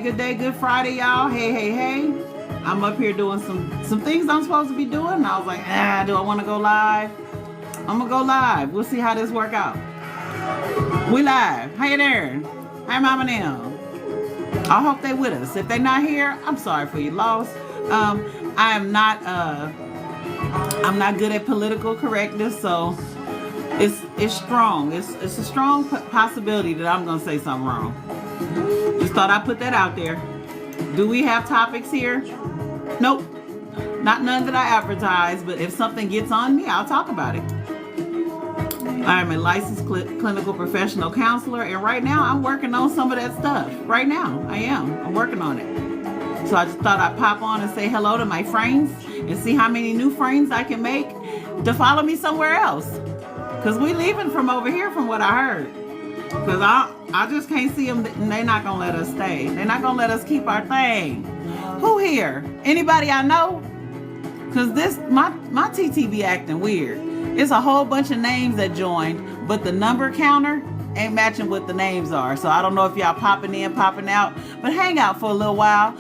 Good day, good Friday, y'all. Hey. I'm up here doing some things I'm supposed to be doing. And I was like, do I want to go live? I'm going to go live. We'll see how this work out. We live. Hey there. Hi, Mama Nell. I hope they with us. If they not here, I'm sorry for your loss. I'm not good at political correctness, so it's strong. It's a strong possibility that I'm going to say something wrong. Just thought I'd put that out there. Do we have topics here? Nope. Not none that I advertise, but if something gets on me, I'll talk about it. I'm a licensed clinical professional counselor, and right now I'm working on some of that stuff. Right now, I'm working on it. So I just thought I'd pop on and say hello to my friends and see how many new friends I can make to follow me somewhere else. Because we leaving from over here from what I heard. Because I just can't see them, and they're not going to let us stay. They're not going to let us keep our thing. Who here? Anybody I know? Because my TT be acting weird. It's a whole bunch of names that joined, but the number counter ain't matching what the names are. So I don't know if y'all popping in, popping out, but hang out for a little while.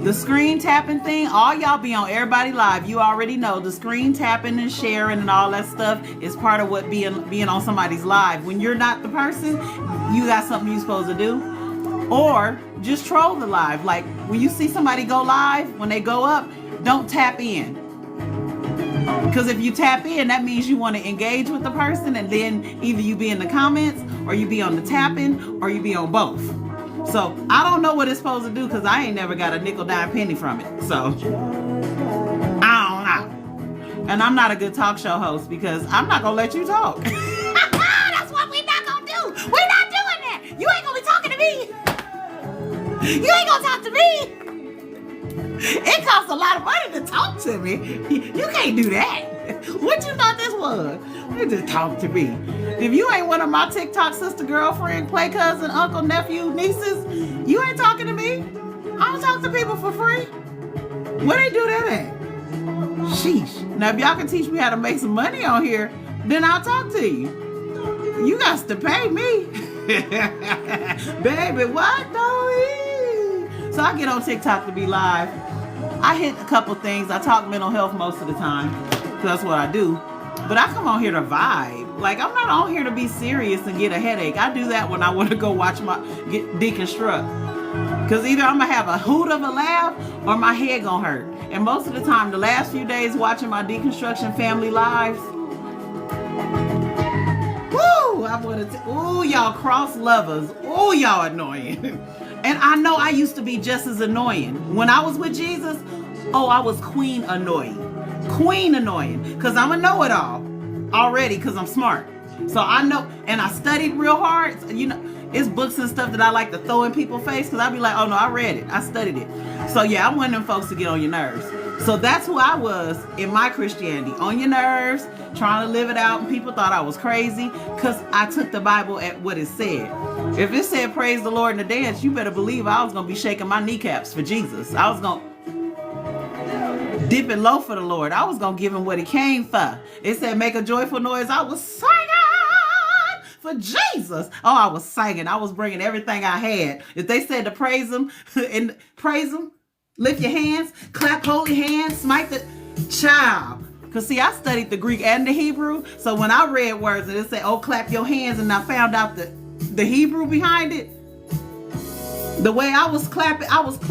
The screen tapping thing, all y'all be on Everybody Live. You already know the screen tapping and sharing and all that stuff is part of what being on somebody's live. When you're not the person, you got something you're supposed to do. Or just troll the live. Like when you see somebody go live, when they go up, don't tap in. Because if you tap in, that means you want to engage with the person, and then either you be in the comments, or you be on the tapping, or you be on both. So I don't know what it's supposed to do because I ain't never got a nickel, dime, penny from it. So I don't know. And I'm not a good talk show host because I'm not gonna let you talk. That's what we're not gonna do. We're not doing that. You ain't gonna be talking to me. You ain't gonna talk to me. It costs a lot of money to talk to me. You can't do that. What you thought this was? You just talk to me. If you ain't one of my TikTok sister, girlfriend, play cousin, uncle, nephew, nieces, you ain't talking to me. I don't talk to people for free. Where they do that at? Sheesh. Now, if y'all can teach me how to make some money on here, then I'll talk to you. You got to pay me. Baby, what? No. So I get on TikTok to be live. I hit a couple things. I talk mental health most of the time. That's what I do. But I come on here to vibe. Like, I'm not on here to be serious and get a headache. I do that when I want to go watch deconstruct. Because either I'm going to have a hoot of a laugh or my head going to hurt. And most of the time, the last few days watching my deconstruction family lives, woo, ooh, y'all cross lovers. Ooh, y'all annoying. And I know I used to be just as annoying. When I was with Jesus, I was queen annoying. Queen annoying, because I'm a know-it-all already, because I'm smart. So I know, and I studied real hard. You know, it's books and stuff that I like to throw in people's face, because I'll be like, oh no, I read it, I studied it. So yeah, I'm one of them folks to get on your nerves. So that's who I was in my Christianity, on your nerves, trying to live it out, and people thought I was crazy, because I took the Bible at what it said. If it said praise the Lord in the dance, you better believe I was going to be shaking my kneecaps for Jesus. I was going to dipping low for the Lord. I was going to give him what he came for. It said make a joyful noise. I was singing for Jesus. Oh, I was singing. I was bringing everything I had. If they said to praise him, and praise him, lift your hands, clap holy hands, smite the child. Because see, I studied the Greek and the Hebrew. So when I read words and it said, oh, clap your hands, and I found out the Hebrew behind it, the way I was clapping almost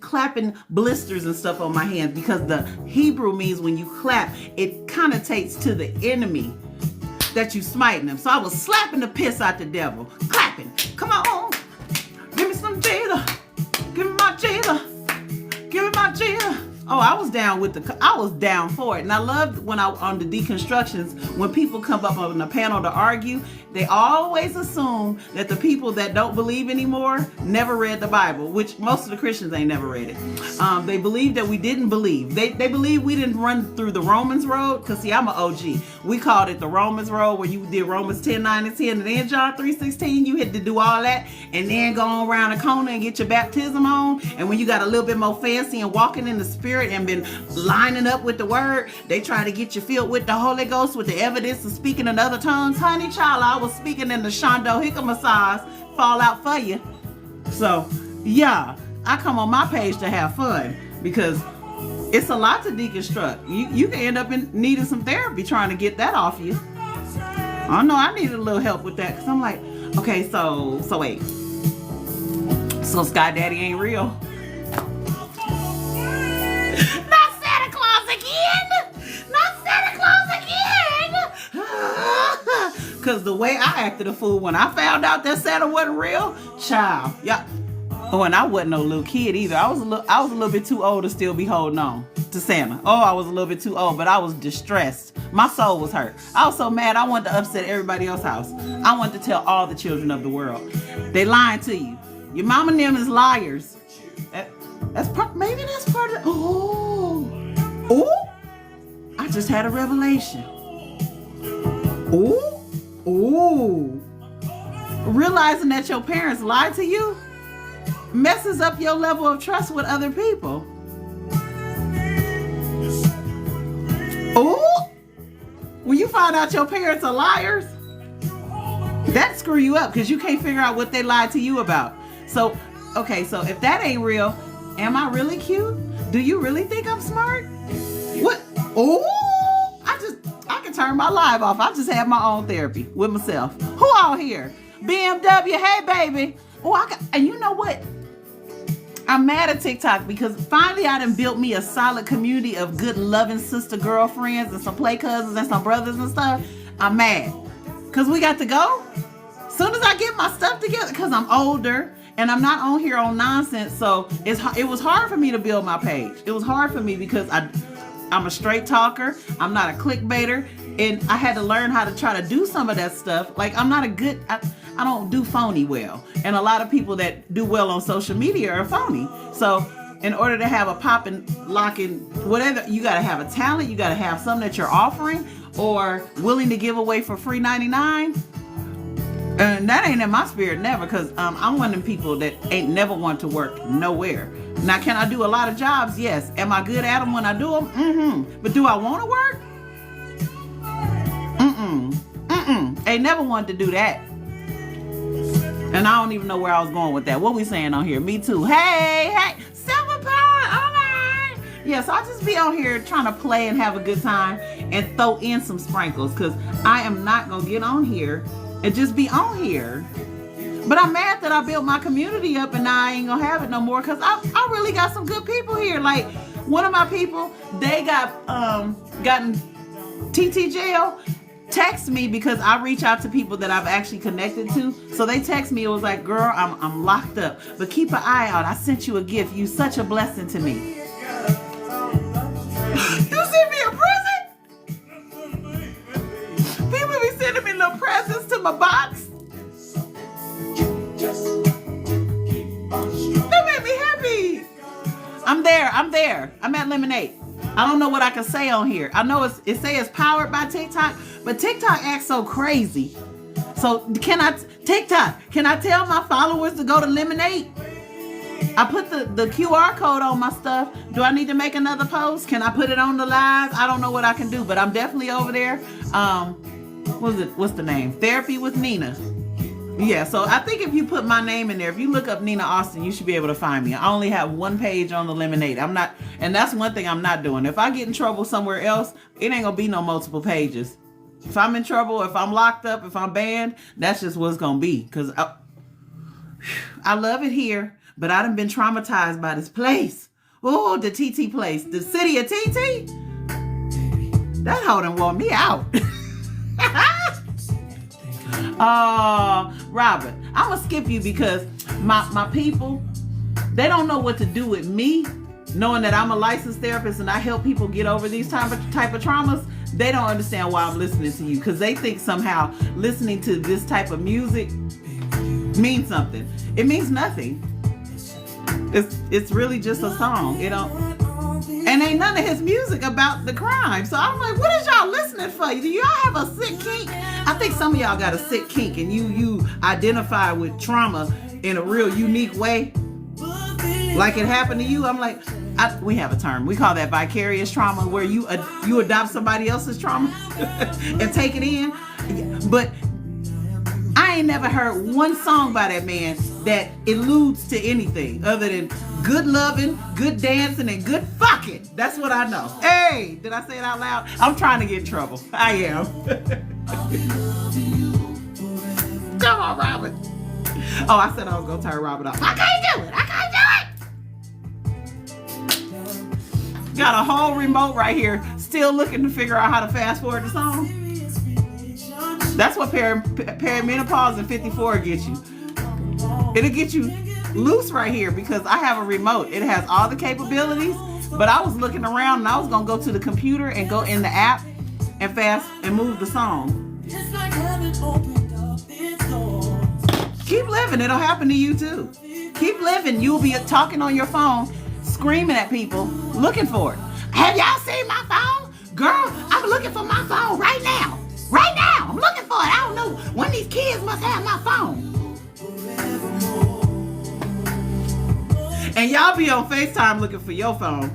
clapping blisters and stuff on my hands, because the Hebrew means when you clap, it connotates to the enemy that you smiting them. So I was slapping the piss out the devil, clapping. Come on, give me some Jesus, give me my Jesus, give me my Jesus. Oh, I was down for it. And I loved when on the deconstructions, when people come up on the panel to argue, they always assume that the people that don't believe anymore never read the Bible, which most of the Christians ain't never read it. They believe that we didn't believe. They believe we didn't run through the Romans road, because see, I'm an OG. We called it the Romans road, where you did Romans 10, 9, and 10, and then John 3:16, you had to do all that, and then go on around the corner and get your baptism on. And when you got a little bit more fancy and walking in the Spirit and been lining up with the word, they try to get you filled with the Holy Ghost with the evidence of speaking in other tongues. Honey, child, I was speaking in the Shondo Hickamasize, fall out for you. So, yeah, I come on my page to have fun, because it's a lot to deconstruct. You can end up needing some therapy trying to get that off you. I know I needed a little help with that, because I'm like, okay, so wait. So Sky Daddy ain't real. Not Santa Claus again! Not Santa Claus again! Because the way I acted a fool when I found out that Santa wasn't real, child. Yeah. Oh, and I wasn't no little kid either. I was a little bit too old to still be holding on to Santa. Oh, I was a little bit too old, but I was distressed. My soul was hurt. I was so mad I wanted to upset everybody else's house. I wanted to tell all the children of the world. They lying to you. Your mama and them is liars. Maybe that's part of. Oh! I just had a revelation. Oh! Realizing that your parents lied to you messes up your level of trust with other people. Oh! When you find out your parents are liars, that screw you up, because you can't figure out what they lied to you about. So, okay, so if that ain't real, am I really cute? Do you really think I'm smart? What? Oh! I can turn my live off. I just have my own therapy with myself. Who all here? BMW, hey baby. Oh, and you know what? I'm mad at TikTok, because finally I done built me a solid community of good loving sister girlfriends and some play cousins and some brothers and stuff. I'm mad, because we got to go. Soon as I get my stuff together, because I'm older and I'm not on here on nonsense, so it was hard for me to build my page. It was hard for me because I'm a straight talker. I'm not a clickbaiter, and I had to learn how to try to do some of that stuff. Like, I'm not I don't do phony well, and a lot of people that do well on social media are phony. So in order to have a popping, locking, whatever, you got to have a talent. You got to have something that you're offering or willing to give away for free 99. And that ain't in my spirit, never, because I'm one of them people that ain't never want to work nowhere. Now, can I do a lot of jobs? Yes. Am I good at them when I do them? Mm-hmm. But do I want to work? Ain't never wanted to do that. And I don't even know where I was going with that. What we saying on here? Me too. Hey, silver power, all right. Yeah, so I just be on here trying to play and have a good time and throw in some sprinkles, because I am not going to get on here and just be on here. But I'm mad that I built my community up and now I ain't gonna have it no more, because I really got some good people here. Like, one of my people, they gotten TT jail, text me, because I reach out to people that I've actually connected to. So they text me, it was like, girl, I'm locked up, but keep an eye out. I sent you a gift. You such a blessing to me. You sent me a present? People be sending me little presents to my box. That made me happy. I'm there. I'm at Lemonade. I don't know what I can say on here. I know it say it's powered by TikTok, but TikTok acts so crazy. So can I tell my followers to go to Lemonade? I put the QR code on my stuff. Do I need to make another post? Can I put it on the live? I don't know what I can do, but I'm definitely over there. What's the name? Therapy with Nina. Yeah, so I think if you put my name in there, if you look up Nina Austin, you should be able to find me. I only have one page on the Lemonade. And that's one thing I'm not doing. If I get in trouble somewhere else, it ain't gonna be no multiple pages. If I'm in trouble, if I'm locked up, if I'm banned, that's just what it's gonna be. Because I love it here, but I done been traumatized by this place. Oh, the TT place, the city of TT. That hoe done wore me out. Robert, I'm gonna skip you because my people, they don't know what to do with me knowing that I'm a licensed therapist and I help people get over these type of traumas, they don't understand why I'm listening to you, because they think somehow listening to this type of music means something. It means nothing. It's really just a song. It don't, and ain't none of his music about the crime. So I'm like, what is y'all listening for? Do y'all have a sick kink? I think some of y'all got a sick kink, and you identify with trauma in a real unique way, like it happened to you. I'm like, we have a term. We call that vicarious trauma, where you adopt somebody else's trauma and take it in. But I ain't never heard one song by that man that alludes to anything other than good loving, good dancing, and good fucking. That's what I know. Hey, did I say it out loud? I'm trying to get in trouble. I am. Come on, Robert. Oh, I said I was going to turn Robert off. I can't do it. Got a whole remote right here, still looking to figure out how to fast forward the song. That's what perimenopause and 54 get you. It'll get you loose right here, because I have a remote. It has all the capabilities, but I was looking around and I was gonna go to the computer and go in the app and fast and move the song. Keep living. It'll happen to you too. Keep living. You'll be talking on your phone, screaming at people, looking for it. Have y'all seen my phone? Girl, I'm looking for my phone right now. Right now, I'm looking for it. I don't know. One of these kids must have my phone. And y'all be on FaceTime looking for your phone.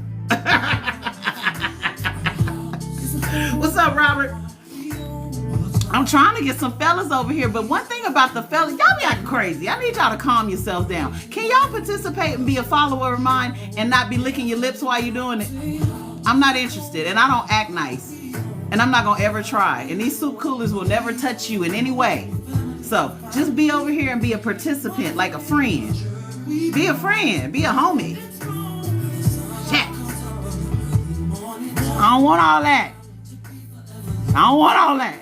What's up, Robert? I'm trying to get some fellas over here, but one thing about the fellas, y'all be acting crazy. I need y'all to calm yourselves down. Can y'all participate and be a follower of mine and not be licking your lips while you're doing it? I'm not interested, and I don't act nice. And I'm not gonna ever try. And these soup coolers will never touch you in any way. So just be over here and be a participant, like a friend. Be a friend, be a homie. Shit. I don't want all that. I don't want all that.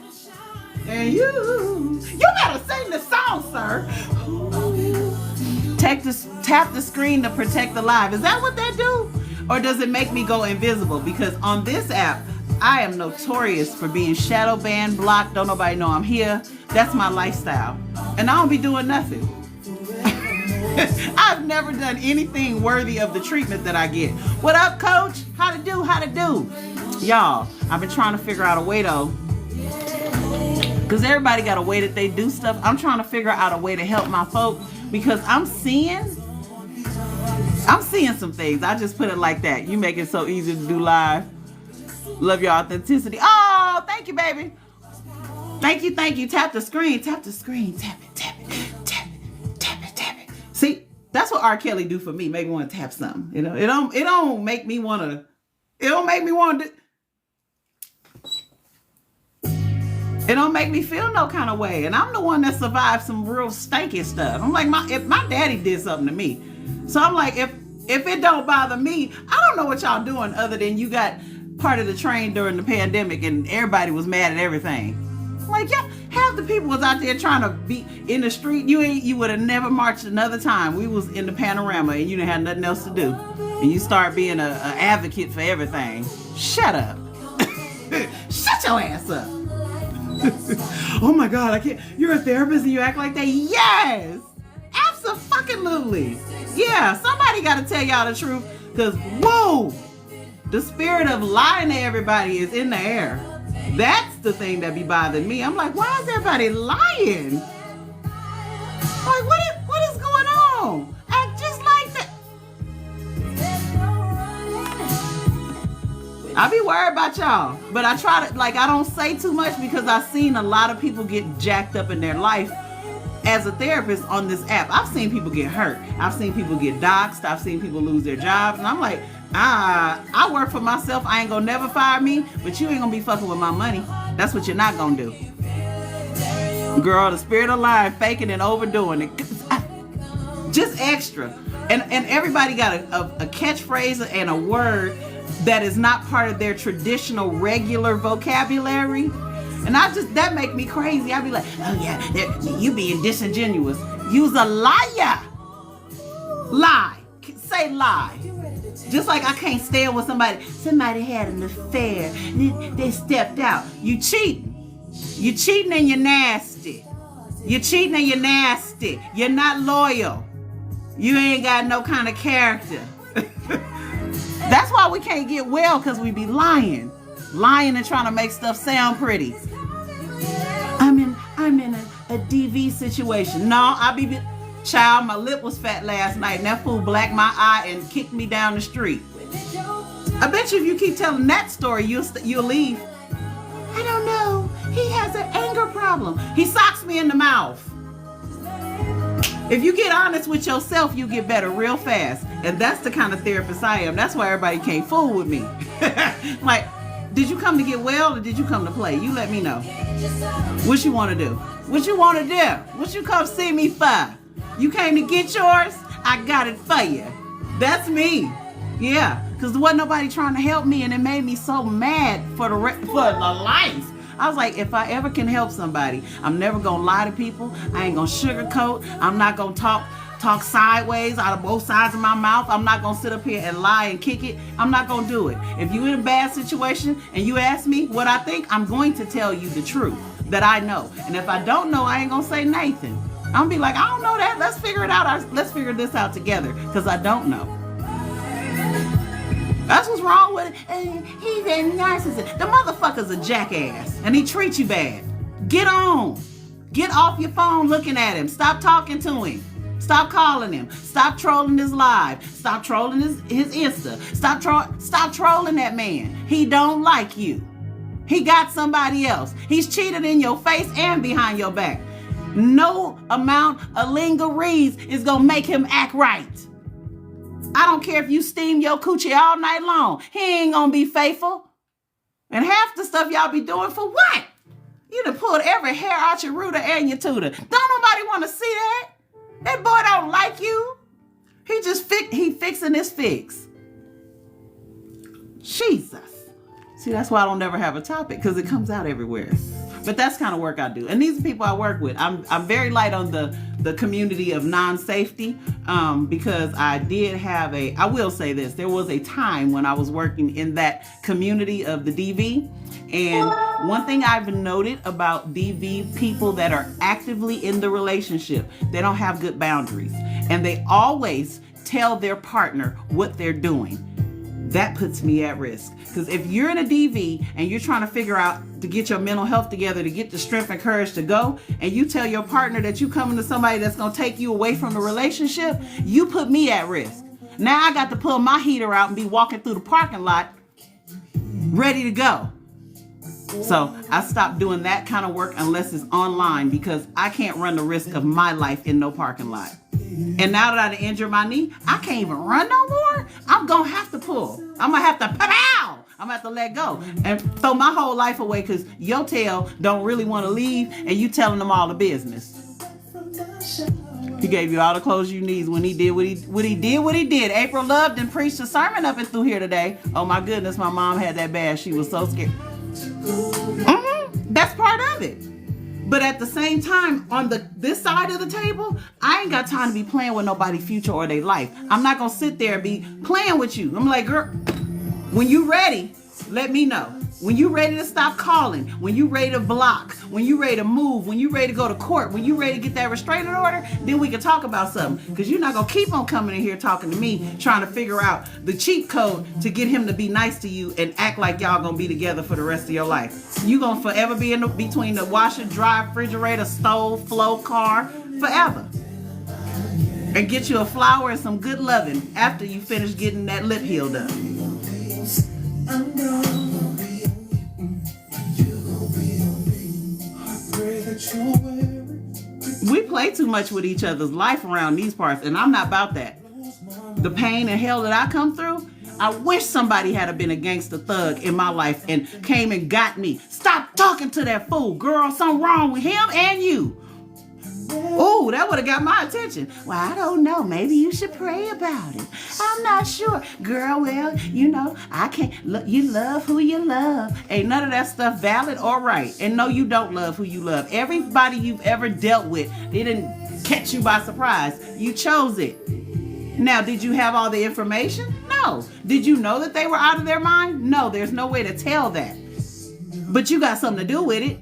And you better sing the song, sir. Tap the screen to protect the live. Is that what that do? Or does it make me go invisible? Because on this app, I am notorious for being shadow banned, blocked, don't nobody know I'm here. That's my lifestyle. And I don't be doing nothing. I've never done anything worthy of the treatment that I get. What up, coach? How to do? Y'all, I've been trying to figure out a way though. Because everybody got a way that they do stuff. I'm trying to figure out a way to help my folk, because I'm seeing some things. I just put it like that. You make it so easy to do live. Love your authenticity. Oh, thank you, baby. Thank you. Tap the screen. Tap it. See, that's what R. Kelly do for me. Make me want to tap something. You know, it don't make me want to. It don't make me want to. It don't make me feel no kind of way. And I'm the one that survived some real stanky stuff. I'm like, if my daddy did something to me. So I'm like, if it don't bother me, I don't know what y'all doing other than you got part of the train during the pandemic and everybody was mad at everything. I'm like, yeah, half the people was out there trying to be in the street. You would have never marched another time. We was in the panorama and you didn't have nothing else to do. And you start being an advocate for everything. Shut up. Shut your ass up. Oh my God, I can't. You're a therapist and you act like that? Yes! Absolutely. Yeah, somebody got to tell y'all the truth, because, whoa, the spirit of lying to everybody is in the air. That's the thing that be bothering me. I'm like, why is everybody lying? Like, what is going on? Act just like that. I be worried about y'all, but I try to, like, I don't say too much because I've seen a lot of people get jacked up in their life as a therapist on this app. I've seen people get hurt. I've seen people get doxxed. I've seen people lose their jobs. And I'm like, I work for myself. I ain't gonna never fire me, but you ain't gonna be fucking with my money. That's what you're not gonna do. Girl, the spirit of lying, faking and overdoing it. Just extra. And everybody got a catchphrase and a word that is not part of their traditional regular vocabulary. And that make me crazy. I be like, oh yeah, you being disingenuous. You's a liar. Lie. Say lie. Just like I can't stand when somebody had an affair. They stepped out. You cheating. You cheating and you're nasty. You cheating and you're nasty. You're not loyal. You ain't got no kind of character. That's why we can't get well, because we be lying. Lying and trying to make stuff sound pretty. I'm in a DV situation. No, child, my lip was fat last night and that fool blacked my eye and kicked me down the street. I bet you if you keep telling that story, you'll leave. I don't know. He has an anger problem. He socks me in the mouth. If you get honest with yourself, you get better real fast. And that's the kind of therapist I am. That's why everybody can't fool with me. Like, did you come to get well or did you come to play? You let me know. What you want to do? What you want to do? What you come see me for? You came to get yours? I got it for you. That's me. Yeah, because there wasn't nobody trying to help me, and it made me so mad for the life. I was like, if I ever can help somebody, I'm never going to lie to people. I ain't going to sugarcoat. I'm not going to talk sideways out of both sides of my mouth. I'm not going to sit up here and lie and kick it. I'm not going to do it. If you're in a bad situation and you ask me what I think, I'm going to tell you the truth that I know. And if I don't know, I ain't going to say nothing. I'm going to be like, I don't know that. Let's figure it out. Let's figure this out together, because I don't know. That's what's wrong with it. He's a narcissist. The motherfucker's a jackass, and he treats you bad. Get on. Get off your phone looking at him. Stop talking to him. Stop calling him. Stop trolling his live. Stop trolling his Insta. Stop trolling that man. He don't like you. He got somebody else. He's cheated in your face and behind your back. No amount of lingeries is gonna make him act right. I don't care if you steam your coochie all night long. He ain't gonna be faithful. And half the stuff y'all be doing for what? You done pulled every hair out your rooter and your tutor. Don't nobody want to see that. That boy don't like you. He just fixing his fix. Jesus. See, that's why I don't never have a topic, because it comes out everywhere. But that's kind of work I do. And these are people I work with. I'm very light on the community of non-safety, because I did have I will say this, there was a time when I was working in that community of the DV. And one thing I've noted about DV people that are actively in the relationship, they don't have good boundaries. And they always tell their partner what they're doing. That puts me at risk. Because if you're in a DV and you're trying to figure out to get your mental health together, to get the strength and courage to go, and you tell your partner that you coming to somebody that's going to take you away from the relationship, you put me at risk. Now I got to pull my heater out and be walking through the parking lot ready to go. So I stopped doing that kind of work unless it's online, because I can't run the risk of my life in no parking lot. And now that I injured my knee, I can't even run no more. I'm going to have to pull. I'm going to have to pow. I'm going to have to let go and throw my whole life away, because your tail don't really want to leave and you telling them all the business. He gave you all the clothes you need when he did what he did. April loved and preached a sermon up and through here today. Oh my goodness, my mom had that bad. She was so scared. That's part of it. But at the same time, on this side of the table, I ain't got time to be playing with nobody's future or their life. I'm not going to sit there and be playing with you. I'm like, girl, when you ready, let me know. When you ready to stop calling, when you ready to block, when you ready to move, when you ready to go to court, when you ready to get that restraining order, then we can talk about something. Because you're not going to keep on coming in here talking to me, trying to figure out the cheat code to get him to be nice to you and act like y'all going to be together for the rest of your life. You going to forever be in between the washer, dry, refrigerator, stove, flow, car, forever. And get you a flower and some good loving after you finish getting that lip healed up. We play too much with each other's life around these parts, and I'm not about that. The pain and hell that I come through, I wish somebody had been a gangster thug in my life and came and got me. Stop talking to that fool, girl. Something wrong with him and you. Oh, that would have got my attention. Well, I don't know. Maybe you should pray about it. I'm not sure. Girl, well, you know, I can't. Look, you love who you love. Ain't none of that stuff valid or right. And no, you don't love who you love. Everybody you've ever dealt with, they didn't catch you by surprise. You chose it. Now, did you have all the information? No. No. Did you know that they were out of their mind? No, there's no way to tell that. But you got something to do with it.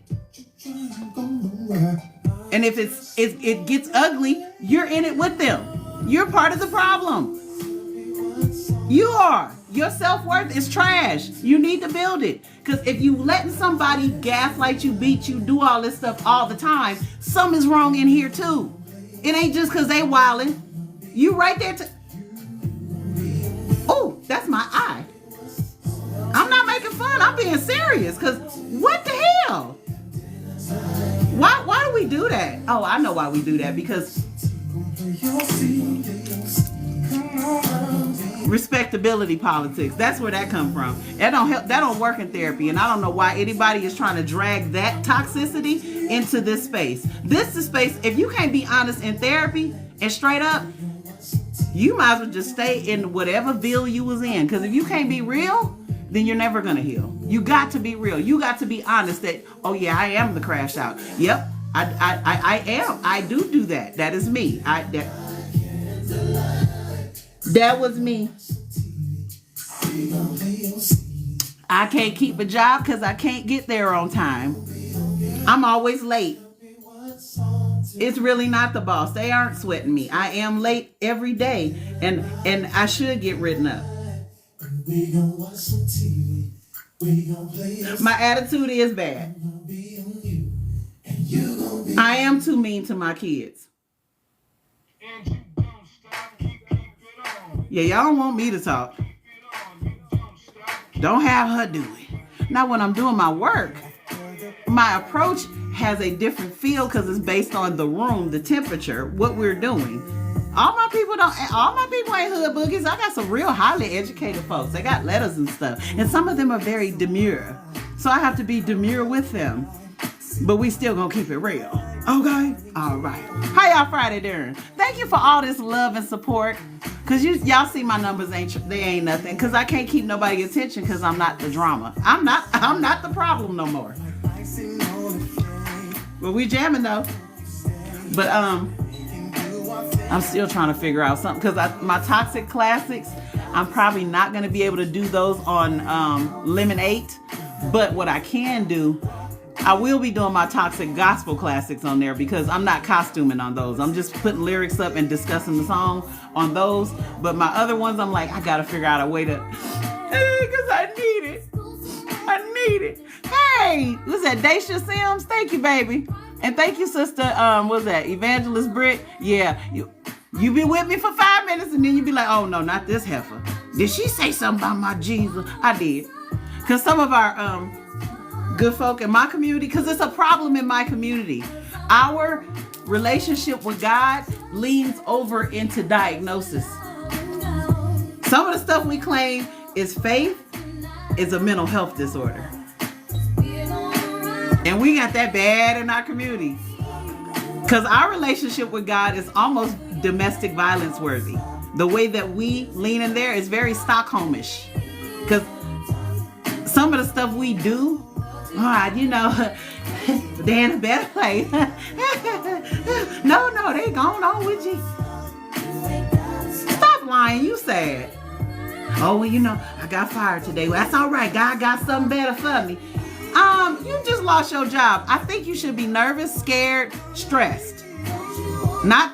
And if it gets ugly, you're in it with them. You're part of the problem. You are. Your self-worth is trash. You need to build it. Because if you letting somebody gaslight you, beat you, do all this stuff all the time, something's wrong in here too. It ain't just because they wildin'. You right there to... Oh, that's my eye. I'm not making fun. I'm being serious. Because what the hell? Why do we do that? Oh, I know why we do that. Because respectability politics. That's where that come from. That don't help. That don't work in therapy. And I don't know why anybody is trying to drag that toxicity into this space. This is space. If you can't be honest in therapy and straight up, you might as well just stay in whatever ville you was in. Because if you can't be real, then you're never going to heal. You got to be real. You got to be honest that, oh yeah, I am the crash out. Yep, I am. I do that. That is me. That was me. I can't keep a job because I can't get there on time. I'm always late. It's really not the boss. They aren't sweating me. I am late every day, and I should get written up. My attitude is bad. I am too mean to my kids. Yeah, y'all don't want me to talk. Don't have her do it. Now, when I'm doing my work, my approach has a different feel because it's based on the room, the temperature, what we're doing. All my people ain't hood boogies. I got some real highly educated folks. They got letters and stuff. And some of them are very demure. So I have to be demure with them. But we still gonna keep it real. Okay? All right. How y'all Friday doing? Thank you for all this love and support. Cause y'all see my numbers they ain't nothing. Cause I can't keep nobody's attention because I'm not the drama. I'm not the problem no more. But we jamming though. But I'm still trying to figure out something because my toxic classics, I'm probably not going to be able to do those on Lemon 8. But what I can do, I will be doing my toxic gospel classics on there because I'm not costuming on those. I'm just putting lyrics up and discussing the song on those. But my other ones, I'm like, I got to figure out a way to, because I need it. I need it. Hey, what's that? Daisha Sims? Thank you, baby. And thank you, sister. What's that? Evangelist Britt. Yeah, you be with me for 5 minutes and then you be like, oh no, not this heifer. Did she say something about my Jesus? I did. Because some of our good folk in my community, because it's a problem in my community. Our relationship with God leans over into diagnosis. Some of the stuff we claim is faith is a mental health disorder. And we got that bad in our community. Because our relationship with God is almost domestic violence worthy. The way that we lean in there is very Stockholmish. Because some of the stuff we do, they're in a better place. No, they going on with you. Stop lying, you sad. Oh, well, I got fired today. Well, that's all right. God got something better for me. You just lost your job. I think you should be nervous, scared, stressed.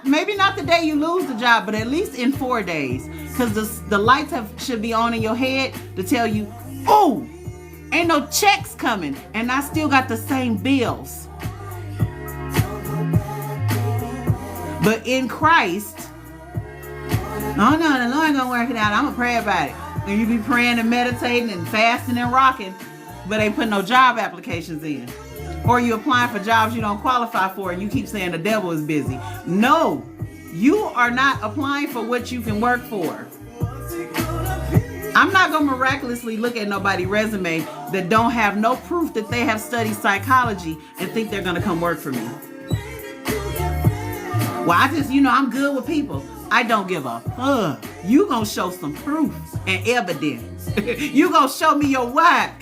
Maybe not the day you lose the job, but at least in 4 days. Because the lights should be on in your head to tell you, oh, ain't no checks coming. And I still got the same bills. But in Christ, oh no, the Lord ain't gonna work it out. I'm gonna pray about it. And you be praying and meditating and fasting and rocking, but ain't putting no job applications in. Or you applying for jobs you don't qualify for and you keep saying the devil is busy. No, you are not applying for what you can work for. I'm not going to miraculously look at nobody's resume that don't have no proof that they have studied psychology and think they're going to come work for me. Well, I'm good with people. I don't give a fuck. You going to show some proof and evidence. You going to show me your work.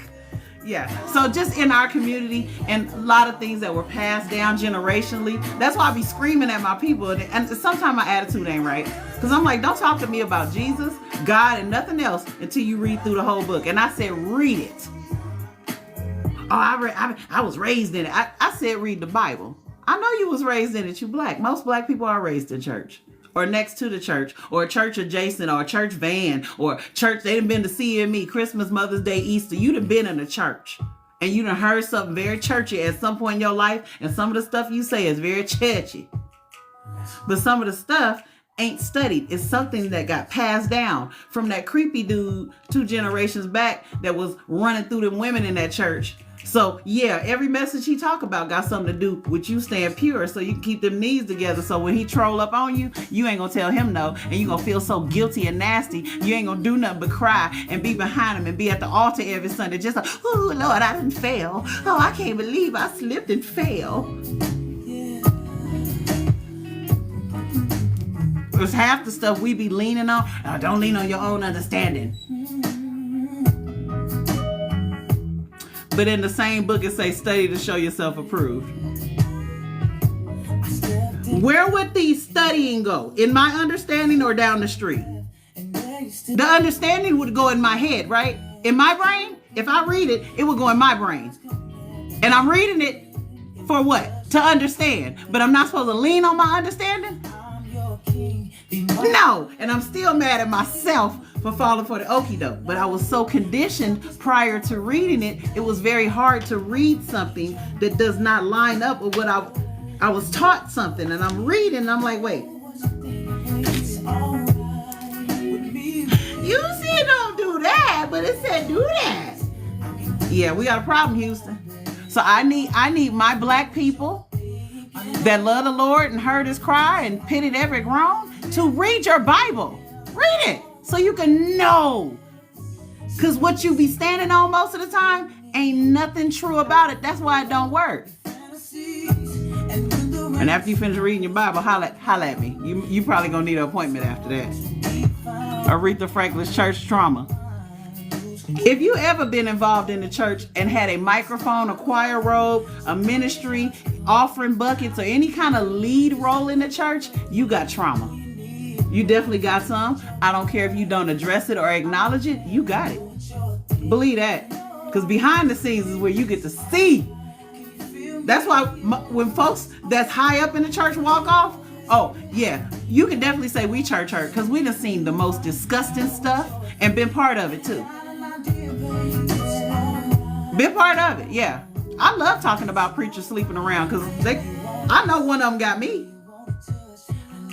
Yeah. So just in our community and a lot of things that were passed down generationally, that's why I be screaming at my people. And sometimes my attitude ain't right. Because I'm like, don't talk to me about Jesus, God, and nothing else until you read through the whole book. And I said, read it. Oh, I was raised in it. I said, read the Bible. I know you was raised in it. You black. Most black people are raised in church. Or next to the church, or a church adjacent, or a church van, or church. They done been to CME, Christmas, Mother's Day, Easter. You done been in a church, and you done heard something very churchy at some point in your life, and some of the stuff you say is very churchy. But some of the stuff ain't studied. It's something that got passed down from that creepy dude 2 generations back that was running through them women in that church. So yeah, every message he talk about got something to do with you staying pure so you can keep them knees together. So when he troll up on you, you ain't gonna tell him no, and you gonna feel so guilty and nasty. You ain't gonna do nothing but cry and be behind him and be at the altar every Sunday just like, oh Lord, I didn't fail. Oh, I can't believe I slipped and fell. It's half the stuff we be leaning on. Oh, don't lean on your own understanding. But in the same book, it says, study to show yourself approved. Where would the studying go? In my understanding or down the street? The understanding would go in my head, right? In my brain, if I read it, it would go in my brain. And I'm reading it for what? To understand. But I'm not supposed to lean on my understanding? No. And I'm still mad at myself for falling for the okie doke. But I was so conditioned prior to reading it, it was very hard to read something that does not line up with what I was taught something. And I'm reading and I'm like, wait. You said don't do that, but it said do that. Yeah, we got a problem, Houston. So I need my black people that love the Lord and heard his cry and pitied every groan to read your Bible. Read it. So you can know. Because what you be standing on most of the time ain't nothing true about it. That's why it don't work. And after you finish reading your Bible, holla at me. You probably gonna need an appointment after that. Aretha Franklin's church trauma. If you ever been involved in the church and had a microphone, a choir robe, a ministry, offering buckets, or any kind of lead role in the church, you got trauma. You definitely got some. I don't care if you don't address it or acknowledge it, you got it. Believe that. Because behind the scenes is where you get to see. That's why when folks that's high up in the church walk off, oh yeah, you can definitely say we church hurt because we done seen the most disgusting stuff and been part of it too. Been part of it, yeah. I love talking about preachers sleeping around because I know one of them got me.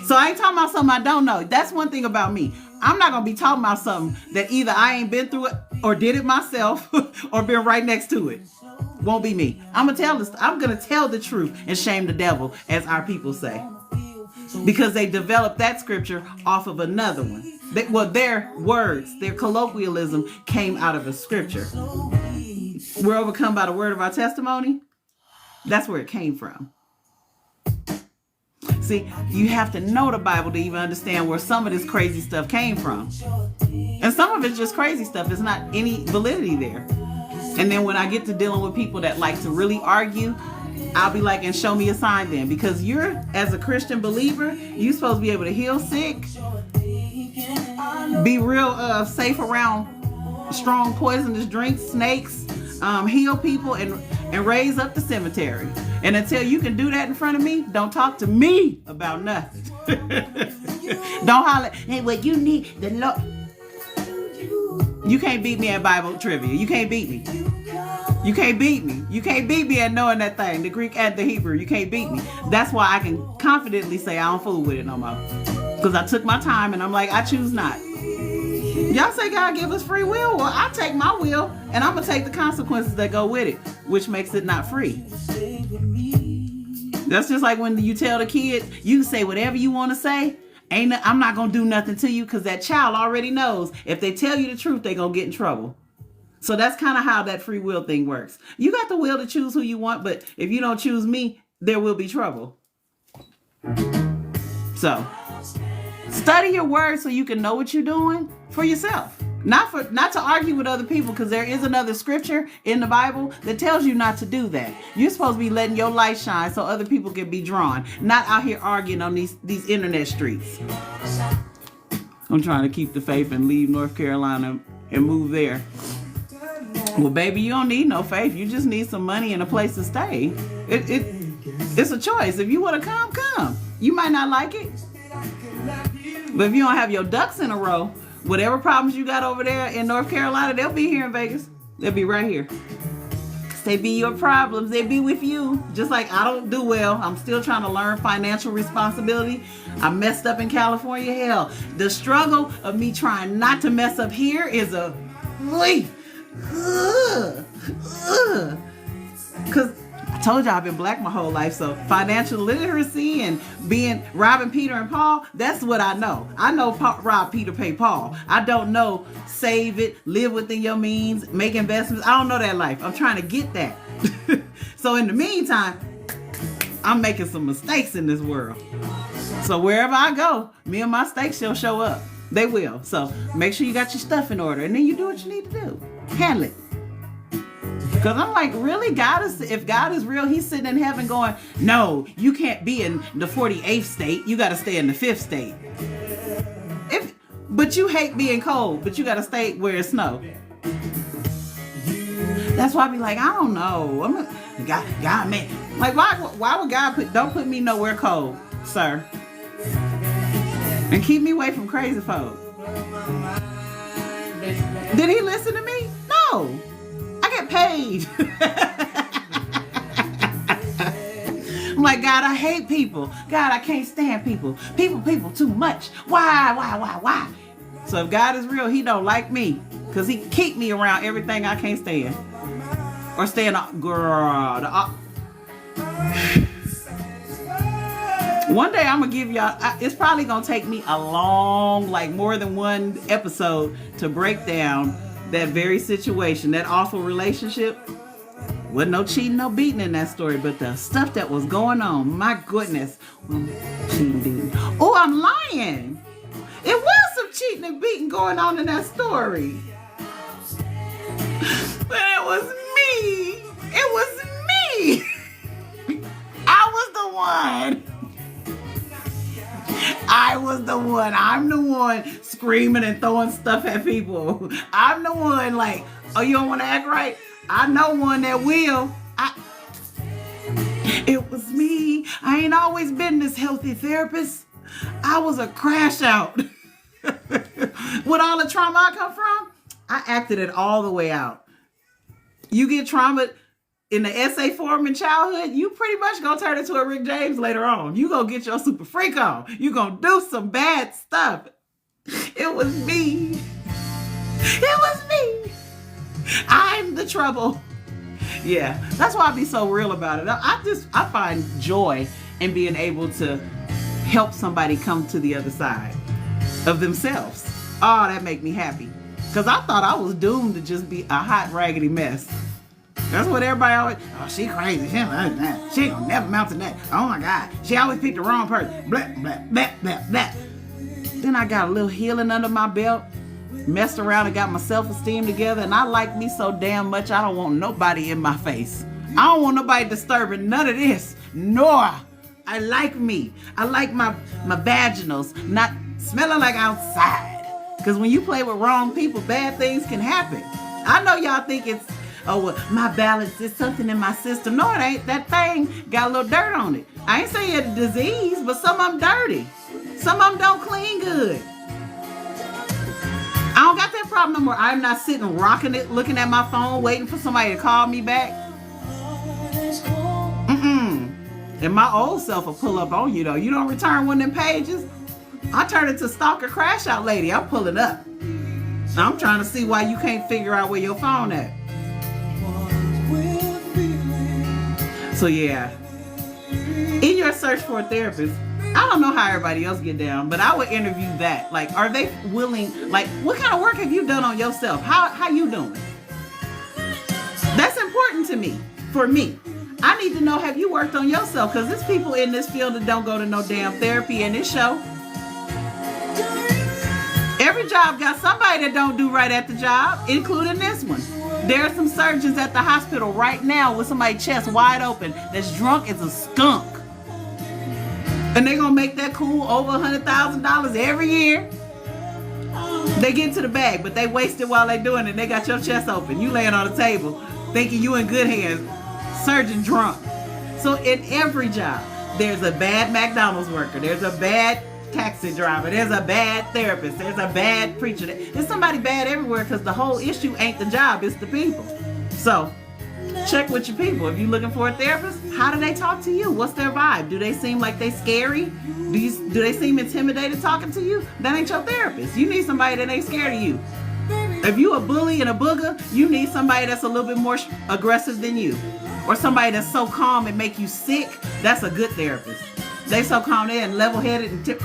So I ain't talking about something I don't know. That's one thing about me. I'm not going to be talking about something that either I ain't been through it or did it myself or been right next to it. Won't be me. I'm going to tell the truth and shame the devil, as our people say. Because they developed that scripture off of another one. Their words, their colloquialism came out of a scripture. We're overcome by the word of our testimony. That's where it came from. See, you have to know the Bible to even understand where some of this crazy stuff came from. And some of it's just crazy stuff. There's not any validity there. And then when I get to dealing with people that like to really argue, I'll be like, and show me a sign then. Because you're, as a Christian believer, you're supposed to be able to heal sick, be real safe around strong poisonous drinks, snakes, heal people, and raise up the cemetery. And until you can do that in front of me, don't talk to me about nothing. Don't holler, hey, what you need, the Lord. You can't beat me at Bible trivia. You can't beat me. You can't beat me. You can't beat me at knowing that thing, the Greek and the Hebrew. You can't beat me. That's why I can confidently say I don't fool with it no more. Because I took my time and I'm like, I choose not. Y'all say God give us free will. Well, I take my will and I'm going to take the consequences that go with it, which makes it not free. That's just like when you tell the kid, you can say whatever you want to say. I'm not going to do nothing to you because that child already knows if they tell you the truth, they're going to get in trouble. So that's kind of how that free will thing works. You got the will to choose who you want, but if you don't choose me, there will be trouble. So study your word so you can know what you're doing for yourself. Not to argue with other people, because there is another scripture in the Bible that tells you not to do that. You're supposed to be letting your light shine so other people can be drawn, not out here arguing on these internet streets. I'm trying to keep the faith and leave North Carolina and move there. Well, baby, you don't need no faith. You just need some money and a place to stay. It's a choice. If you want to come. You might not like it. But if you don't have your ducks in a row, whatever problems you got over there in North Carolina, they'll be here in Vegas. They'll be right here. They be your problems. They be with you. Just like I don't do well. I'm still trying to learn financial responsibility. I messed up in California. Hell, the struggle of me trying not to mess up here is a... Because I told y'all I've been black my whole life, so financial literacy and robbing Peter and Paul, that's what I know. I know rob Peter, pay Paul. I don't know save it, live within your means, make investments. I don't know that life. I'm trying to get that. So in the meantime, I'm making some mistakes in this world. So wherever I go, me and my mistakes will show up. They will. So make sure you got your stuff in order, and then you do what you need to do. Handle it. Because I'm like, really? If God is real, he's sitting in heaven going, no, you can't be in the 48th state. You got to stay in the 5th state. But you hate being cold, but you got to stay where it's snow. That's why I be like, I don't know. God, man. Like, why would God don't put me nowhere cold, sir? And keep me away from crazy folk. Did he listen to me? No. I get paid. I'm like, God, I hate people. God, I can't stand people. People too much. Why? So if God is real, he don't like me. Because he keep me around everything I can't stand. Or stand up. Girl. One day I'm going to give y'all, it's probably going to take me a long, like more than one episode to break down that very situation, that awful relationship. Wasn't no cheating, no beating in that story, but the stuff that was going on, my goodness. Cheating, beating. Oh, I'm lying. It was some cheating and beating going on in that story. But it was me. It was me. I was the one. I'm the one screaming and throwing stuff at people. I'm the one like, oh, you don't want to act right? I know one that will. It was me. I ain't always been this healthy therapist. I was a crash out. With all the trauma I come from, I acted it all the way out. You get trauma in the essay form in childhood, you pretty much gonna turn into a Rick James later on. You gonna get your super freak on. You gonna do some bad stuff. It was me. It was me. I'm the trouble. Yeah, that's why I be so real about it. I find joy in being able to help somebody come to the other side of themselves. Oh, that make me happy. Because I thought I was doomed to just be a hot, raggedy mess. That's what everybody always, oh, she crazy. She ain't gonna never amount to that. Oh my God. She always picked the wrong person. Blah, blah, blah, blah, blah. Then I got a little healing under my belt. Messed around and got my self-esteem together. And I like me so damn much, I don't want nobody in my face. I don't want nobody disturbing none of this. Nor I like me. I like my vaginals not smelling like outside. Because when you play with wrong people, bad things can happen. I know y'all think it's, oh, well, my balance is something in my system. No, it ain't. That thing got a little dirt on it. I ain't saying it's a disease, but some of them dirty. Some of them don't clean good. I don't got that problem no more. I'm not sitting rocking it, looking at my phone, waiting for somebody to call me back. And my old self will pull up on you, though. You don't return one of them pages, I turn into stalker crash out lady. I'm pulling up. I'm trying to see why you can't figure out where your phone at. So yeah, in your search for a therapist, I don't know how everybody else get down, but I would interview that. Like, are they willing? Like, what kind of work have you done on yourself? How you doing? That's important to me. For me, I need to know, have you worked on yourself? Because there's people in this field that don't go to no damn therapy in this show. Every Every job got somebody that don't do right at the job, including this one. There are some surgeons at the hospital right now with somebody's chest wide open that's drunk as a skunk. And they're going to make that cool over $100,000 every year. They get to the bag, but they waste it while they doing it. They got your chest open. You laying on the table thinking you in good hands. Surgeon drunk. So in every job, there's a bad McDonald's worker. There's a bad taxi driver. There's a bad therapist. There's a bad preacher. There's somebody bad everywhere because the whole issue ain't the job, it's the people. So check with your people. If you're looking for a therapist, how do they talk to you? What's their vibe? Do they seem like they scary? Do they seem intimidated talking to you? That ain't your therapist. You need somebody that ain't scared of you. If you a bully and a booger, you need somebody that's a little bit more aggressive than you. Or somebody that's so calm and make you sick. That's a good therapist. They so calm there and level-headed and tip.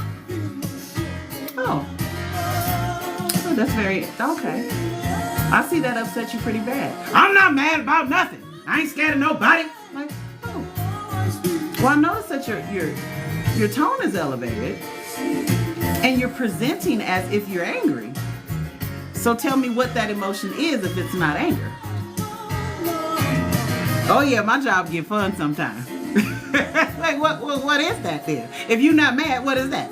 Oh, that's very, okay. I see that upset you pretty bad. I'm not mad about nothing. I ain't scared of nobody. Like, oh. Well, I notice that your tone is elevated and you're presenting as if you're angry. So tell me what that emotion is if it's not anger. Oh yeah, my job get fun sometimes. Like what is that then? If you're not mad, what is that?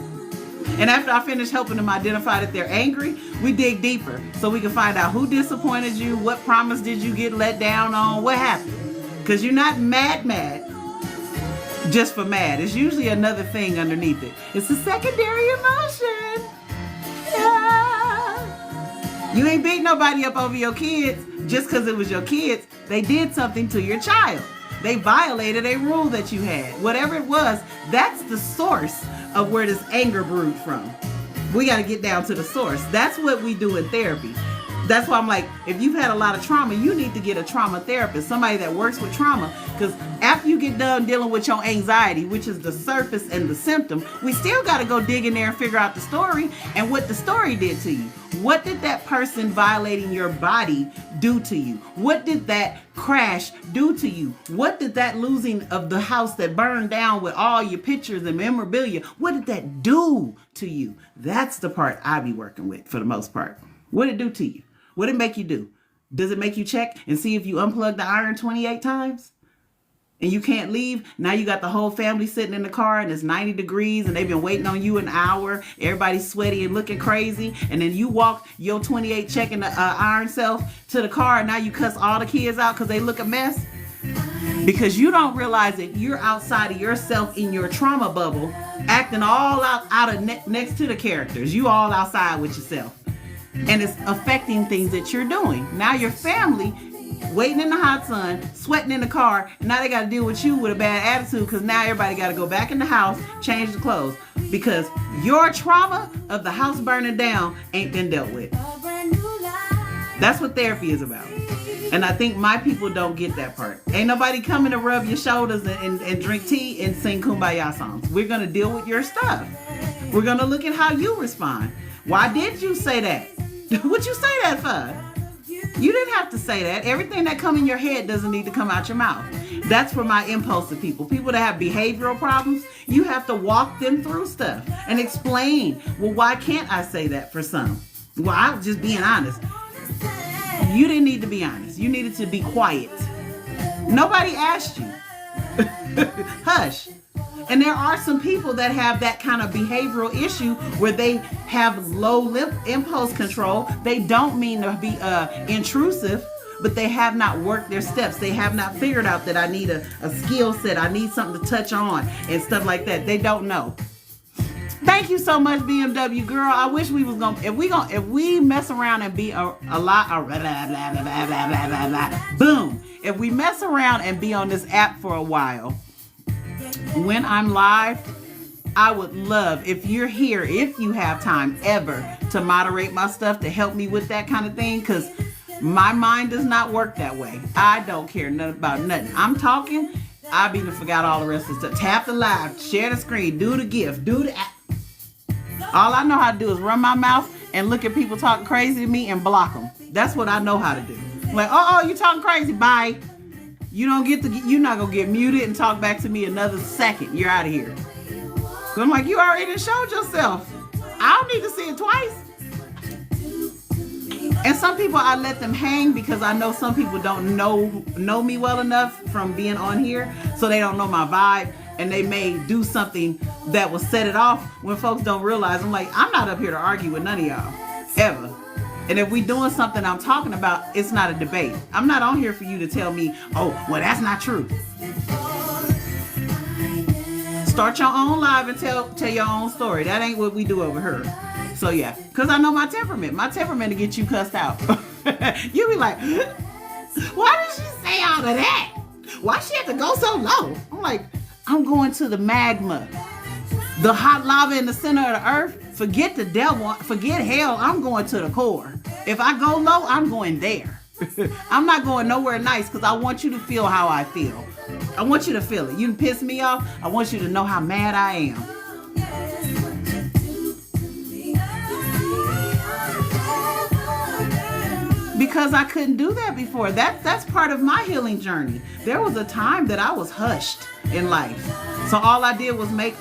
And after I finish helping them identify that they're angry, we dig deeper so we can find out who disappointed you, what promise did you get let down on, what happened. Because you're not mad just for mad. It's usually another thing underneath it. It's a secondary emotion. Yeah. You ain't beat nobody up over your kids just because it was your kids. They did something to your child. They violated a rule that you had. Whatever it was, that's the source of where this anger brewed from. We got to get down to the source. That's what we do in therapy. That's why I'm like, if you've had a lot of trauma, you need to get a trauma therapist, somebody that works with trauma. Because after you get done dealing with your anxiety, which is the surface and the symptom, we still got to go dig in there and figure out the story and what the story did to you. What did that person violating your body do to you? What did that crash do to you? What did that losing of the house that burned down with all your pictures and memorabilia, what did that do to you? That's the part I be working with for the most part. What did it do to you? What did it make you do? Does it make you check and see if you unplugged the iron 28 times? And you can't leave? Now you got the whole family sitting in the car and it's 90 degrees and they've been waiting on you an hour. Everybody's sweaty and looking crazy. And then you walk your 28 checking the iron self to the car and now you cuss all the kids out because they look a mess. Because you don't realize that you're outside of yourself in your trauma bubble, acting all out of next to the characters. You all outside with yourself. And it's affecting things that you're doing. Now your family waiting in the hot sun, sweating in the car, and now they got to deal with you with a bad attitude because now everybody got to go back in the house, change the clothes because your trauma of the house burning down ain't been dealt with. That's what therapy is about. And I think my people don't get that part. Ain't nobody coming to rub your shoulders and drink tea and sing Kumbaya songs. We're going to deal with your stuff. We're going to look at how you respond. Why did you say that? What you say that for? You didn't have to say that. Everything that come in your head doesn't need to come out your mouth. That's for my impulsive people. People that have behavioral problems, you have to walk them through stuff and explain, well, why can't I say that for some? Well, I was just being honest. You didn't need to be honest. You needed to be quiet. Nobody asked you. Hush. And there are some people that have that kind of behavioral issue where they have low impulse control. They don't mean to be intrusive, but they have not worked their steps. They have not figured out that I need a skill set. I need something to touch on and stuff like that. They don't know. Thank you so much, BMW girl. I wish we was gonna if we mess around and be a lot boom. If we mess around and be on this app for a while. When I'm live, I would love if you're here, if you have time ever to moderate my stuff to help me with that kind of thing, because my mind does not work that way. I don't care nothing about nothing. I'm talking, I even forgot all the rest of the stuff. Tap the live, share the screen, do the gift, do the app. All I know how to do is run my mouth and look at people talking crazy to me and block them. That's what I know how to do. Like, oh, you talking crazy, bye. You're not gonna get muted and talk back to me another second. You're out of here. So I'm like, you already showed yourself. I don't need to see it twice. And some people I let them hang because I know some people don't know me well enough from being on here, so they don't know my vibe, and they may do something that will set it off when folks don't realize. I'm like, I'm not up here to argue with none of y'all, ever. And if we doing something I'm talking about, it's not a debate. I'm not on here for you to tell me, oh, well, that's not true. Start your own live and tell your own story. That ain't what we do over here. So yeah, because I know my temperament. My temperament to get you cussed out. You be like, why did she say all of that? Why she have to go so low? I'm like, I'm going to the magma. The hot lava in the center of the earth. Forget the devil. Forget hell. I'm going to the core. If I go low, I'm going there. I'm not going nowhere nice because I want you to feel how I feel. I want you to feel it. You can piss me off. I want you to know how mad I am. Because I couldn't do that before. That's part of my healing journey. There was a time that I was hushed in life. So all I did was make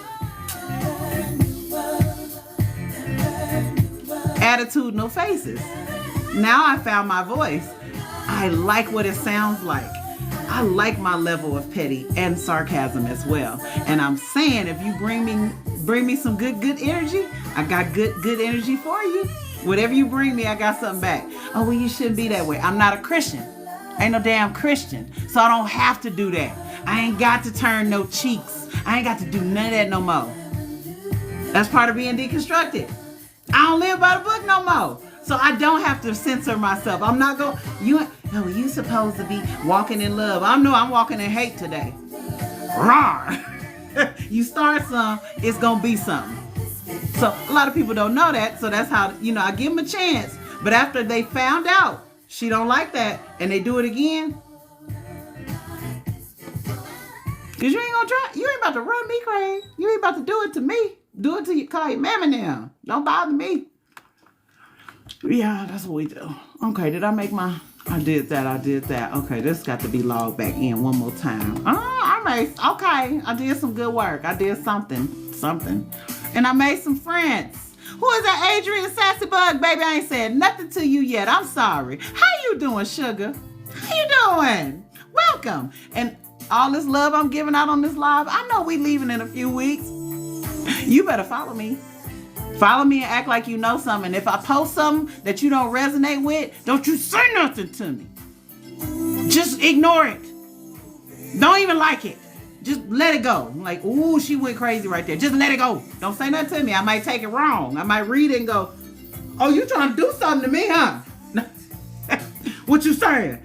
attitudinal faces. Now I found my voice. I like what it sounds like. I like my level of petty and sarcasm as well. And I'm saying, if you bring me some good energy, I got good energy for you. Whatever you bring me, I got something back. Oh, well, you shouldn't be that way. I'm not a Christian. I ain't no damn Christian. So I don't have to do that. I ain't got to turn no cheeks. I ain't got to do none of that no more. That's part of being deconstructed. I don't live by the book no more. So I don't have to censor myself. I'm not going, you supposed to be walking in love. I'm walking in hate today. Rawr. You start some, it's going to be something. So a lot of people don't know that. So that's how, I give them a chance. But after they found out she don't like that and they do it again, because you ain't going to try. You ain't about to run me crazy. You ain't about to do it to me. Do it to you. Call your mammy now. Don't bother me. Yeah, that's what we do. Okay, did I make my... I did that. Okay, this got to be logged back in one more time. Okay, I did some good work. I did something. And I made some friends. Who is that, Adrian Sassy Bug? Baby, I ain't said nothing to you yet. I'm sorry. How you doing, sugar? How you doing? Welcome. And all this love I'm giving out on this live, I know we leaving in a few weeks. You better follow me. Follow me and act like you know something. If I post something that you don't resonate with, don't you say nothing to me. Just ignore it. Don't even like it. Just let it go. I'm like, ooh, she went crazy right there. Just let it go. Don't say nothing to me. I might take it wrong. I might read it and go, oh, you trying to do something to me, huh? What you saying?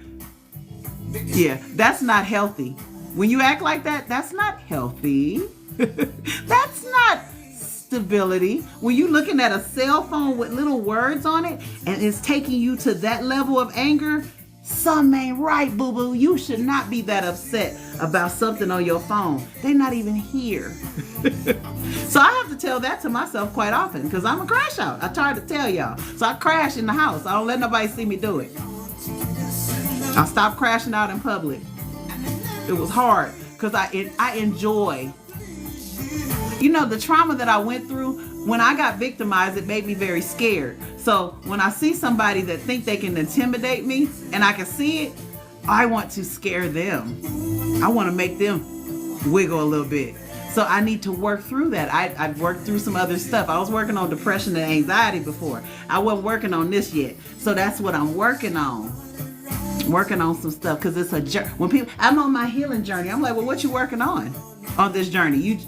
Yeah, that's not healthy. When you act like that, that's not healthy. That's not stability. When you looking at a cell phone with little words on it and it's taking you to that level of anger, something ain't right, boo-boo. You should not be that upset about something on your phone. They're not even here. So I have to tell that to myself quite often because I'm a crash out. I try to tell y'all. So I crash in the house. I don't let nobody see me do it. I stopped crashing out in public. It was hard because I enjoy. The trauma that I went through, when I got victimized, it made me very scared. So when I see somebody that think they can intimidate me and I can see it, I want to scare them. I want to make them wiggle a little bit. So I need to work through that. I've worked through some other stuff. I was working on depression and anxiety before. I wasn't working on this yet. So that's what I'm working on. Working on some stuff because it's a journey. When people, I'm on my healing journey. I'm like, well, what you working on this journey?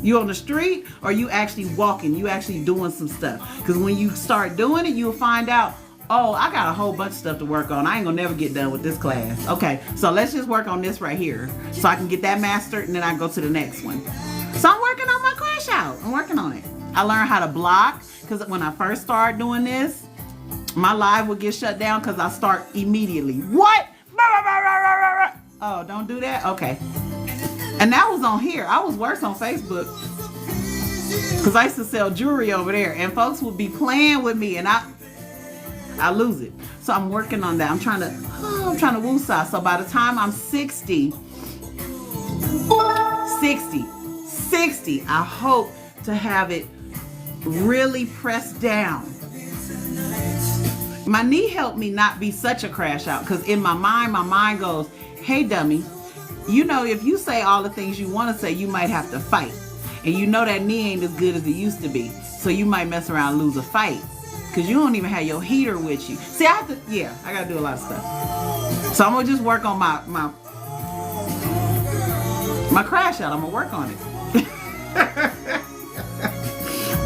You on the street or you actually walking? You actually doing some stuff? Because when you start doing it, you'll find out, oh, I got a whole bunch of stuff to work on. I ain't gonna never get done with this class. Okay, so let's just work on this right here so I can get that mastered and then I can go to the next one. So I'm working on my crash out. I'm working on it. I learned how to block because when I first started doing this, my live would get shut down because I start immediately. What? Oh, don't do that? Okay. And that was on here. I was worse on Facebook because I used to sell jewelry over there and folks would be playing with me and I lose it. So I'm working on that. I'm trying to woosah. So by the time I'm 60, I hope to have it really pressed down. My knee helped me not be such a crash out, because in my mind goes, hey, dummy, you know, if you say all the things you want to say, you might have to fight. And you know that knee ain't as good as it used to be. So you might mess around and lose a fight, because you don't even have your heater with you. See, I got to do a lot of stuff. So I'm going to just work on my crash out. I'm going to work on it.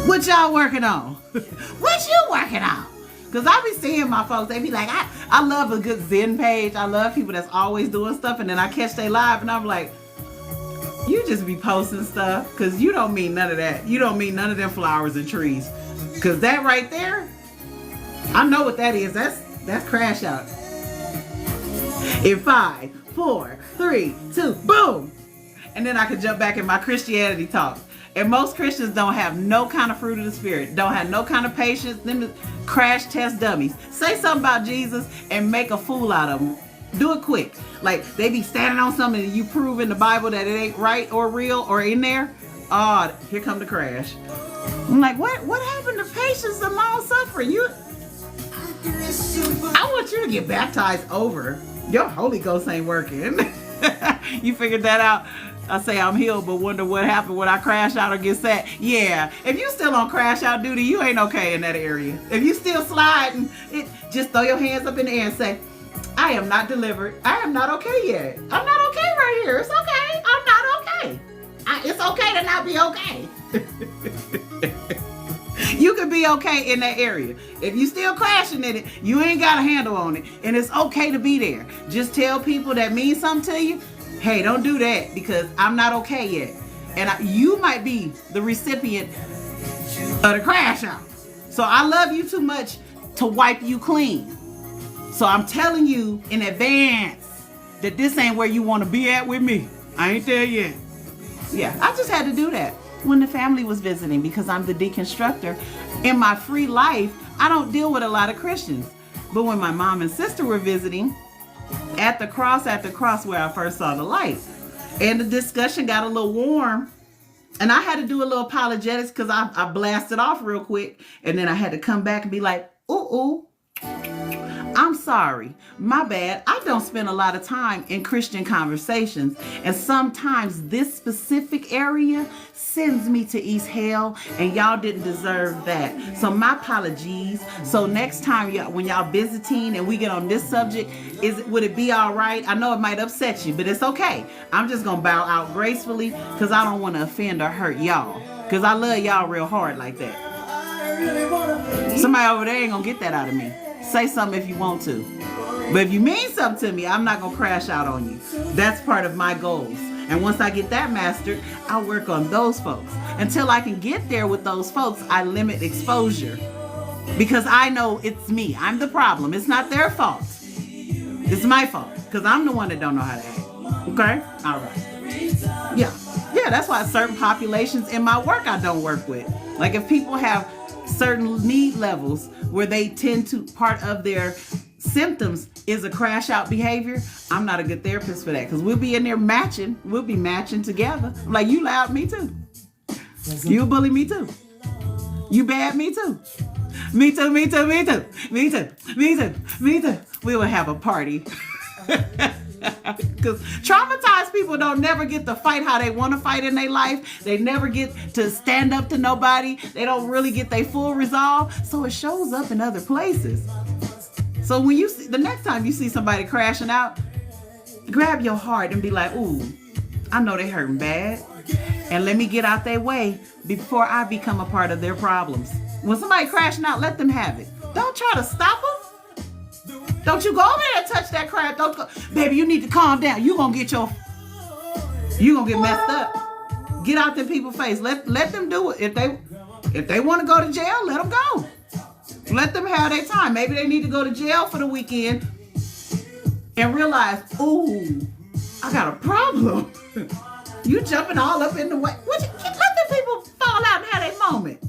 What y'all working on? What you working on? Because I be seeing my folks, they be like, I love a good Zen page. I love people that's always doing stuff. And then I catch they live and I'm like, you just be posting stuff because you don't mean none of that. You don't mean none of them flowers and trees. Because that right there, I know what that is. That's crash out. In 5, 4, 3, 2, boom. And then I could jump back in my Christianity talk. And most Christians don't have no kind of fruit of the Spirit. Don't have no kind of patience. Them crash test dummies. Say something about Jesus and make a fool out of them. Do it quick. Like they be standing on something and you prove in the Bible that it ain't right or real or in there. Oh, here come the crash. I'm like, what happened to patience and long suffering? I want you to get baptized over. Your Holy Ghost ain't working. You figured that out? I say I'm healed, but wonder what happened when I crash out or get set. Yeah, if you still on crash out duty, you ain't okay in that area. If you still sliding, just throw your hands up in the air and say, I am not delivered. I am not okay yet. I'm not okay right here. It's okay. I'm not okay. It's okay to not be okay. You could be okay in that area. If you still crashing in it, you ain't got a handle on it. And it's okay to be there. Just tell people that mean something to you, hey, don't do that because I'm not okay yet. And you might be the recipient of the crash out. So I love you too much to wipe you clean. So I'm telling you in advance that this ain't where you want to be at with me. I ain't there yet. Yeah, I just had to do that when the family was visiting because I'm the deconstructor. In my free life, I don't deal with a lot of Christians. But when my mom and sister were visiting, at the cross where I first saw the light, and the discussion got a little warm, and I had to do a little apologetics because I blasted off real quick, and then I had to come back and be like, ooh, I'm sorry, my bad. I don't spend a lot of time in Christian conversations, and sometimes this specific area sends me to East Hell, and y'all didn't deserve that. So my apologies. So next time when y'all visiting and we get on this subject, would it be all right? I know it might upset you, but it's okay. I'm just gonna bow out gracefully because I don't want to offend or hurt y'all, because I love y'all real hard like that. Somebody over there ain't gonna get that out of me. Say something if you want to. But if you mean something to me, I'm not going to crash out on you. That's part of my goals. And once I get that mastered, I'll work on those folks. Until I can get there with those folks, I limit exposure. Because I know it's me. I'm the problem. It's not their fault. It's my fault. Because I'm the one that don't know how to act. Okay? All right. Yeah, that's why certain populations in my work I don't work with. Like if people have certain need levels where they tend to, part of their symptoms is a crash out behavior, I'm not a good therapist for that because we'll be in there matching. We'll be matching together. Like you loud, me too. You bully, me too. You bad, me too. Me too, me too, me too. Me too, me too, me too. We will have a party. Because traumatized people don't never get to fight how they want to fight in their life. They never get to stand up to nobody. They don't really get their full resolve. So it shows up in other places. So when you see, the next time you see somebody crashing out, grab your heart and be like, ooh, I know they hurting bad. And let me get out their way before I become a part of their problems. When somebody crashing out, let them have it. Don't try to stop them. Don't you go over there and touch that crap. Don't go. Baby, you need to calm down. You gonna get messed up. Get out them people's face. Let them do it. If they want to go to jail, let them go. Let them have their time. Maybe they need to go to jail for the weekend and realize, ooh, I got a problem. You jumping all up in the way. Let them people fall out and have their moment.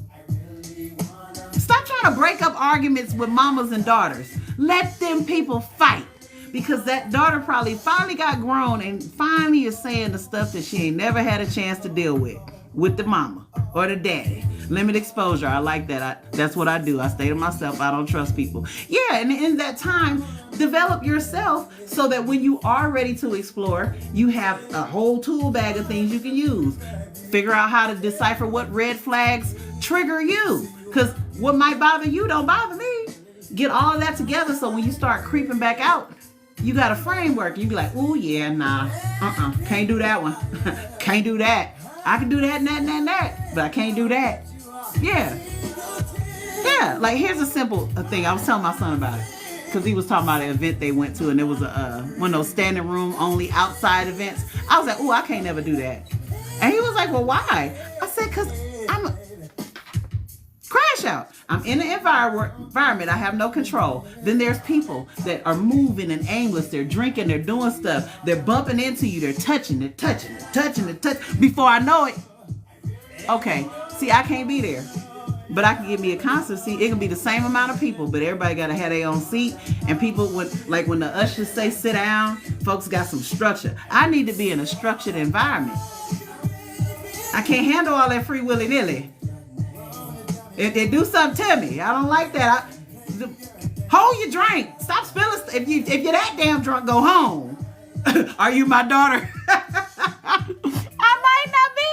Stop trying to break up arguments with mamas and daughters. Let them people fight. Because that daughter probably finally got grown and finally is saying the stuff that she ain't never had a chance to deal with the mama or the daddy. Limit exposure. I like that. That's what I do. I stay to myself. I don't trust people. Yeah, and in that time, develop yourself so that when you are ready to explore, you have a whole tool bag of things you can use. Figure out how to decipher what red flags trigger you. Because what might bother you don't bother me. Get all of that together so when you start creeping back out, you got a framework. You be like, oh yeah, nah, can't do that one. Can't do that. I can do that and that and that and that, but I can't do that. Yeah. Yeah, like here's a simple thing. I was telling my son about it because he was talking about an event they went to, and it was one of those standing room only outside events. I was like, oh, I can't never do that. And he was like, well, why? I said, because I'm a crash out. I'm in an environment. I have no control. Then there's people that are moving and aimless. They're drinking. They're doing stuff. They're bumping into you. They're touching. Before I know it, okay, see, I can't be there. But I can give me a concert seat. It can be the same amount of people, but everybody got to have their own seat. And people, when the ushers say sit down, folks got some structure. I need to be in a structured environment. I can't handle all that free willy-nilly. If they do something to me, I don't like that. Hold your drink. Stop spilling. If you're that damn drunk, go home. Are you my daughter? I might not be.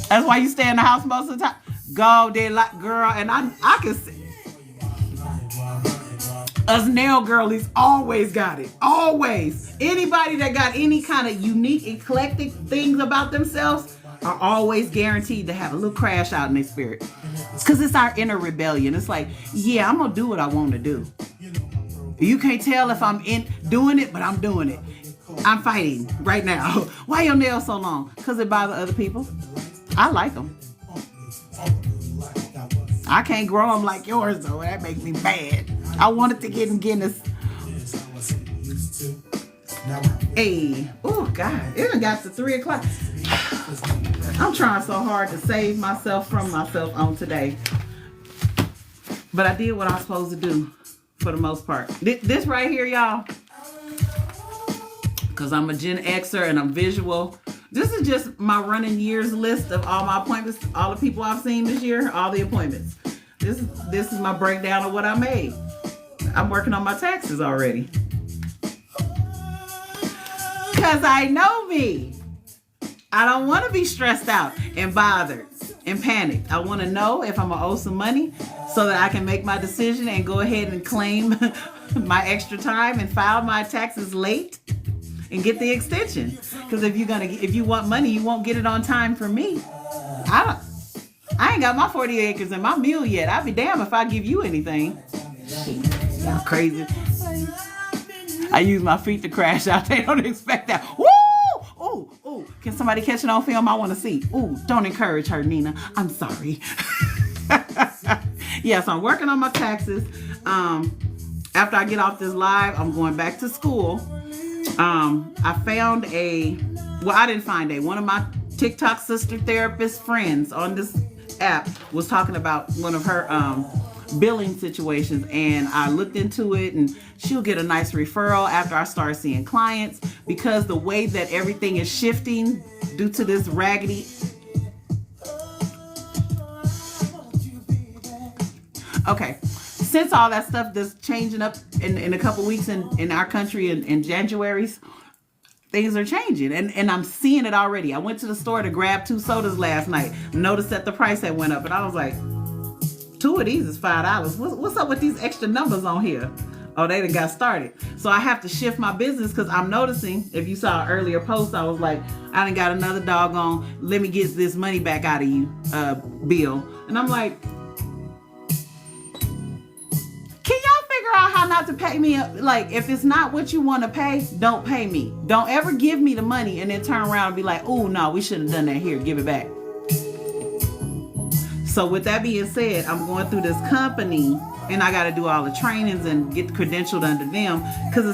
That's why you stay in the house most of the time. Go there, like girl, and I can see. Us nail girlies always got it. Always. Anybody that got any kind of unique, eclectic things about themselves are always guaranteed to have a little crash out in their spirit. Because it's our inner rebellion. It's like, yeah, I'm going to do what I want to do. You can't tell if I'm doing it, but I'm doing it. I'm fighting right now. Why your nails so long? Because it bothers other people. I like them. I can't grow them like yours, though. That makes me mad. I wanted to get in Guinness. Hey. Oh, God. It done got to 3 o'clock. I'm trying so hard to save myself from myself on today. But I did what I was supposed to do for the most part. This right here, y'all, because I'm a Gen Xer and I'm visual. This is just my running years list of all my appointments, all the people I've seen this year, all the appointments. This is my breakdown of what I made. I'm working on my taxes already. Because I know me. I don't want to be stressed out and bothered and panicked. I want to know if I'm going to owe some money so that I can make my decision and go ahead and claim my extra time and file my taxes late and get the extension. Because if you want money, you won't get it on time from me. I ain't got my 40 acres and my mule yet. I'd be damned if I give you anything. Y'all crazy. I use my feet to crash out. They don't expect that. Woo! Ooh, can somebody catch it on film? I want to see. Ooh, don't encourage her, Nina. I'm sorry. Yeah, so I'm working on my taxes. After I get off this live, I'm going back to school. I found I didn't find one of my TikTok sister therapist friends on this app was talking about one of her billing situations, and I looked into it, and she'll get a nice referral after I start seeing clients, because the way that everything is shifting due to this raggedy since all that stuff that's changing up in a couple weeks in our country in January's, things are changing, and I'm seeing it already. I went to the store to grab 2 sodas last night, noticed that the price had went up, and I was like, 2 of these is $5. What's up with these extra numbers on here? Oh, they done got started. So I have to shift my business, because I'm noticing, if you saw an earlier post, I was like, I done got another doggone, let me get this money back out of you, bill. And I'm like, can y'all figure out how not to pay me? Like, if it's not what you want to pay, don't pay me. Don't ever give me the money and then turn around and be like, oh, no, we shouldn't have done that. Here, give it back. So with that being said, I'm going through this company, and I got to do all the trainings and get credentialed under them, because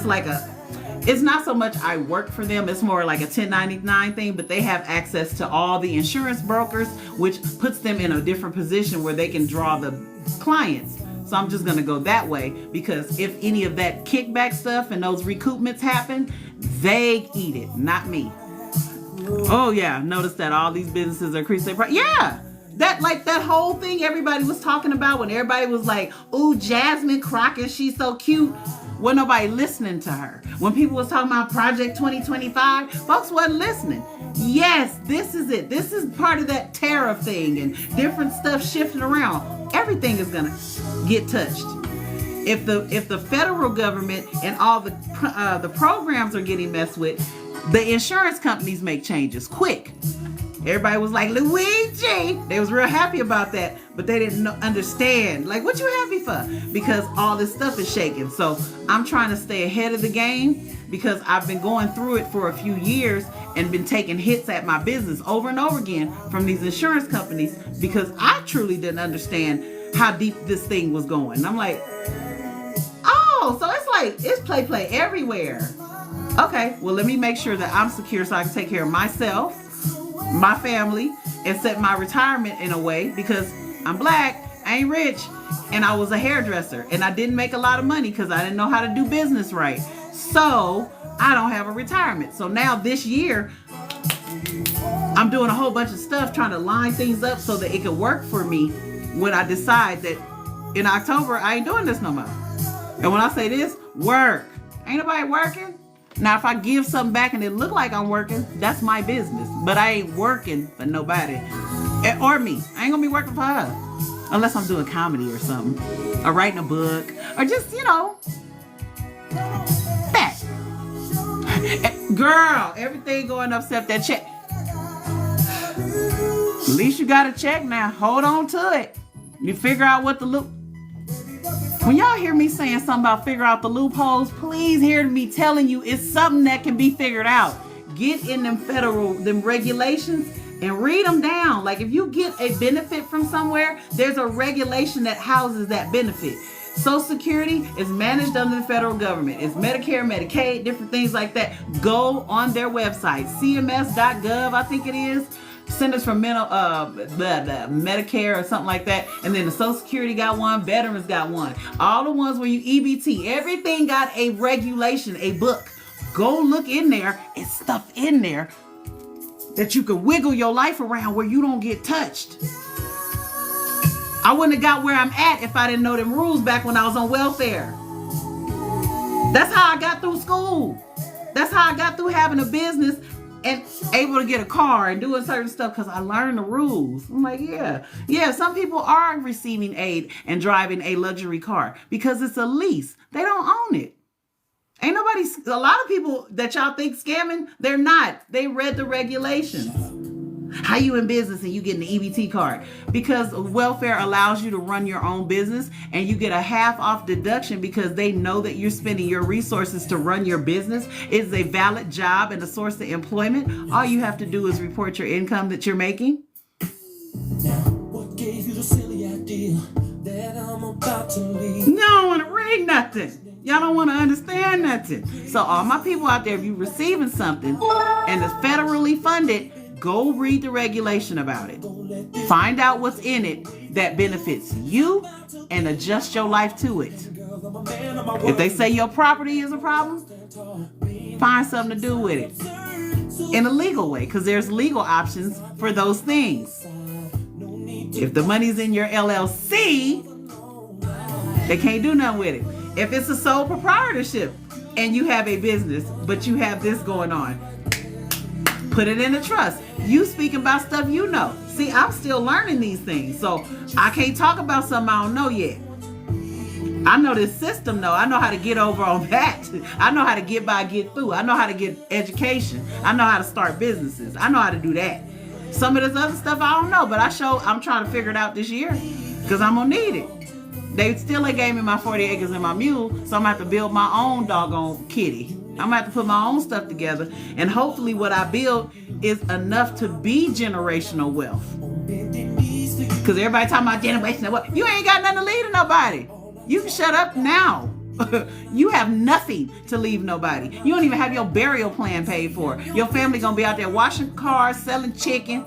it's not so much I work for them, it's more like a 1099 thing, but they have access to all the insurance brokers, which puts them in a different position where they can draw the clients. So I'm just going to go that way, because if any of that kickback stuff and those recoupments happen, they eat it, not me. Oh yeah, notice that all these businesses are increasing their price. Yeah, that whole thing everybody was talking about when everybody was like, "Ooh, Jasmine Crockett, she's so cute." Wasn't nobody listening to her. When people was talking about Project 2025, folks wasn't listening. Yes, this is it. This is part of that tariff thing and different stuff shifting around. Everything is gonna get touched. If the federal government and all the programs are getting messed with, the insurance companies make changes quick. Everybody was like, Luigi. They was real happy about that, but they didn't understand. Like, what you happy for? Because all this stuff is shaking. So I'm trying to stay ahead of the game because I've been going through it for a few years and been taking hits at my business over and over again from these insurance companies because I truly didn't understand how deep this thing was going. And I'm like, oh, so it's like, it's play everywhere. Okay, well, let me make sure that I'm secure so I can take care of myself, my family, and set my retirement in a way because I'm black, I ain't rich, and I was a hairdresser and I didn't make a lot of money because I didn't know how to do business right. So I don't have a retirement. So now this year, I'm doing a whole bunch of stuff trying to line things up so that it can work for me when I decide that in October, I ain't doing this no more. And when I say this, work. Ain't nobody working. Now, if I give something back and it look like I'm working, that's my business. But I ain't working for nobody. Or me. I ain't gonna be working for her. Unless I'm doing comedy or something. Or writing a book. Or just, that. Girl, everything going up except that check. At least you got a check now. Hold on to it. You figure out what the loop. When y'all hear me saying something about figure out the loopholes, please hear me telling you it's something that can be figured out. Get in them regulations and read them down. Like if you get a benefit from somewhere, there's a regulation that houses that benefit. Social Security is managed under the federal government. It's Medicare, Medicaid, different things like that. Go on their website, cms.gov, I think it is. Centers for Medicare or something like that. And then the Social Security got one, Veterans got one. All the ones where you EBT, everything got a regulation, a book. Go look in there. It's stuff in there that you can wiggle your life around where you don't get touched. I wouldn't have got where I'm at if I didn't know them rules back when I was on welfare. That's how I got through school. That's how I got through having a business and able to get a car and doing certain stuff because I learned the rules. I'm like, yeah, some people are receiving aid and driving a luxury car because it's a lease. They don't own it. Ain't nobody, a lot of people that y'all think scamming, they're not. They read the regulations. How you in business and you getting the EBT card? Because welfare allows you to run your own business and you get a half off deduction because they know that you're spending your resources to run your business. It's a valid job and a source of employment. All you have to do is report your income that you're making. Now, what gave you the silly idea that I'm about to leave? You don't want to read nothing. Y'all don't want to understand nothing. So all my people out there, if you're receiving something and it's federally funded, go read the regulation about it. Find out what's in it that benefits you and adjust your life to it. If they say your property is a problem, find something to do with it in a legal way because there's legal options for those things. If the money's in your LLC, they can't do nothing with it. If it's a sole proprietorship and you have a business, but you have this going on, put it in a trust. You speaking about stuff you know. See, I'm still learning these things, so I can't talk about something I don't know yet. I know this system, though. I know how to get over on that. I know how to get by, get through. I know how to get education. I know how to start businesses. I know how to do that. Some of this other stuff I don't know, but I'm trying to figure it out this year because I'm gonna need it. They still ain't gave me my 40 acres and my mule, so I'm gonna have to build my own doggone kitty. I'm gonna have to put my own stuff together, and hopefully what I build is enough to be generational wealth. Because everybody talking about generational wealth. You ain't got nothing to leave to nobody. You can shut up now. You have nothing to leave nobody. You don't even have your burial plan paid for. Your family gonna be out there washing cars, selling chicken,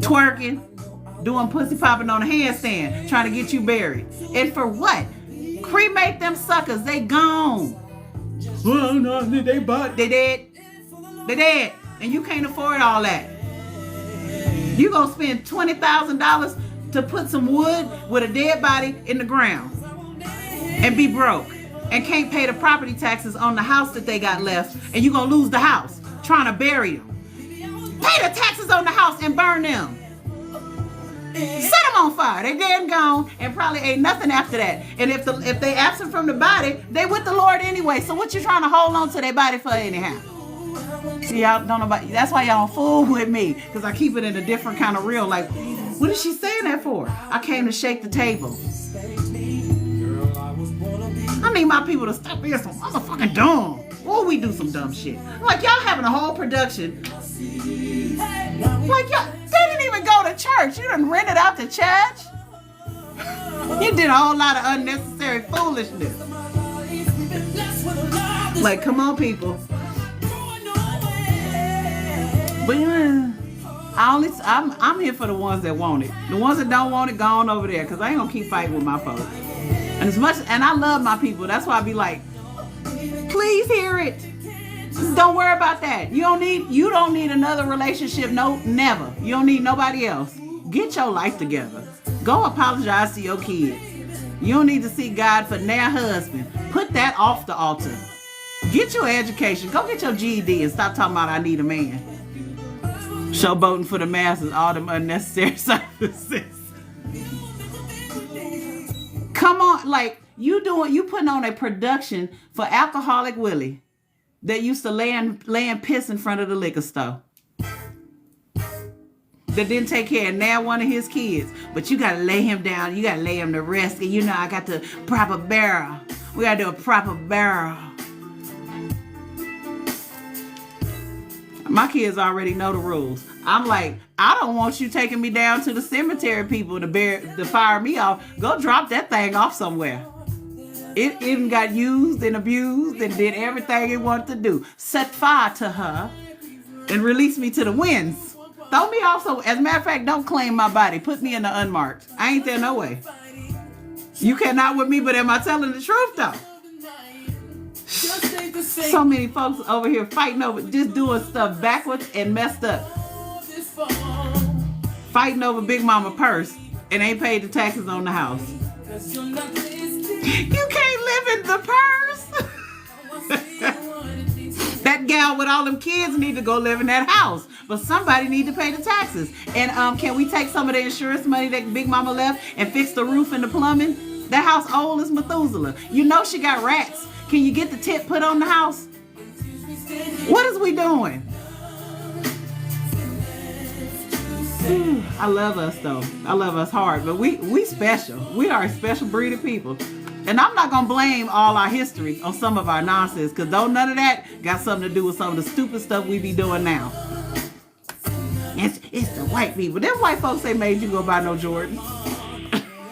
twerking, doing pussy popping on a handstand, trying to get you buried. And for what? Cremate them suckers. They gone. Well, no, they dead. They dead. and you can't afford all that. You gonna spend $20,000 to put some wood with a dead body in the ground and be broke and can't pay the property taxes on the house that they got left, and you gonna lose the house trying to bury them. Pay the taxes on the house and burn them. Set them on fire. They dead and gone, and probably ain't nothing after that. And if they absent from the body, they with the Lord anyway. So what you trying to hold on to their body for anyhow? See, y'all don't know about. That's why y'all don't fool with me, because I keep it in a different kind of real. Like, what is she saying that for? I came to shake the table. I need my people to stop being so motherfucking dumb. Or we do some dumb shit. Like, y'all having a whole production. Like, y'all, they didn't even go to church. You done rented out the church. You did a whole lot of unnecessary foolishness. Like, come on, people. But yeah, I'm here for the ones that want it. The ones that don't want it, go on over there, because I ain't gonna keep fighting with my folks. And I love my people. That's why I be like, please hear it. Don't worry about that. You don't need another relationship. No, never. You don't need nobody else. Get your life together. Go apologize to your kids. You don't need to seek God for their husband. Put that off the altar. Get your education. Go get your GED and stop talking about I need a man. Showboating for the masses, all them unnecessary services. Come on, like you putting on a production for Alcoholic Willie that used to lay and piss in front of the liquor store. That didn't take care of now one of his kids. But you gotta lay him down, you gotta lay him to rest. And you know I got the proper burial. We gotta do a proper burial. My kids already know the rules. I'm like, I don't want you taking me down to the cemetery, people, to fire me off. Go drop that thing off somewhere. It even got used and abused and did everything it wanted to do. Set fire to her and release me to the winds. Throw me off. So, as a matter of fact, don't claim my body. Put me in the unmarked. I ain't there no way. You cannot with me, but am I telling the truth though? So many folks over here fighting over, just doing stuff backwards and messed up. Fighting over Big Mama purse and ain't paid the taxes on the house. You can't live in the purse. That gal with all them kids need to go live in that house. But somebody need to pay the taxes. And can we take some of the insurance money that Big Mama left and fix the roof and the plumbing? That house old as Methuselah. You know she got rats. Can you get the tip put on the house? What is we doing? I love us though. I love us hard, but we special. We are a special breed of people. And I'm not gonna blame all our history on some of our nonsense, because though none of that got something to do with some of the stupid stuff we be doing now. It's the white people. Them white folks they made you go buy no Jordans.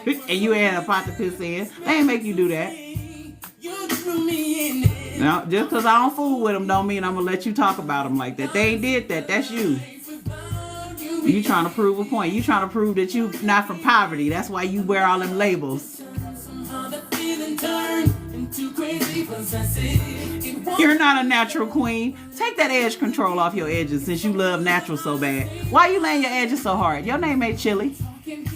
And you had a pot to piss in. They ain't make you do that. Now, just because I don't fool with them don't mean I'm going to let you talk about them like that. They ain't did that. That's you. You trying to prove a point. You trying to prove that you not from poverty. That's why you wear all them labels. You're not a natural queen. Take that edge control off your edges since you love natural so bad. Why you laying your edges so hard? Your name ain't Chili.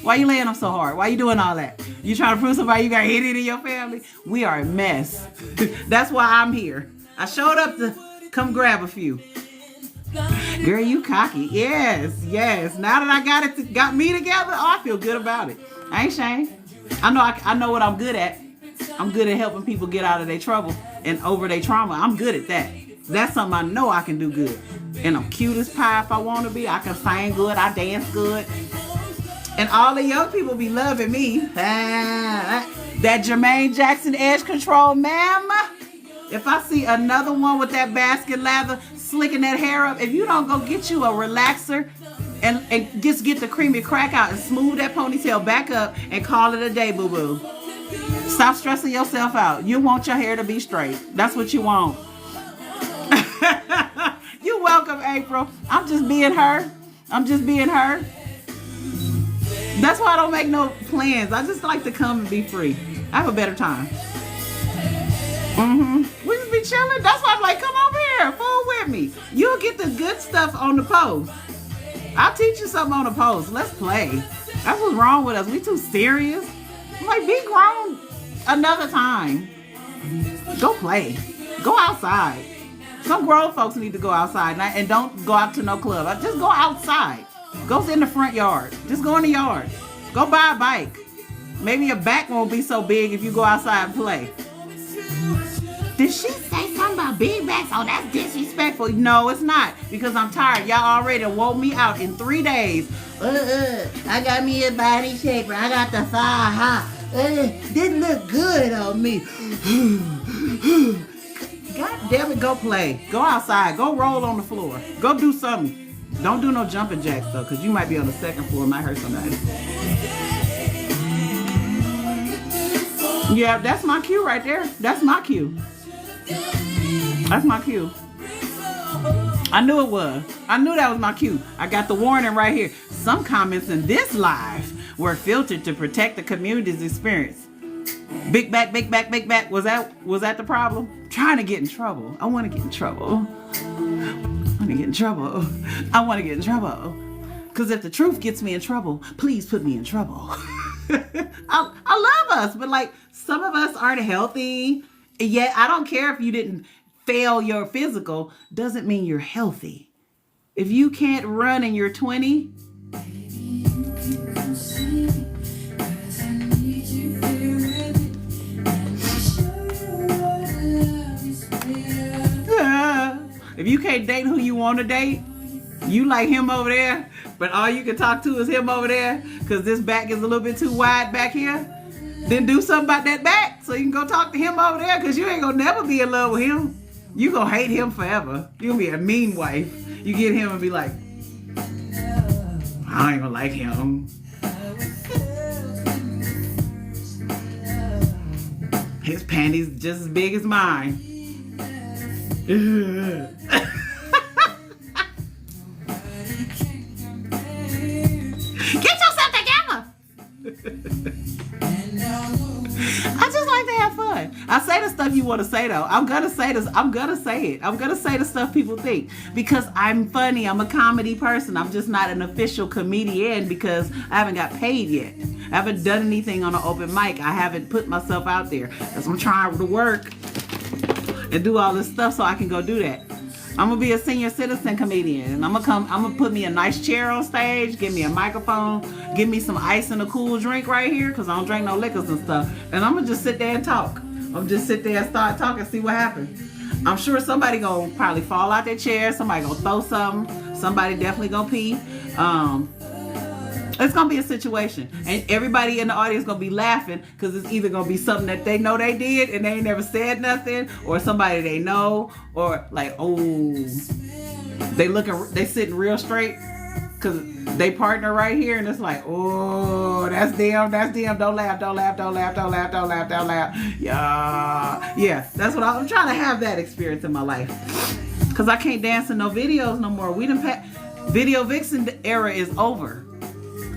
Why you laying them so hard? Why you doing all that? You trying to prove somebody you got hit in your family? We are a mess. That's why I'm here. I showed up to come grab a few. Girl, you cocky. Yes. Now that I got me together, I feel good about it. I ain't ashamed. I know what I'm good at. I'm good at helping people get out of their trouble and over their trauma. I'm good at that. That's something I know I can do good. And I'm cute as pie if I want to be. I can sing good. I dance good. And all the young people be loving me. That Jermaine Jackson edge control, ma'am. If I see another one with that basket lather slicking that hair up, if you don't go get you a relaxer and just get the creamy crack out and smooth that ponytail back up and call it a day, boo-boo. Stop stressing yourself out. You want your hair to be straight. That's what you want. You're welcome, April. I'm just being her. That's why I don't make no plans. I just like to come and be free. I have a better time. We just be chilling. That's why I'm like, come over here, fool with at me. You'll get the good stuff on the post. I'll teach you something on the post. Let's play. That's what's wrong with us. We too serious. I'm like, be grown another time. Go play. Go outside. Some grown folks need to go outside and don't go out to no club. Just go outside. Go in the front yard. Just go in the yard. Go buy a bike. Maybe your back won't be so big if you go outside and play. Did she say something about big backs? Oh, that's disrespectful. No, it's not. Because I'm tired. Y'all already woke me out in 3 days. I got me a body shaper. I got the thigh high. Didn't look good on me. God damn it, go play. Go outside. Go roll on the floor. Go do something. Don't do no jumping jacks, though, because you might be on the second floor. It might hurt somebody. Yeah, that's my cue right there. That's my cue. That's my cue. I knew it was. I knew that was my cue. I got the warning right here. Some comments in this live were filtered to protect the community's experience. Big back, big back, big back. Was that the problem? Trying to get in trouble. I want to get in trouble. I want to get in trouble. I want to get in trouble. Because if the truth gets me in trouble, please put me in trouble. I love us, but like some of us aren't healthy. And yet I don't care if you didn't fail your physical, doesn't mean you're healthy. If you can't run and you're 20, if you can't date who you want to date, you like him over there, but all you can talk to is him over there because this back is a little bit too wide back here, then do something about that back so you can go talk to him over there because you ain't gonna never be in love with him. You gonna hate him forever. You gonna be a mean wife. You get him and be like, I ain't gonna like him. His panties just as big as mine. Get yourself together. I just like to have fun. I say the stuff you want to say though. I'm gonna say this. I'm gonna say it. I'm gonna say the stuff people think because I'm funny. I'm a comedy person. I'm just not an official comedian because I haven't got paid yet. I haven't done anything on an open mic. I haven't put myself out there. That's why I'm trying to work and do all this stuff so I can go do that. I'm gonna be a senior citizen comedian and I'm gonna put me a nice chair on stage, give me a microphone, give me some ice and a cool drink right here because I don't drink no liquors and stuff. And I'm gonna just sit there and talk. I'm just sit there and start talking, see what happens. I'm sure somebody gonna probably fall out their chair, somebody gonna throw something, somebody definitely gonna pee. It's gonna be a situation, and everybody in the audience gonna be laughing because it's either gonna be something that they know they did and they ain't never said nothing, or somebody they know, or like, oh, they sitting real straight because they partner right here, and it's like, oh, that's them, don't laugh, yeah, that's what I'm trying to have that experience in my life because I can't dance in no videos no more. Video vixen era is over.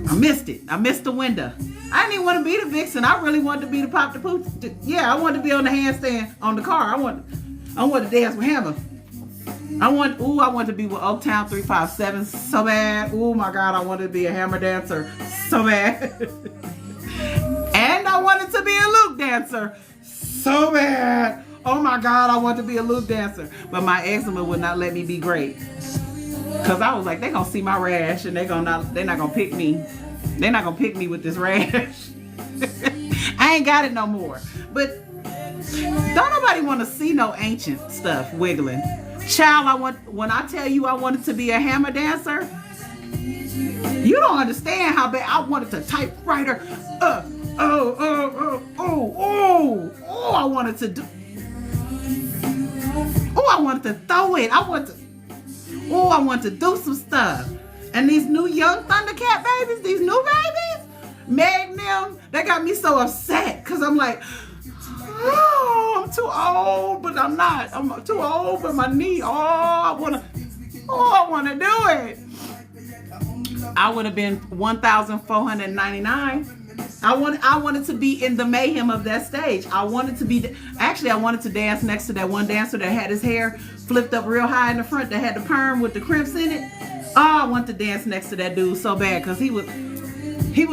I missed it. I missed the window. I didn't even want to be the vixen. I really wanted to be the pop the pooch. Yeah, I wanted to be on the handstand on the car. I wanted to dance with Hammer. I want to be with Oaktown 357 so bad. Oh my God, I wanted to be a Hammer dancer so bad. And I wanted to be a Luke dancer so bad. Oh my God, I wanted to be a Luke dancer. But my eczema would not let me be great. Cause I was like, they gonna see my rash and they're not gonna pick me. They're not gonna pick me with this rash. I ain't got it no more. But don't nobody want to see no ancient stuff wiggling. Child, when I tell you I wanted to be a Hammer dancer, you don't understand how bad I wanted to typewriter. I wanted to do. I wanted to throw it. I want to do some stuff. And these new young Thundercat babies, these new babies, Meg and them, they got me so upset because I'm like, oh, I'm too old, but I'm not. I'm too old, but my knee, I want to do it. I would have been 1,499. I wanted to be in the mayhem of that stage. I wanted to be, actually I wanted to dance next to that one dancer that had his hair flipped up real high in the front, that had the perm with the crimps in it. Oh, I wanted to dance next to that dude so bad, because he was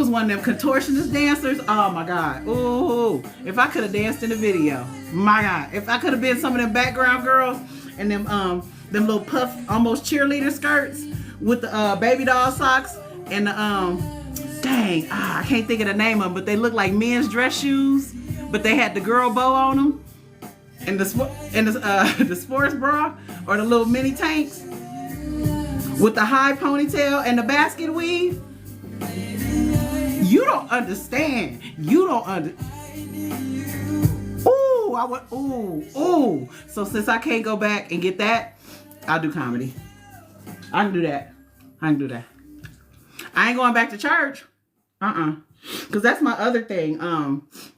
one of them contortionist dancers. Oh my God. Ooh, if I could have danced in the video, my God. If I could have been some of them background girls and them little puff, almost cheerleader skirts with the baby doll socks and the I can't think of the name of them, but they look like men's dress shoes, but they had the girl bow on them, and the sports bra or the little mini tanks with the high ponytail and the basket weave. You don't understand. Ooh. So since I can't go back and get that, I'll do comedy. I can do that. I ain't going back to church. Because that's my other thing.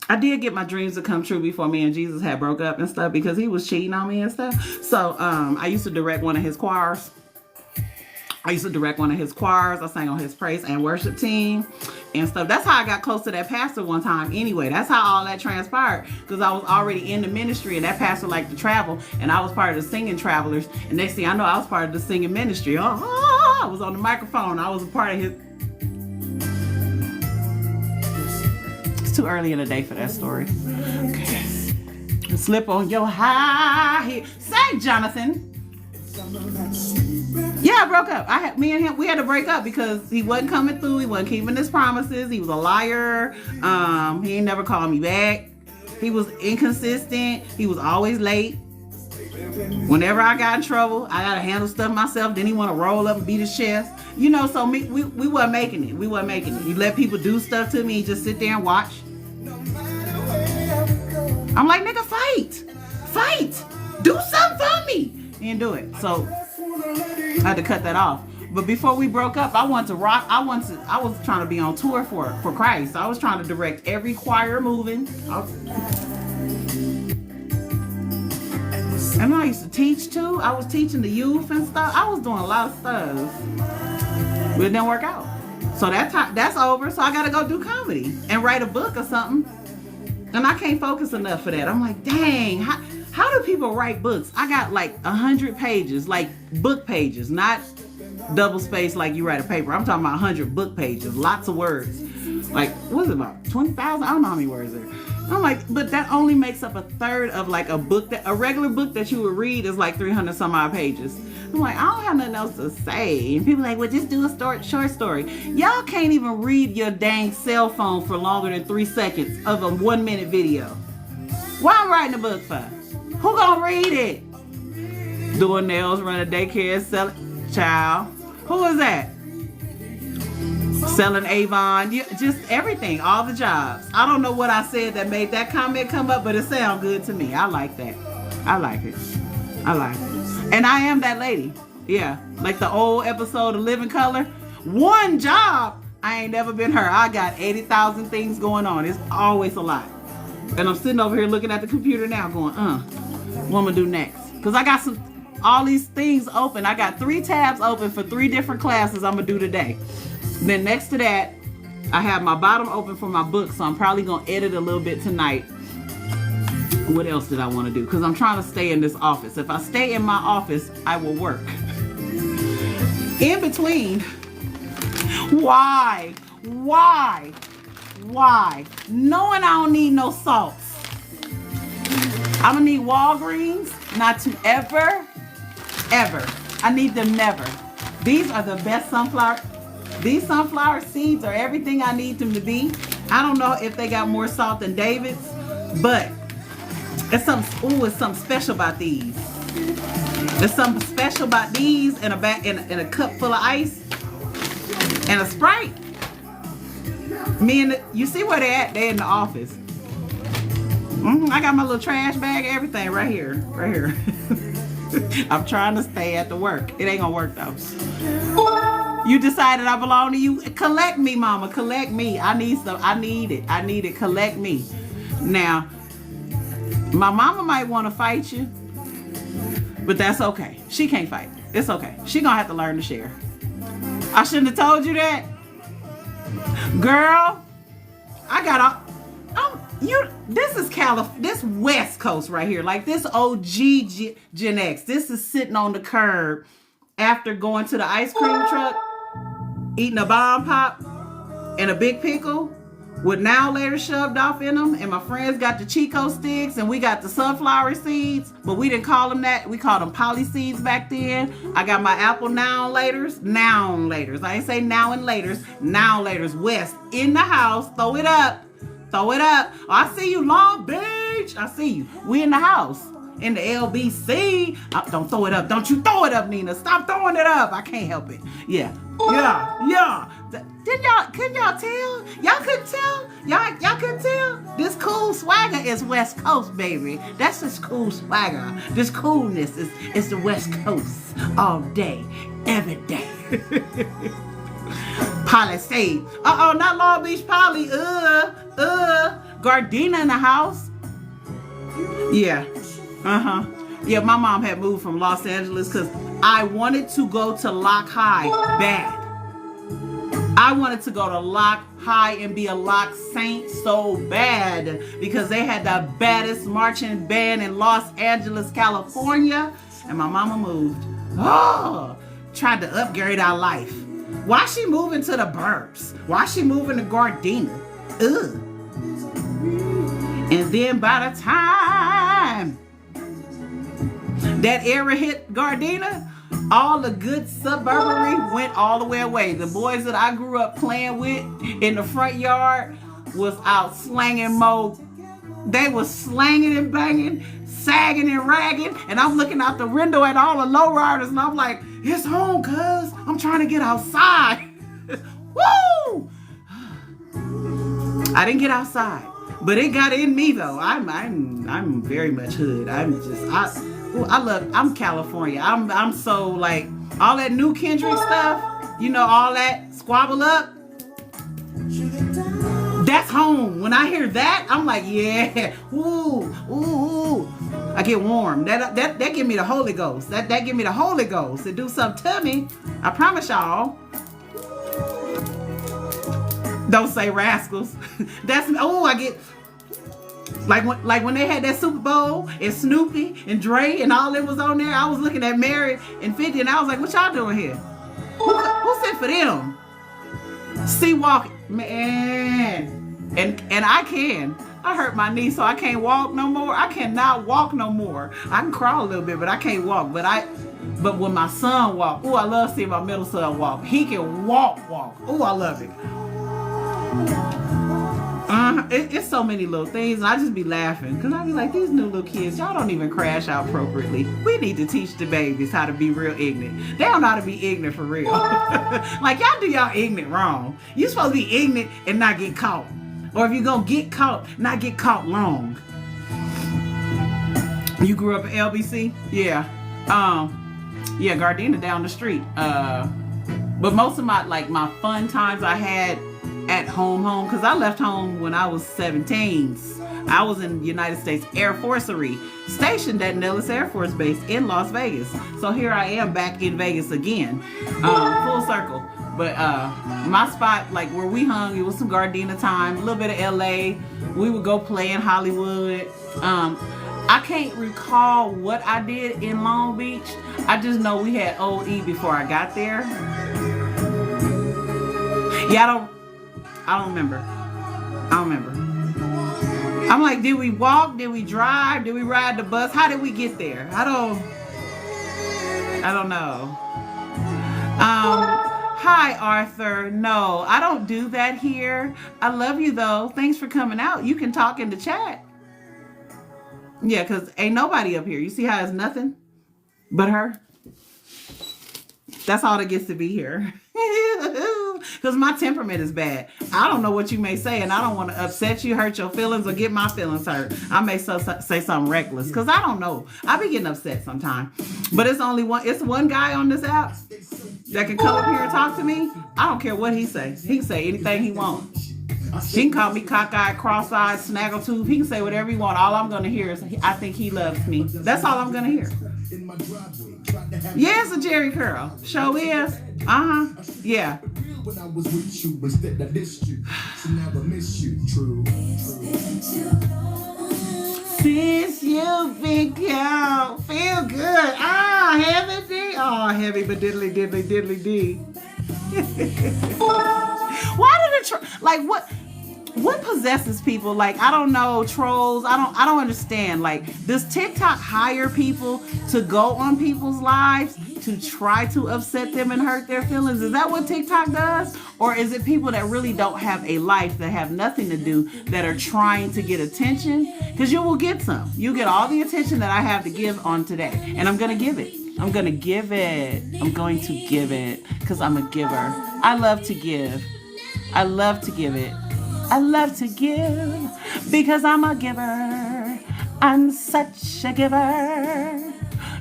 I did get my dreams to come true before me and Jesus had broke up and stuff, because he was cheating on me and stuff. So I used to direct one of his choirs. I sang on his praise and worship team and stuff. That's how I got close to that pastor one time anyway. That's how all that transpired, because I was already in the ministry and that pastor liked to travel, and I was part of the singing travelers. And next thing I know, I was part of the singing ministry. I was on the microphone. I was a part of his... It's too early in the day for that story. Okay. Slip on your high heel. Say, Jonathan. Yeah, I broke up. Me and him, we had to break up because he wasn't coming through. He wasn't keeping his promises. He was a liar. He ain't never called me back. He was inconsistent. He was always late. Whenever I got in trouble, I gotta handle stuff myself. Then he want to roll up and beat his chest. So we wasn't making it. He let people do stuff to me, just sit there and watch. I'm like, nigga, fight, do something for me. He didn't do it, so I had to cut that off. But before we broke up, I wanted to rock. I was trying to be on tour for Christ. I was trying to direct every choir moving. And I used to teach too. I was teaching the youth and stuff. I was doing a lot of stuff, but it didn't work out. So that's over. So I got to go do comedy and write a book or something. And I can't focus enough for that. I'm like, dang, how do people write books? I got like 100 pages, like book pages, not double space like you write a paper. I'm talking about 100 book pages, lots of words. Like, what is it, about 20,000? I don't know how many words there are. I'm like, but that only makes up a third of like a regular book that you would read is like 300 some odd pages. I'm like, I don't have nothing else to say. And people are like, well, just do a short story. Y'all can't even read your dang cell phone for longer than 3 seconds of a 1 minute video. Why I'm writing a book for? Who gonna read it? Doing nails, running a daycare, selling, child. Who is that? Selling Avon, just everything, all the jobs. I don't know what I said that made that comment come up, but it sounds good to me. I like that. I like it. And I am that lady. Yeah, like the old episode of Living Color. One job, I ain't never been her. I got 80,000 things going on. It's always a lot. And I'm sitting over here looking at the computer now going, what I'm gonna do next? Because I got all these things open. I got 3 tabs open for 3 different classes I'm gonna do today. Then next to that, I have my bottom open for my book, so I'm probably gonna edit a little bit tonight. What else did I want to do? Because I'm trying to stay in this office. If I stay in my office, I will work. In between, why? Knowing I don't need no salts. I'm gonna need Walgreens, not to ever. I need them never. These are the best sunflower. These sunflower seeds are everything I need them to be. I don't know if they got more salt than David's, but it's something special about these. There's something special about these in a cup full of ice and a Sprite. You see where they at? They're in the office. I got my little trash bag, everything right here. I'm trying to stay at the work. It ain't gonna work though. You decided I belong to you. Collect me, mama. Collect me. I need stuff. I need it. Collect me. Now, my mama might want to fight you, but that's okay. She can't fight. It's okay. She gonna have to learn to share. I shouldn't have told you that. Girl, I got this is this West Coast right here. Like this OG Gen X. This is sitting on the curb after going to the ice cream truck, eating a bomb pop and a big pickle with now later shoved off in them. And my friends got the Chico sticks and we got the sunflower seeds, but we didn't call them that. We called them poly seeds back then. I got my apple now and laters. I ain't say now and laters. Now and laters. West in the house. Throw it up. Oh, I see you, Long Beach. I see you. We in the house. In the LBC. Don't throw it up. Don't you throw it up, Nina. Stop throwing it up. I can't help it. Yeah. Couldn't y'all tell? Y'all couldn't tell? Y'all couldn't tell? This cool swagger is West Coast, baby. That's this cool swagger. This coolness is the West Coast all day, every day. Palisade. Not Long Beach Poly. Gardena in the house. Yeah. Yeah, my mom had moved from Los Angeles because I wanted to go to Lock High bad. I wanted to go to Lock High and be a Lock Saint so bad because they had the baddest marching band in Los Angeles, California. And my mama moved. Tried to upgrade our life. Why she moving to the burbs? Why she moving to Gardena? And then by the time that era hit Gardena, all the good suburbery went all the way away. The boys that I grew up playing with in the front yard was out slanging mo. They was slanging and banging, sagging and ragging, and I'm looking out the window at all the lowriders, and I'm like, it's home, cuz. I'm trying to get outside. Woo! I didn't get outside, but it got in me though. I'm very much hood. I'm California. I'm so like all that New Kendrick stuff, all that squabble up. That's home. When I hear that, I'm like, yeah, ooh. I get warm. That give me the Holy Ghost. That give me the Holy Ghost to do something to me. I promise y'all. Don't say rascals. I get like when they had that Super Bowl and Snoopy and Dre and all that was on there. I was looking at Mary and 50 and I was like, what y'all doing here? Who sent for them? See walking, man. And I hurt my knee, so I can't walk no more. I cannot walk no more. I can crawl a little bit, but I can't walk. But when my son walk, I love seeing my middle son walk. He can walk. I love it. It's so many little things, and I just be laughing because I be like, these new little kids, y'all don't even crash out appropriately. We need to teach the babies how to be real ignorant. They don't know how to be ignorant for real. Like y'all do y'all ignorant wrong. You supposed to be ignorant and not get caught, or if you're gonna get caught, not get caught long. You grew up in LBC? Yeah. Yeah, Gardena down the street. But most of my fun times I had at home, because I left home when I was 17. I was in United States Air Forcery, stationed at Nellis Air Force Base in Las Vegas. So here I am back in Vegas again, full circle. But my spot, like where we hung, it was some Gardena time, a little bit of LA. We would go play in Hollywood. I can't recall what I did in Long Beach. I just know we had OE before I got there. Yeah, I don't remember. I'm like, did we walk? Did we drive? Did we ride the bus? How did we get there? I don't know. Hi, Arthur. No, I don't do that here. I love you, though. Thanks for coming out. You can talk in the chat. Yeah, because ain't nobody up here. You see how it's nothing but her? That's all that gets to be here. Because my temperament is bad. I don't know what you may say, and I don't want to upset you, hurt your feelings, or get my feelings hurt. I may say something reckless, because I don't know. I be getting upset sometimes. But it's one guy on this app that can come up here and talk to me. I don't care what he say. He can say anything he wants. He can call me cockeyed, cross-eyed, snaggletooth. He can say whatever he want. All I'm gonna hear is, I think he loves me. That's all I'm gonna hear. Yeah, it's a Jerry curl. Show is. Yeah. When I was with you, instead I dissed you. So now I miss you. True. Since you've been gone, feel good. Heavy D. Heavy but diddly diddly diddly D. Why did it what possesses people? Like, I don't know, trolls. I don't understand. Like, does TikTok hire people to go on people's lives to try to upset them and hurt their feelings? Is that what TikTok does? Or is it people that really don't have a life, that have nothing to do, that are trying to get attention? Because you will get some. You get all the attention that I have to give on today. And I'm going to give it. I'm going to give it. I'm going to give it because I'm a giver. I love to give. I love to give it. I love to give because I'm a giver. I'm such a giver.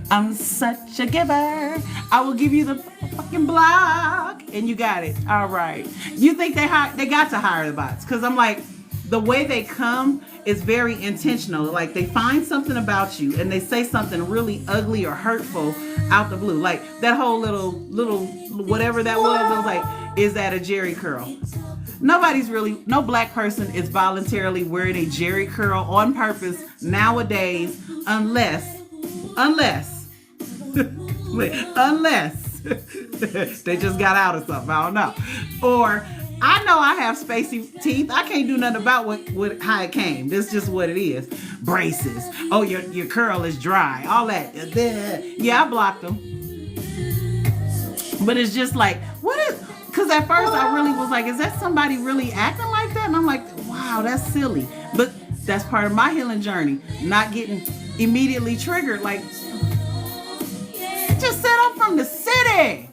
I'm such a giver. I will give you the fucking block, and you got it. All right. You think they got to hire the bots? Because I'm like, the way they come is very intentional. Like, they find something about you and they say something really ugly or hurtful out the blue. Like that whole little whatever that was. I was like, is that a Jerry curl? No black person is voluntarily wearing a Jerry curl on purpose nowadays, unless they just got out of something. I don't know. Or I know I have spacey teeth. I can't do nothing about what how it came. This is just what it is. Braces. Oh, your curl is dry. All that. Yeah, I blocked them. But it's just like, what is... Because at first I really was like, is that somebody really acting like that? And I'm like, wow, that's silly. But that's part of my healing journey. Not getting immediately triggered. Like, just said I'm from the city.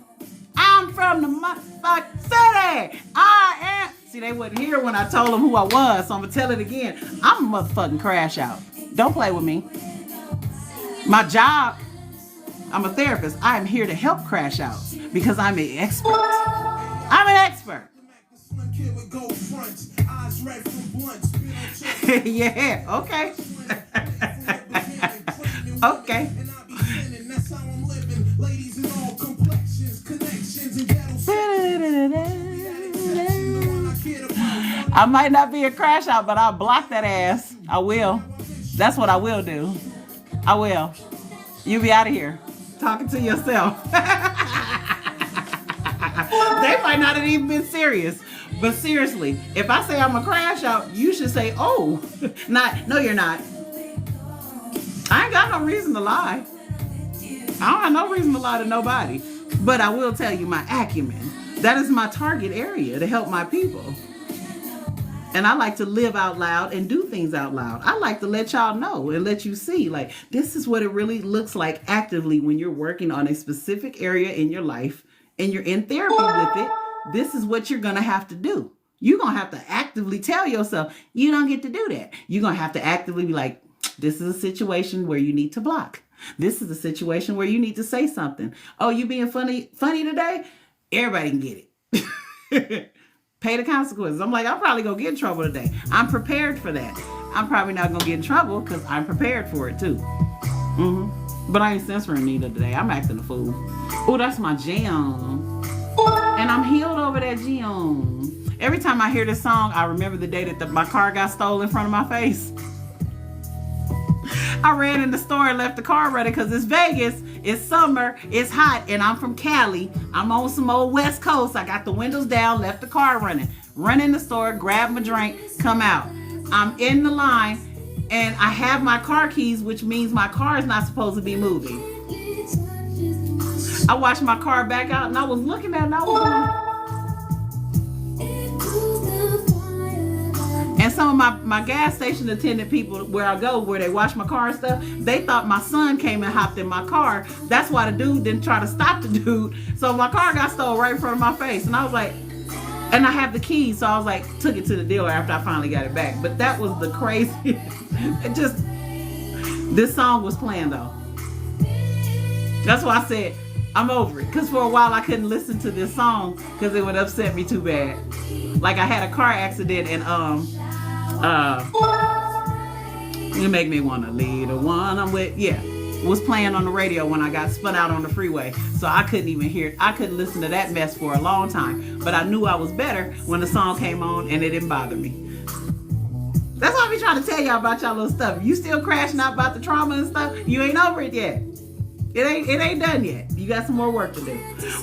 I'm from the motherfucking city. I am. See, they wouldn't hear when I told them who I was, so I'm going to tell it again. I'm a motherfucking crash out. Don't play with me. My job, I'm a therapist. I am here to help crash outs because I'm an expert. I'm an expert. Yeah, okay. Okay. I might not be a crash out, but I'll block that ass. I will. That's what I will do. I will. You be out of here. Talking to yourself. They might not have even been serious. But seriously, if I say I'm a crash out, you should say, oh. No, you're not. I ain't got no reason to lie. I don't have no reason to lie to nobody. But I will tell you my acumen. That is my target area to help my people. And I like to live out loud and do things out loud. I like to let y'all know and let you see, like, this is what it really looks like actively when you're working on a specific area in your life and you're in therapy with it. This is what you're going to have to do. You're going to have to actively tell yourself, you don't get to do that. You're going to have to actively be like, this is a situation where you need to block. This is a situation where you need to say something. Oh, you being funny today? Everybody can get it. Pay the consequences. I'm like, I'm probably going to get in trouble today. I'm prepared for that. I'm probably not going to get in trouble because I'm prepared for it too. But I ain't censoring neither today. I'm acting a fool. Oh, that's my jam. And I'm healed over that jam. Every time I hear this song, I remember the day that my car got stolen in front of my face. I ran in the store and left the car running because it's Vegas, it's summer, it's hot, and I'm from Cali. I'm on some old West Coast. I got the windows down, left the car running. Run in the store, grab my drink, come out. I'm in the line, and I have my car keys, which means my car is not supposed to be moving. I watched my car back out, and I was looking at it, and I was like... And some of my gas station attendant people where I go, where they wash my car and stuff, they thought my son came and hopped in my car. That's why the dude didn't try to stop the dude. So my car got stolen right in front of my face. And I was like, and I have the keys. So I was like, took it to the dealer after I finally got it back. But that was the crazy. This song was playing though. That's why I said, I'm over it. Because for a while I couldn't listen to this song because it would upset me too bad. Like I had a car accident and you make me want to lead the one I'm with. Yeah. It was playing on the radio when I got spun out on the freeway. So I couldn't even hear it. I couldn't listen to that mess for a long time. But I knew I was better when the song came on and it didn't bother me. That's why I be trying to tell y'all about y'all little stuff. You still crashing out about the trauma and stuff? You ain't over it yet. It ain't done yet. You got some more work to do.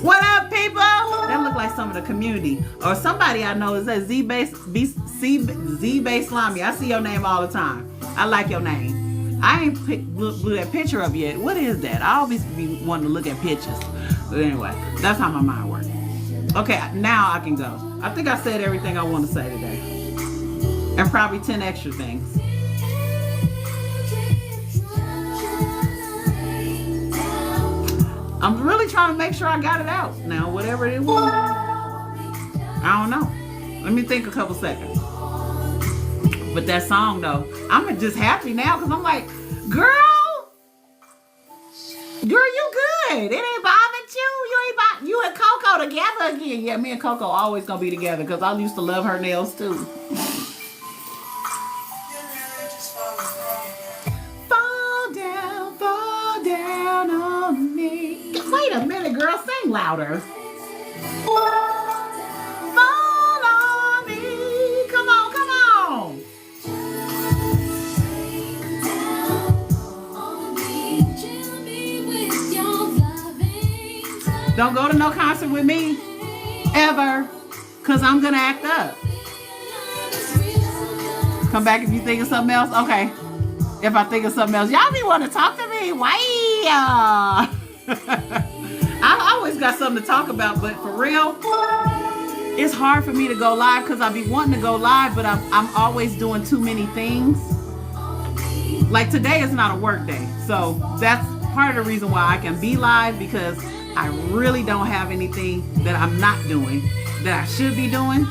What up, people? That look like some of the community. Or somebody I know is that Z-Base Slimy. I see your name all the time. I like your name. I ain't blew that picture up yet. What is that? I always be wanting to look at pictures. But anyway, that's how my mind works. Okay, now I can go. I think I said everything I want to say today. And probably 10 extra things. I'm really trying to make sure I got it out. Now, whatever it was, I don't know. Let me think a couple seconds. But that song, though, I'm just happy now because I'm like, girl, you good. It ain't bothered you. You and Coco together again. Yeah, me and Coco always gonna be together because I used to love her nails too. Fall down on me. Wait a minute, girl, sing louder. Fall on me. Come on. Don't go to no concert with me, ever, because I'm going to act up. Come back if you think of something else. Okay. If I think of something else. Y'all be want to talk to me. Why? I always got something to talk about, but for real, it's hard for me to go live because I be wanting to go live, but I'm always doing too many things. Like today is not a work day. So that's part of the reason why I can be live because I really don't have anything that I'm not doing that I should be doing.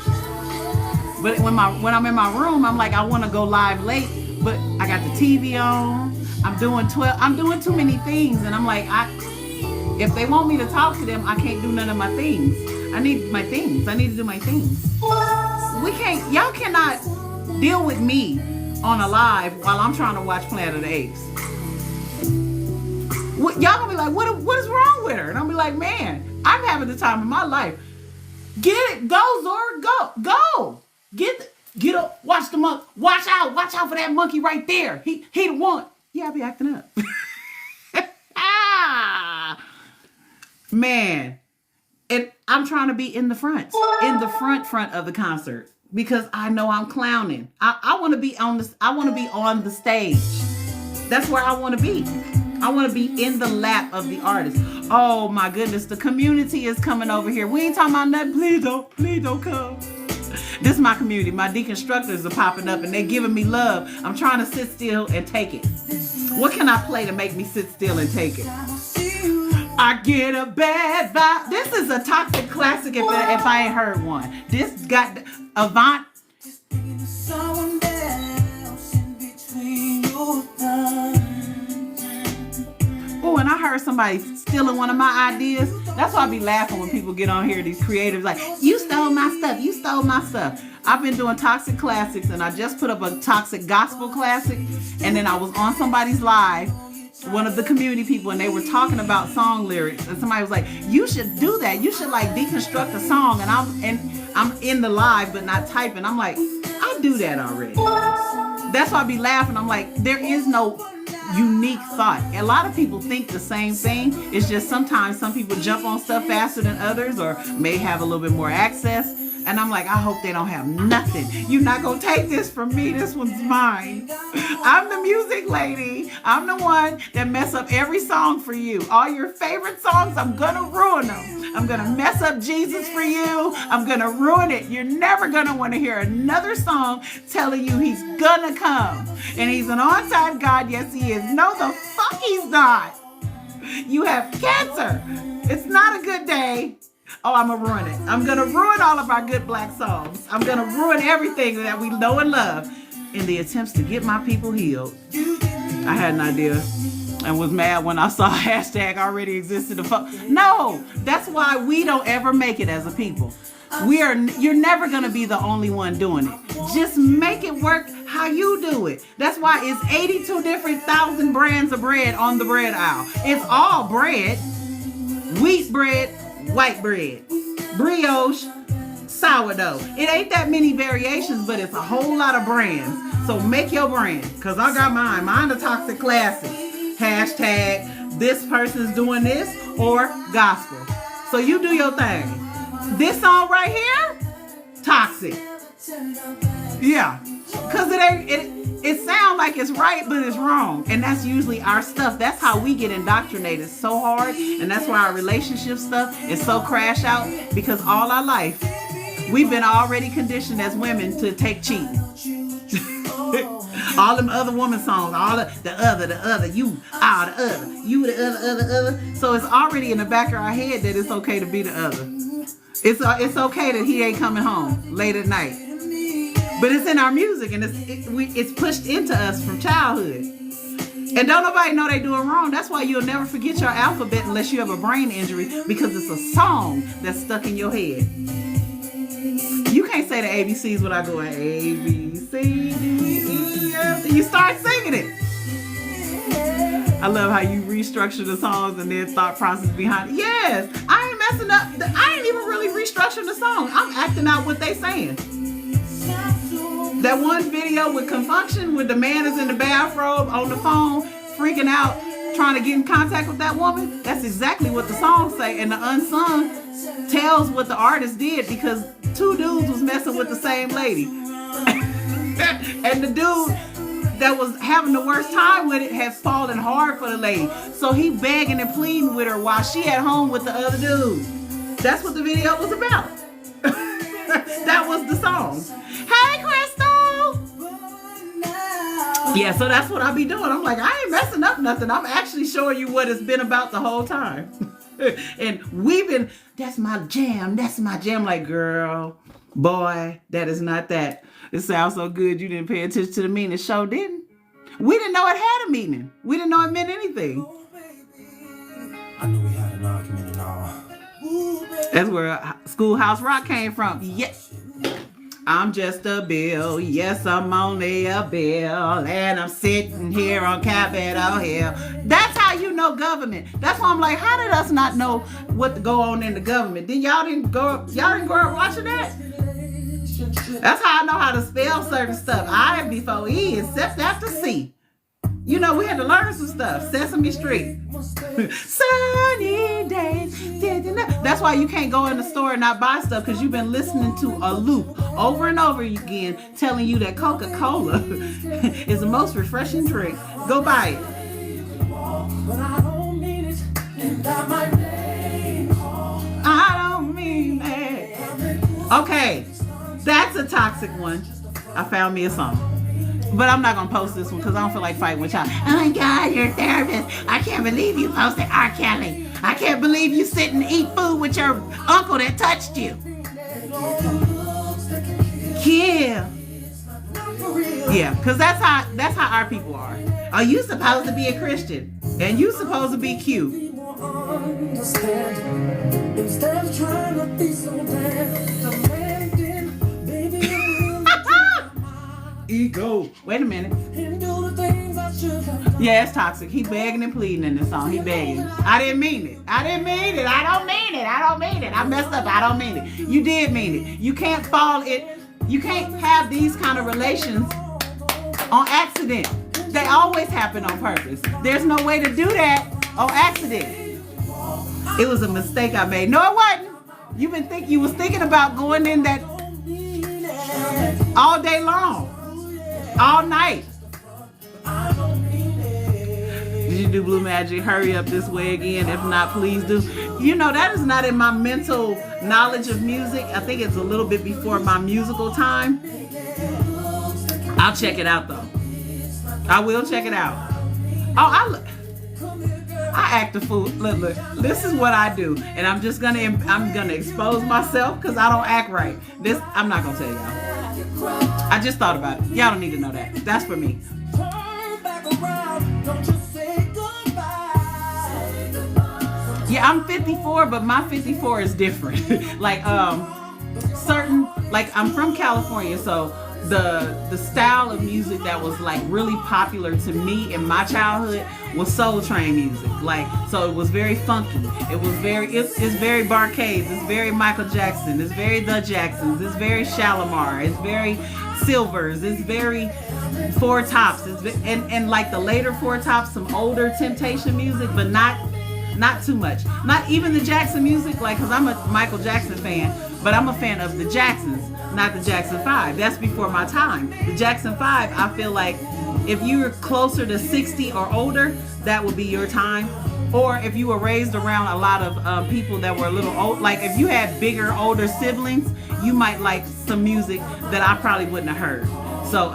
But when I'm in my room, I'm like, I want to go live late, but I got the TV on. I'm doing too many things, and I'm like, if they want me to talk to them, I can't do none of my things. I need my things. I need to do my things. Y'all cannot deal with me on a live while I'm trying to watch Planet of the Apes. Y'all gonna be like, what is wrong with her? And I'll be like, man, I'm having the time of my life. Get it, go, Zora, go. Get up, watch the monkey. Watch out for that monkey right there. He the one. Yeah, I be acting up. Man. And I'm trying to be in the front of the concert because I know I'm clowning. I want to be on the stage. That's where I want to be. I want to be in the lap of the artist. Oh my goodness, the community is coming over here. We ain't talking about nothing. Please don't come. This is my community. My deconstructors are popping up and they're giving me love. I'm trying to sit still and take it. What can I play to make me sit still and take it? I get a bad vibe. This is a toxic classic if I ain't heard one. This got Avant. Oh, and I heard somebody stealing one of my ideas. That's why I be laughing when people get on here, these creatives, like, you stole my stuff. I've been doing toxic classics, and I just put up a toxic gospel classic, and then I was on somebody's live, one of the community people, and they were talking about song lyrics, and somebody was like, you should do that. You should like deconstruct a song, and I'm in the live but not typing. I'm like, I do that already. That's why I be laughing. I'm like, there is no unique thought. A lot of people think the same thing. It's just sometimes some people jump on stuff faster than others or may have a little bit more access. And I'm like, I hope they don't have nothing. You're not going to take this from me. This one's mine. I'm the music lady. I'm the one that mess up every song for you. All your favorite songs, I'm going to ruin them. I'm going to mess up Jesus for you. I'm going to ruin it. You're never going to want to hear another song telling you he's going to come. And he's an on-time God. Yes, he is. No, the fuck he's not. You have cancer. It's not a good day. Oh, I'm going to ruin it. I'm going to ruin all of our good black songs. I'm going to ruin everything that we know and love in the attempts to get my people healed. I had an idea. and was mad when I saw hashtag already existed. No, that's why we don't ever make it as a people. You're never gonna be the only one doing it. Just make it work how you do it. That's why it's 82 different thousand brands of bread on the bread aisle. It's all bread, wheat bread, white bread, brioche, sourdough. It ain't that many variations, but it's a whole lot of brands. So make your brand, cause I got mine. Mine the Toxic Classic. Hashtag this person's doing this or gospel. So you do your thing. This song right here, toxic. Yeah, cause it sounds like it's right, but it's wrong, and that's usually our stuff. That's how we get indoctrinated so hard, and that's why our relationship stuff is so crash out, because all our life we've been already conditioned as women to take cheating. All them other woman songs, all the other, you are the other, you the other. So it's already in the back of our head that it's okay to be the other. It's okay that he ain't coming home late at night. But it's in our music, and it's pushed into us from childhood. And don't nobody know they doing wrong. That's why you'll never forget your alphabet unless you have a brain injury, because it's a song that's stuck in your head. You can't say the ABCs without going A, B, C, D, E, F. You start singing it. I love how you restructure the songs and then thought process behind it. Yes, I ain't messing up. I ain't even really restructuring the song. I'm acting out what they saying. That one video with Confunction, where the man is in the bathrobe on the phone, freaking out, trying to get in contact with that woman. That's exactly what the song say. And the unsung tells what the artist did, because two dudes was messing with the same lady. And the dude that was having the worst time with it has fallen hard for the lady. So he begging and pleading with her while she at home with the other dude. That's what the video was about. That was the song. Hey, Crystal! Yeah, so that's what I be doing. I'm like, I ain't messing up nothing. I'm actually showing you what it's been about the whole time. And we've been, that's my jam. That's my jam. Like, girl, boy, that is not that. It sounds so good you didn't pay attention to the meaning. Show didn't. We didn't know it had a meaning. We didn't know it meant anything. I knew we had an argument and all. That's where Schoolhouse Rock came from. Yes. I'm just a bill. Yes, I'm only a bill. And I'm sitting here on Capitol Hill. That's how you know government. That's why I'm like, how did us not know what to go on in the government? Y'all didn't grow up watching that? That's how I know how to spell certain stuff. I before E, except after C. You know, we had to learn some stuff. Sesame Street. Sunny days. That's why you can't go in the store and not buy stuff, because you've been listening to a loop over and over again telling you that Coca-Cola is the most refreshing drink. Go buy it. But I don't mean it, and I might I don't mean that. Okay, that's a toxic one. I found me a song. But I'm not going to post this one because I don't feel like fighting with y'all. Oh my God, you're a therapist. I can't believe you posted R. Kelly. I can't believe you sit and eat food with your uncle that touched you. Kill. Yeah, because that's how our people are. Are you supposed to be a Christian? And you supposed to be cute. Instead of trying to be so bad, ego. Wait a minute. Yeah, it's toxic. He begging and pleading in this song. He begging. I didn't mean it. I don't mean it. I messed up. I don't mean it. You did mean it. You can't you can't have these kind of relations on accident. They always happen on purpose. There's no way to do that on accident. It was a mistake I made. No, it wasn't. You was thinking about going in that all day long. All night. Did you do Blue Magic? Hurry up this way again. If not, please do. You know, that is not in my mental knowledge of music. I think it's a little bit before my musical time. I'll check it out though. I will check it out. Oh, I act a fool. Look, this is what I do. And I'm gonna expose myself because I don't act right. I'm not gonna tell y'all. I just thought about it. Y'all don't need to know that. That's for me. Yeah, I'm 54, but my 54 is different. Like certain, like I'm from California, so the style of music that was like really popular to me in my childhood was Soul Train music. Like, so it was very funky. It was very, it's very Barcades. It's very Michael Jackson. It's very The Jacksons. It's very Shalimar. It's very Silvers. It's very Four Tops. And like the later Four Tops, some older Temptation music, but not too much. Not even the Jackson music, like, because I'm a Michael Jackson fan, but I'm a fan of the Jacksons, not the Jackson 5. That's before my time. The Jackson 5, I feel like if you're closer to 60 or older, that would be your time. Or if you were raised around a lot of people that were a little old, like if you had bigger, older siblings, you might like some music that I probably wouldn't have heard. So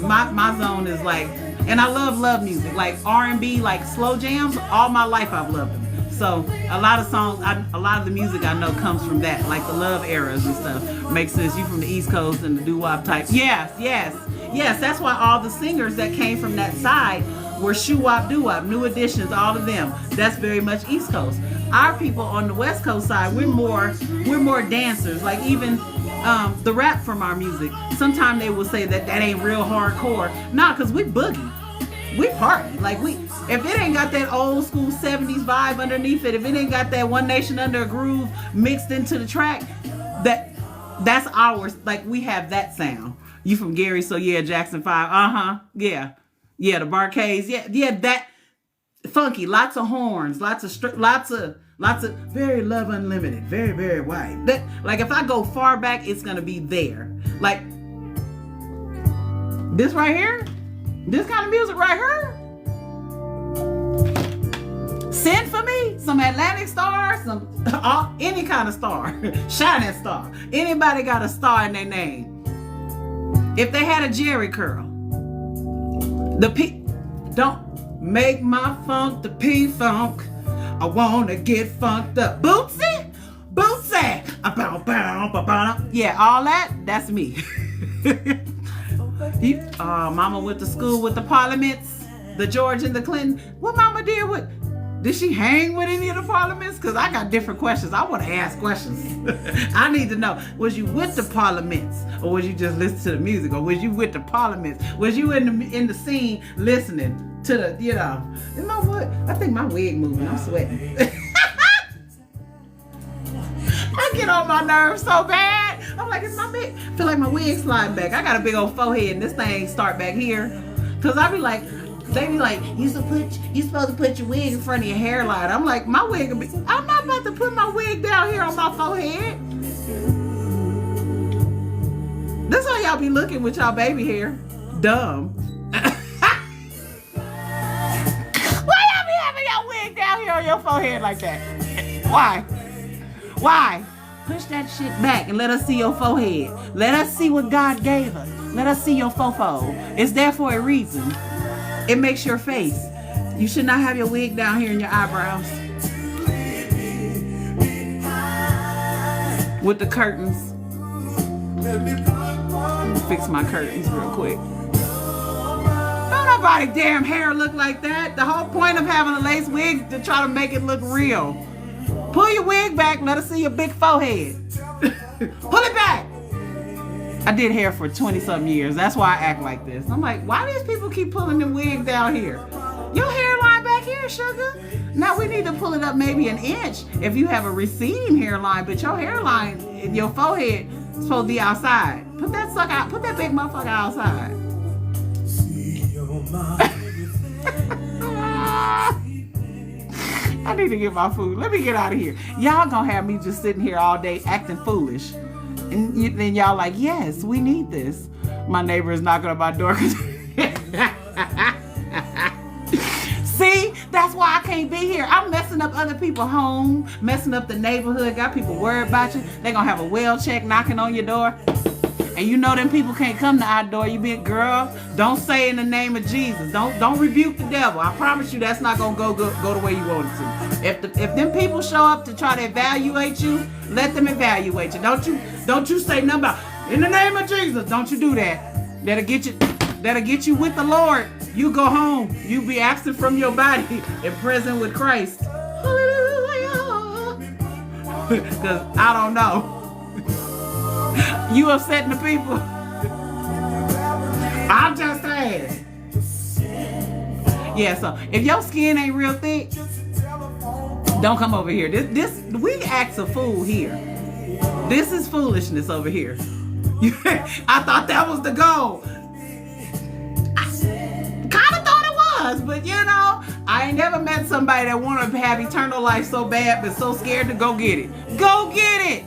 my zone is like, and I love music, like R&B, like slow jams. All my life I've loved them. So a lot of songs, a lot of the music I know comes from that, like the love eras and stuff. Makes sense. You from the East Coast and the doo-wop type. Yes. That's why all the singers that came from that side were shoo-wop, doo-wop, New Editions, all of them. That's very much East Coast. Our people on the West Coast side, we're more dancers. Like even the rap from our music, sometimes they will say that ain't real hardcore. Nah, cause we boogie. We party. Like if it ain't got that old school 70s vibe underneath it, if it ain't got that One Nation Under a Groove mixed into the track, that's ours. Like we have that sound. You from Gary, so yeah, Jackson 5. Yeah, the Barcades. Yeah, that funky. Lots of horns. Lots of very Love Unlimited. Very, very white. That, like if I go far back, it's gonna be there. Like this right here. This kind of music right here. Send for me some Atlantic Star, any kind of star, shining star. Anybody got a star in their name? If they had a Jerry curl, don't make my funk the P-funk. I wanna get funked up. Bootsy, yeah, all that's me. Mama went to school with the Parliaments, the George and the Clinton. What Mama did with? Did she hang with any of the Parliaments? Because I got different questions. I want to ask questions. I need to know. Was you with the Parliaments, or was you just listening to the music, or was you with the Parliaments? Was you in the scene listening to the? Is my what? I think my wig moving. I'm sweating. I get on my nerves so bad. I'm like, it's my wig. I feel like my wig sliding back. I got a big old forehead and this thing start back here. Cause I be like, they be like, you supposed to put your wig in front of your hairline. I'm like, my wig, I'm not about to put my wig down here on my forehead. That's how y'all be looking with y'all baby hair. Dumb. Why y'all be having your wig down here on your forehead like that? Why? Push that shit back and let us see your forehead. Let us see what God gave us. Let us see your fofo. It's there for a reason. It makes your face. You should not have your wig down here in your eyebrows. With the curtains. Fix my curtains real quick. Don't nobody damn hair look like that. The whole point of having a lace wig is to try to make it look real. Pull your wig back, let us see your big forehead. Pull it back. I did hair for 20-something years. That's why I act like this. I'm like, why these people keep pulling the wig down here? Your hairline back here, sugar. Now we need to pull it up maybe an inch if you have a receding hairline, but your hairline, your forehead is supposed to be outside. Put that big motherfucker outside. I need to get my food. Let me get out of here. Y'all gonna have me just sitting here all day acting foolish. And then y'all like, yes, we need this. My neighbor is knocking on my door. See, that's why I can't be here. I'm messing up other people's home, messing up the neighborhood, got people worried about you. They gonna have a well check knocking on your door. And you know them people can't come to our door. You be a girl. Don't say in the name of Jesus. Don't rebuke the devil. I promise you that's not gonna go the way you want it to. If them people show up to try to evaluate you, let them evaluate you. Don't you say nothing about in the name of Jesus. Don't you do that. That'll get you with the Lord. You go home. You be absent from your body and present with Christ. Hallelujah. Because I don't know. You upsetting the people? I'm just saying. Yeah, so if your skin ain't real thick, don't come over here. This we act a fool here. This is foolishness over here. I thought that was the goal. I kind of thought it was, but you know, I ain't never met somebody that wanted to have eternal life so bad, but so scared to go get it. Go get it.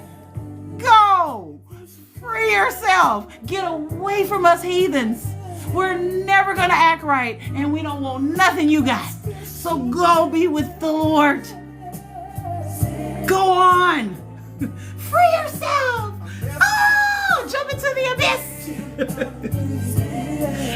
Go. Free yourself. Get away from us heathens. We're never gonna act right, and we don't want nothing you got. So go be with the Lord. Go on. Free yourself. Oh, jump into the abyss.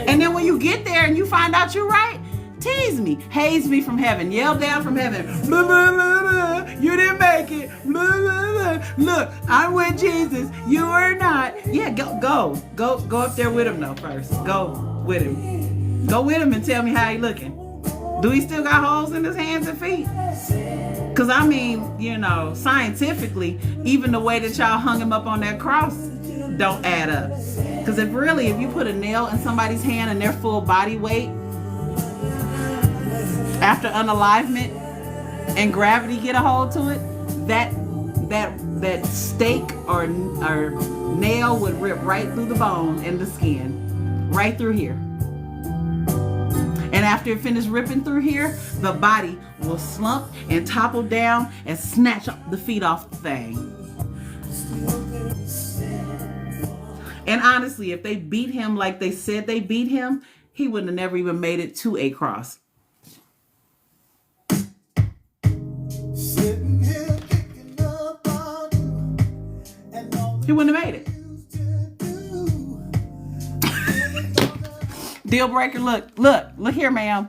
And then when you get there and you find out you're right, tease me, haze me from heaven, yell down from heaven, blah, blah, blah, blah. You didn't make it, blah, blah, blah. Look, I'm with Jesus, you are not. Yeah, go up there with him though first. Go with him. Go with him and tell me how he looking. Do he still got holes in his hands and feet? Because I mean, you know, scientifically, even the way that y'all hung him up on that cross don't add up. Because if you put a nail in somebody's hand and their full body weight, after unalivement and gravity get a hold to it, that stake or nail would rip right through the bone and the skin, right through here. And after it finished ripping through here, the body will slump and topple down and snatch the feet off the thing. And honestly, if they beat him like they said they beat him, he wouldn't have never even made it to a cross. He wouldn't have made it. Deal breaker, look here, ma'am.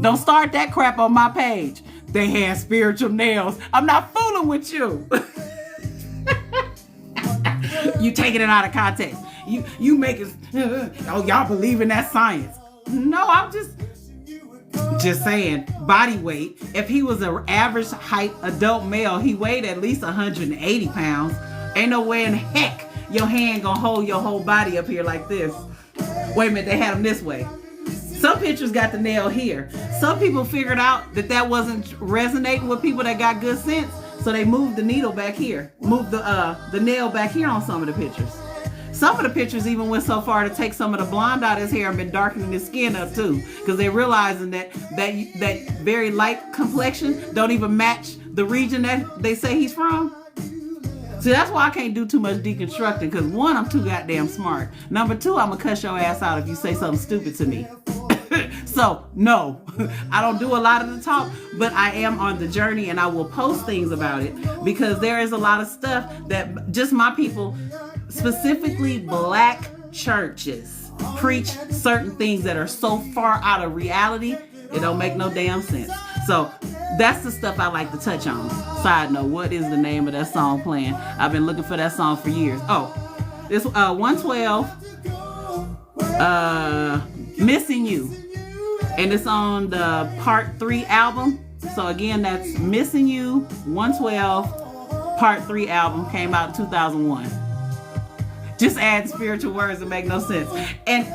Don't start that crap on my page. They had spiritual nails. I'm not fooling with you. You taking it out of context. You make it, oh, y'all believe in that science. No, I'm just saying, body weight. If he was an average height adult male, he weighed at least 180 pounds. Ain't no way in heck your hand gonna hold your whole body up here like this. Wait a minute, they had him this way. Some pictures got the nail here. Some people figured out that wasn't resonating with people that got good sense, so they moved the needle back here. Moved the nail back here on some of the pictures. Some of the pictures even went so far to take some of the blonde out of his hair and been darkening his skin up too, because they're realizing that very light complexion don't even match the region that they say he's from. See, that's why I can't do too much deconstructing, because one, I'm too goddamn smart. Number two, I'm gonna cuss your ass out if you say something stupid to me. So, no, I don't do a lot of the talk, but I am on the journey and I will post things about it, because there is a lot of stuff that just my people, specifically black churches, preach certain things that are so far out of reality, it don't make no damn sense. So that's the stuff I like to touch on. Side note, what is the name of that song playing? I've been looking for that song for years. Oh, it's 112, Missing You. And it's on the Part 3 album. So again, that's Missing You, 112, Part 3 album, came out in 2001. Just add spiritual words that make no sense. And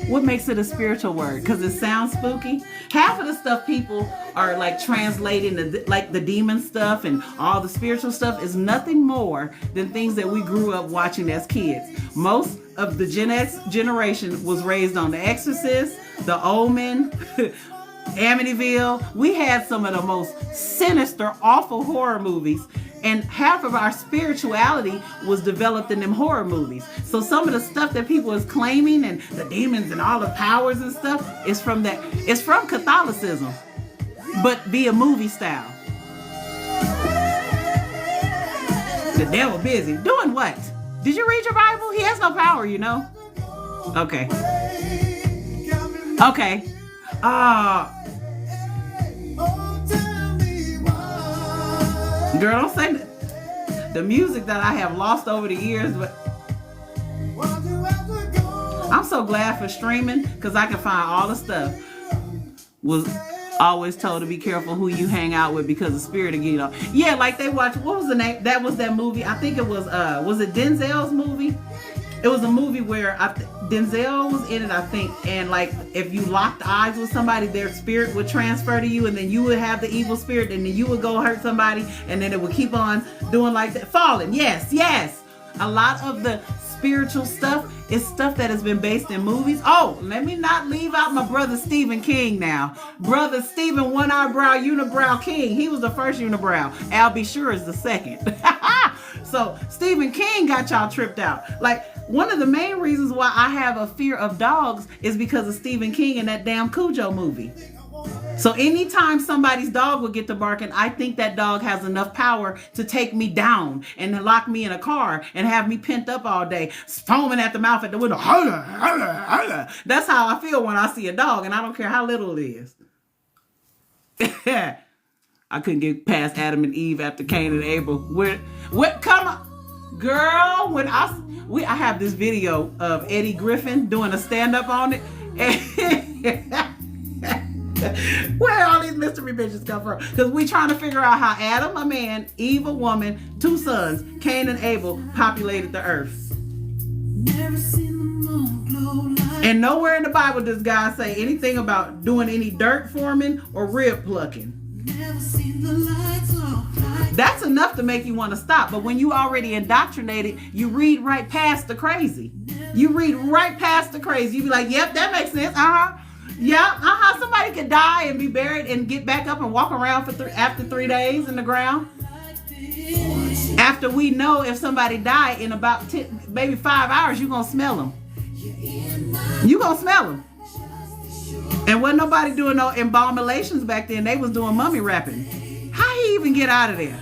what makes it a spiritual word? Because it sounds spooky. Half of the stuff people are like translating, like the demon stuff and all the spiritual stuff, is nothing more than things that we grew up watching as kids. Most of the Gen X generation was raised on The Exorcist, The Omen, Amityville. We had some of the most sinister, awful horror movies. And half of our spirituality was developed in them horror movies. So some of the stuff that people is claiming and the demons and all the powers and stuff is from that. It's from Catholicism, but via movie style. The devil busy. Doing what? Did you read your Bible? He has no power, you know. Okay. Okay. Girl, don't say that. The music that I have lost over the years, but I'm so glad for streaming, because I can find all the stuff. Always told to be careful who you hang out with because the spirit will get you. Yeah, like they watch. What was the name? That was that movie. I think it was it Denzel's movie? It was a movie where Denzel was in it, I think, and like if you locked eyes with somebody, their spirit would transfer to you, and then you would have the evil spirit, and then you would go hurt somebody, and then it would keep on doing like that. Falling, yes. A lot of the spiritual stuff is stuff that has been based in movies. Oh, let me not leave out my brother Stephen King now. Brother Stephen One Eyebrow Unibrow King. He was the first unibrow. Al B. Sure is the second. So Stephen King got y'all tripped out. Like, one of the main reasons why I have a fear of dogs is because of Stephen King and that damn Cujo movie. So anytime somebody's dog will get to barking, I think that dog has enough power to take me down and lock me in a car and have me pent up all day, foaming at the mouth at the window. That's how I feel when I see a dog, and I don't care how little it is. I couldn't get past Adam and Eve after Cain and Abel. What? Come on, girl. I have this video of Eddie Griffin doing a stand-up on it. Where all these mystery bitches come from? Because we trying to figure out how Adam, a man, Eve, a woman, 2 sons, Cain and Abel, populated the earth. Never seen the moon glow like. And nowhere in the Bible does God say anything about doing any dirt forming or rib plucking. Never seen the lights off like. That's enough to make you want to stop. But when you already indoctrinated, you read right past the crazy. You read right past the crazy. You be like, yep, that makes sense. Yeah, somebody could die and be buried and get back up and walk around for after 3 days in the ground. After we know if somebody died in about maybe 5 hours, you're going to smell them. You're going to smell them. And wasn't nobody doing no embalmations back then. They was doing mummy wrapping. How he even get out of there?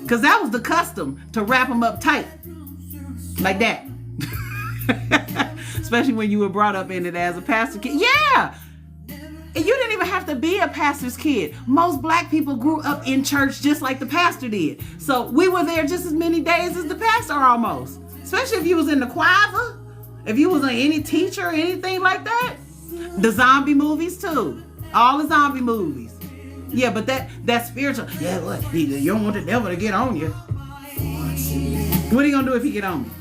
Because that was the custom, to wrap them up tight. Like that. Especially when you were brought up in it as a pastor kid. Yeah! And you didn't even have to be a pastor's kid. Most black people grew up in church just like the pastor did. So we were there just as many days as the pastor almost. Especially if you was in the choir, if you was any teacher or anything like that. The zombie movies too. All the zombie movies. Yeah, but that spiritual, yeah, what? You don't want the devil to get on you. What are you gonna do if he get on me?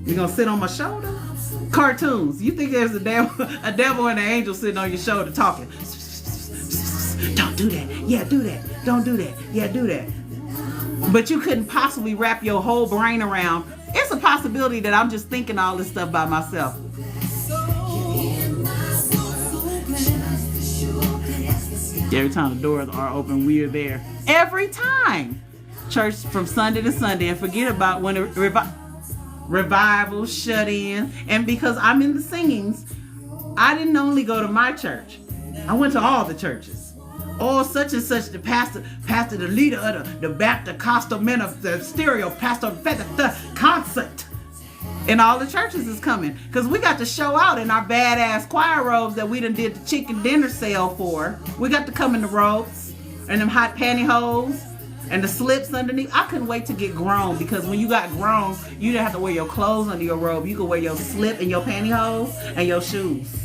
You gonna sit on my shoulder? Cartoons. You think there's a devil and an angel sitting on your shoulder talking? Don't do that. Yeah, do that. Don't do that. Yeah, do that. But you couldn't possibly wrap your whole brain around. It's a possibility that I'm just thinking all this stuff by myself. Every time the doors are open, we're there. Every time. Church from Sunday to Sunday, and forget about when revival, shut in. And because I'm in the singings, I didn't only go to my church. I went to all the churches. Oh, such and such, the pastor, the leader of the Baptist Costal Men of the Stereo, Pastor the concert. And all the churches is coming. Because we got to show out in our badass choir robes that we done did the chicken dinner sale for. We got to come in the robes and them hot pantyhose and the slips underneath. I couldn't wait to get grown, because when you got grown, you didn't have to wear your clothes under your robe. You could wear your slip and your pantyhose and your shoes.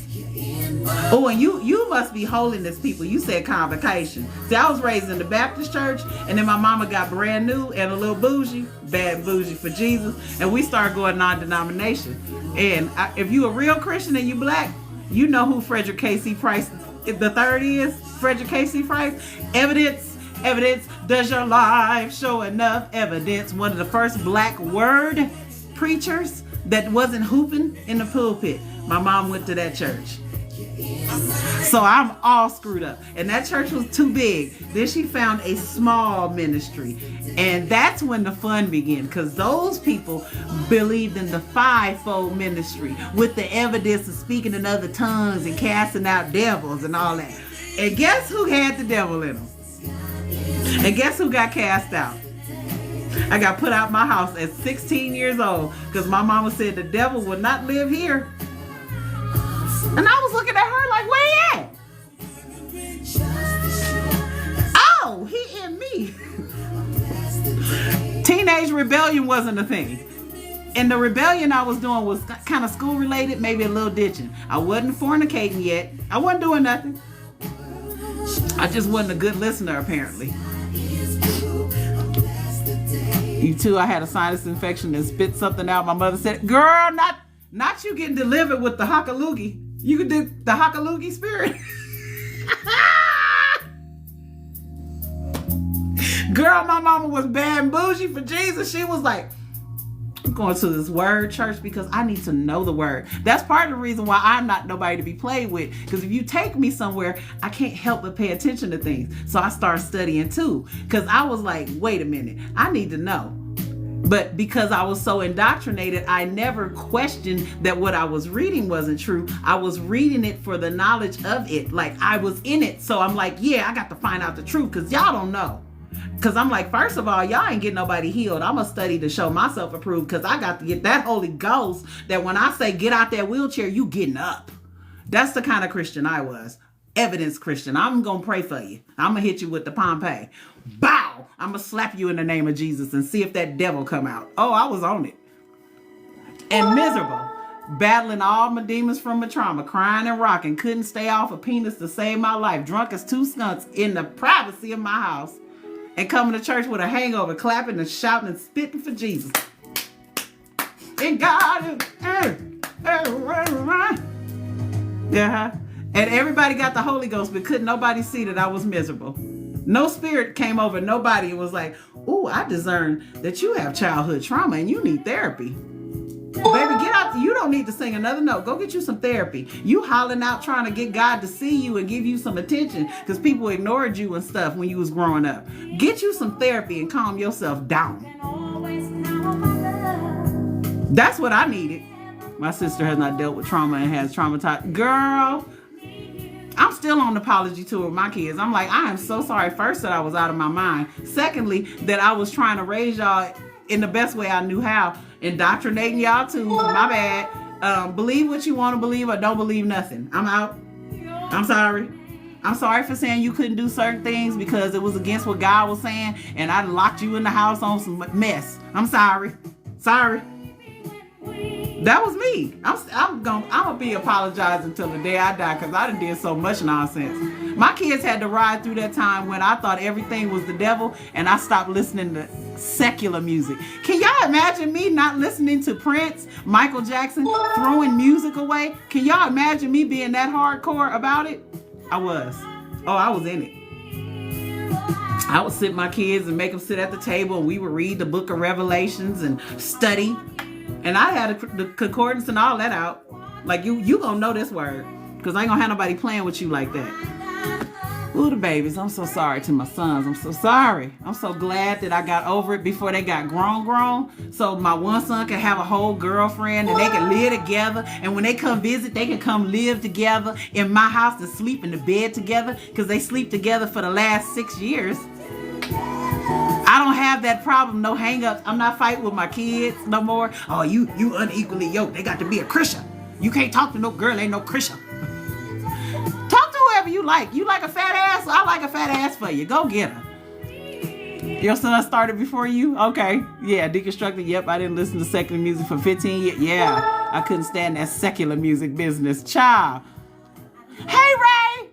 Oh, and you must be holiness people. You said convocation. See, I was raised in the Baptist church, and then my mama got brand new and a little bougie, bad bougie for Jesus, and we started going non-denomination. And if you a real Christian and you black, you know who Frederick K.C. Price the third is. Frederick K.C. Price. Evidence. Does your life show enough evidence? One of the first black word preachers that wasn't hooping in the pulpit. My mom went to that church. So I'm all screwed up. And that church was too big. Then she found a small ministry. And that's when the fun began. Because those people believed in the fivefold ministry with the evidence of speaking in other tongues and casting out devils and all that. And guess who had the devil in them? And guess who got cast out? I got put out my house at 16 years old because my mama said the devil would not live here. And I was looking at her like, where he at? Oh, he in me. Teenage rebellion wasn't a thing. And the rebellion I was doing was kind of school related, maybe a little ditching. I wasn't fornicating yet. I wasn't doing nothing. I just wasn't a good listener, apparently. You too, I had a sinus infection and spit something out. My mother said, girl, not you getting delivered with the hockaloogie. You could do the hockaloogie spirit. Girl, my mama was bad and bougie for Jesus. She was like, I'm going to this word church because I need to know the word. That's part of the reason why I'm not nobody to be played with. Because if you take me somewhere, I can't help but pay attention to things. So I started studying too. Because I was like, wait a minute, I need to know. But because I was so indoctrinated, I never questioned that what I was reading wasn't true. I was reading it for the knowledge of it. Like I was in it. So I'm like, yeah, I got to find out the truth because y'all don't know. Because I'm like, first of all, y'all ain't getting nobody healed. I'm going to study to show myself approved because I got to get that Holy Ghost that when I say get out that wheelchair, you getting up. That's the kind of Christian I was. Evidence Christian. I'm going to pray for you. I'm going to hit you with the Pompeii. Bow. I'm going to slap you in the name of Jesus and see if that devil come out. Oh, I was on it. And miserable. Battling all my demons from my trauma. Crying and rocking. Couldn't stay off a penis to save my life. Drunk as two skunks in the privacy of my house. And coming to church with a hangover, clapping and shouting and spitting for Jesus. And God is... Yeah. And everybody got the Holy Ghost, but couldn't nobody see that I was miserable. No spirit came over nobody and was like, ooh, I discern that you have childhood trauma and you need therapy. Baby, get out. You don't need to sing another note. Go get you some therapy. You hollering out trying to get God to see you and give you some attention because people ignored you and stuff when you was growing up. Get you some therapy and calm yourself down. That's what I needed. My sister has not dealt with trauma and has traumatized. Girl, I'm still on the apology tour with my kids. I'm like, I am so sorry. First, that I was out of my mind. Secondly, that I was trying to raise y'all in the best way I knew how. Indoctrinating y'all too. My bad. Believe what you want to believe or don't believe nothing. I'm out. I'm sorry. I'm sorry for saying you couldn't do certain things because it was against what God was saying and I locked you in the house on some mess. I'm sorry. Sorry. That was me. I'm gonna be apologizing till the day I die because I done did so much nonsense. My kids had to ride through that time when I thought everything was the devil and I stopped listening to secular music. Can y'all imagine me not listening to Prince, Michael Jackson, throwing music away? Can y'all imagine me being that hardcore about it? I was. Oh, I was in it. I would sit my kids and make them sit at the table and we would read the book of Revelations and study. And I had the concordance and all that out. Like, you gonna know this word. Because I ain't gonna have nobody playing with you like that. Ooh, the babies. I'm so sorry to my sons. I'm so sorry. I'm so glad that I got over it before they got grown. So my one son can have a whole girlfriend and they can live together. And when they come visit, they can come live together in my house and sleep in the bed together. Because they sleep together for the last 6 years. I don't have that problem, no hang-ups. I'm not fighting with my kids no more. Oh, you unequally yoked. They got to be a Christian. You can't talk to no girl, ain't no Christian. Talk to whoever you like. You like a fat ass? I like a fat ass for you. Go get her. Your son started before you? Okay. Yeah, deconstructed. Yep, I didn't listen to secular music for 15 years. Yeah, I couldn't stand that secular music business. Child. Hey, Ray!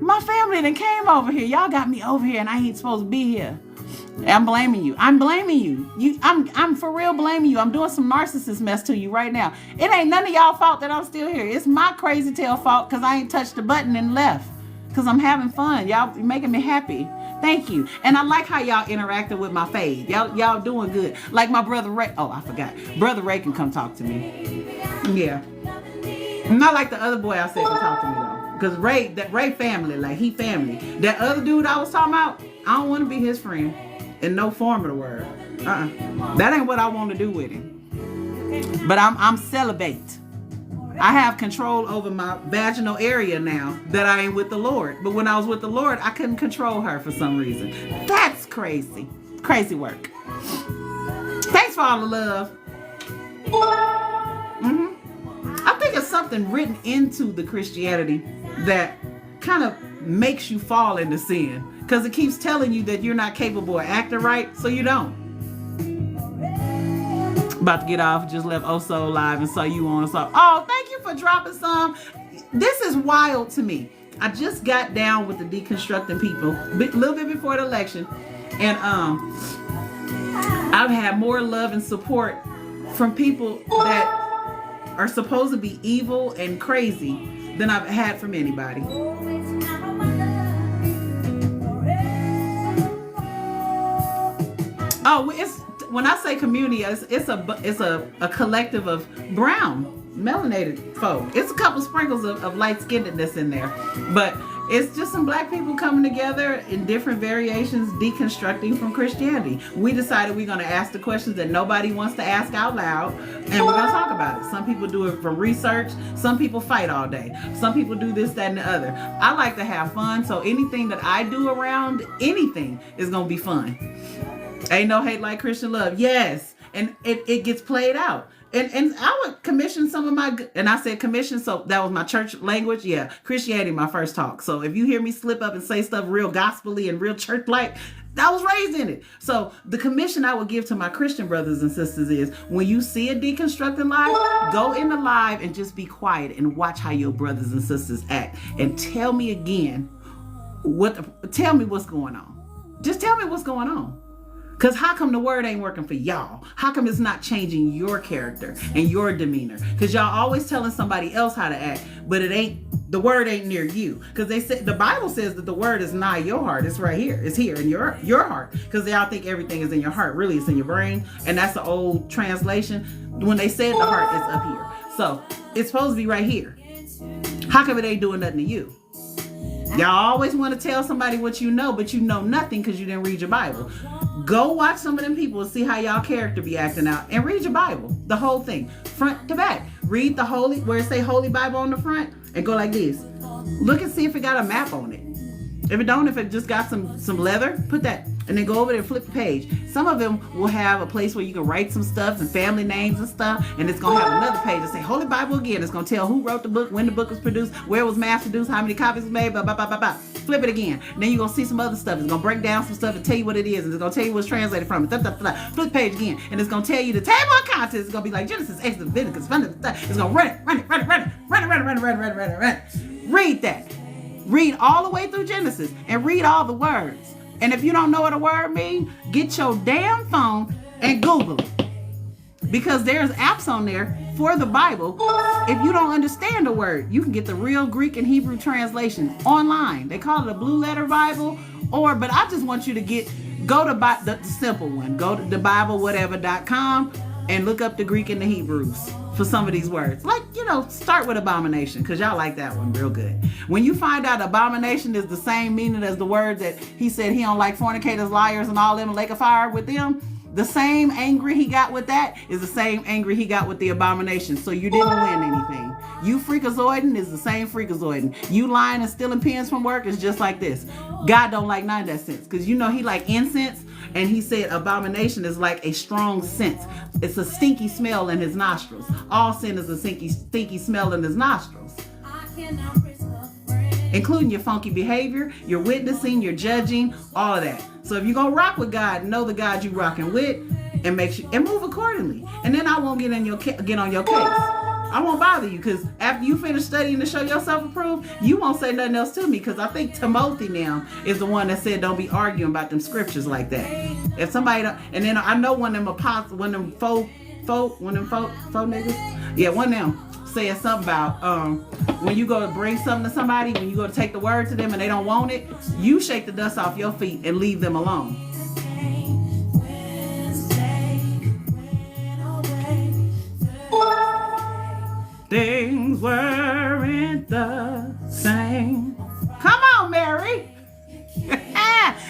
My family done came over here. Y'all got me over here and I ain't supposed to be here. I'm blaming you. I'm blaming you. I'm for real blaming you. I'm doing some narcissist mess to you right now. It ain't none of y'all fault that I'm still here. It's my crazy tail fault because I ain't touched the button and left. Because I'm having fun. Y'all making me happy. Thank you. And I like how y'all interacting with my fave. Y'all doing good. Like my brother Ray. Oh, I forgot. Brother Ray can come talk to me. Yeah. Not like the other boy I said can talk to me though. Because Ray family, like he family. That other dude I was talking about, I don't want to be his friend. In no form of the word. That ain't what I want to do with him. But I'm celibate. I have control over my vaginal area now that I ain't with the Lord. But when I was with the Lord, I couldn't control her for some reason. That's crazy. Crazy work. Thanks for all the love. I think it's something written into the Christianity that kind of makes you fall into sin. Because it keeps telling you that you're not capable of acting right, so you don't. About to get off, just left Oso live and saw you on. So, oh, thank you for dropping some. This is wild to me. I just got down with the deconstructing people a little bit before the election, and I've had more love and support from people that are supposed to be evil and crazy than I've had from anybody. Oh, it's when I say community, it's a collective of brown, melanated folk. It's a couple sprinkles of light-skinnedness in there, but it's just some black people coming together in different variations, deconstructing from Christianity. We decided we're going to ask the questions that nobody wants to ask out loud, and we're going to talk about it. Some people do it from research. Some people fight all day. Some people do this, that, and the other. I like to have fun, so anything that I do around anything is going to be fun. Ain't no hate like Christian love. Yes. And it gets played out. And I would commission some of my, and I said commission, so that was my church language. Yeah, Christianity, my first talk. So if you hear me slip up and say stuff real gospel-y and real church-like, I was raised in it. So the commission I would give to my Christian brothers and sisters is, when you see a deconstructing live, go in the live and just be quiet and watch how your brothers and sisters act. And tell me again, tell me what's going on. Just tell me what's going on. Because how come the word ain't working for y'all? How come it's not changing your character and your demeanor? Because y'all always telling somebody else how to act, but the word ain't near you. Because they said, the Bible says that the word is nigh your heart. It's right here. It's here in your heart. Because y'all think everything is in your heart. Really, it's in your brain. And that's the old translation. When they said the heart, it's up here. So it's supposed to be right here. How come it ain't doing nothing to you? Y'all always want to tell somebody what you know, but you know nothing because you didn't read your Bible. Go watch some of them people and see how y'all character be acting out, and read your Bible, the whole thing, front to back. Read the holy, where it say Holy Bible on the front, and go like this. Look and see if it got a map on it. If it don't, if it just got some leather, put that, and then go over there and flip the page. Some of them will have a place where you can write some stuff and family names and stuff, and it's gonna have another page that say Holy Bible again. It's gonna tell who wrote the book, when the book was produced, where it was mass produced, how many copies was made, blah, blah, blah, blah, blah. Flip it again. And then you're gonna see some other stuff. It's gonna break down some stuff and tell you what it is, and it's gonna tell you what's translated from it. Blah, blah, blah. Flip the page again, and it's gonna tell you the table of contents. It's gonna be like Genesis, Exodus, Leviticus, it's gonna run it. Read that. Read all the way through Genesis and read all the words. And if you don't know what a word means, get your damn phone and Google it. Because there's apps on there for the Bible. If you don't understand a word, you can get the real Greek and Hebrew translation online. They call it a blue letter Bible. But I just want you to go to the simple one. Go to thebiblewhatever.com and look up the Greek and the Hebrews for some of these words. Like, start with abomination, because y'all like that one real good. When you find out abomination is the same meaning as the word that he said he don't like fornicators, liars, and all them, lake of fire with them, the same angry he got with that is the same angry he got with the abomination. So you didn't win anything. You freakazoiding is the same freakazoiding. You lying and stealing pens from work is just like this. God don't like none of that sense, because he like incense, and he said abomination is like a strong scent. It's a stinky smell in his nostrils. All sin is a stinky smell in his nostrils, including your funky behavior, your witnessing, your judging, all of that. So if you're gonna rock with God, know the God you rocking with, and move accordingly. And then I won't get on your case. I won't bother you, because after you finish studying to show yourself approved, you won't say nothing else to me, because I think Timothy now is the one that said don't be arguing about them scriptures like that. If somebody and then I know one of them apostles, one of them faux niggas, yeah, one of them said something about when you go to bring something to somebody, when you go to take the word to them and they don't want it, you shake the dust off your feet and leave them alone. Things weren't the same. Come on, Mary.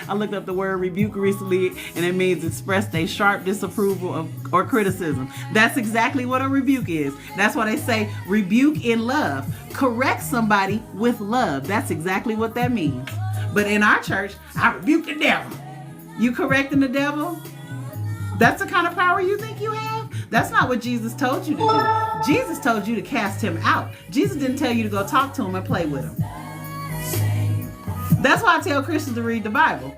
I looked up the word rebuke recently, and it means express a sharp disapproval of or criticism. That's exactly what a rebuke is. That's why they say rebuke in love. Correct somebody with love. That's exactly what that means. But in our church, I rebuke the devil. You correcting the devil? That's the kind of power you think you have? That's not what Jesus told you to do. Jesus told you to cast him out. Jesus didn't tell you to go talk to him and play with him. That's why I tell Christians to read the Bible.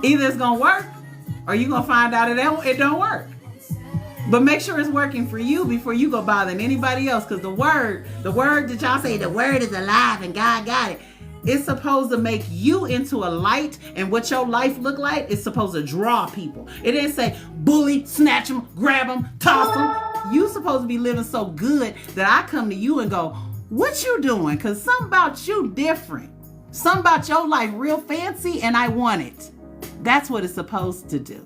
Either it's going to work, or you're going to find out it don't work. But make sure it's working for you before you go bothering anybody else. Because the word that y'all say, the word is alive and God got it. It's supposed to make you into a light, and what your life look like is supposed to draw people. It didn't say bully, snatch them, grab them, toss them. You supposed to be living so good that I come to you and go, what you doing? Because something about you different. Something about your life real fancy, and I want it. That's what it's supposed to do.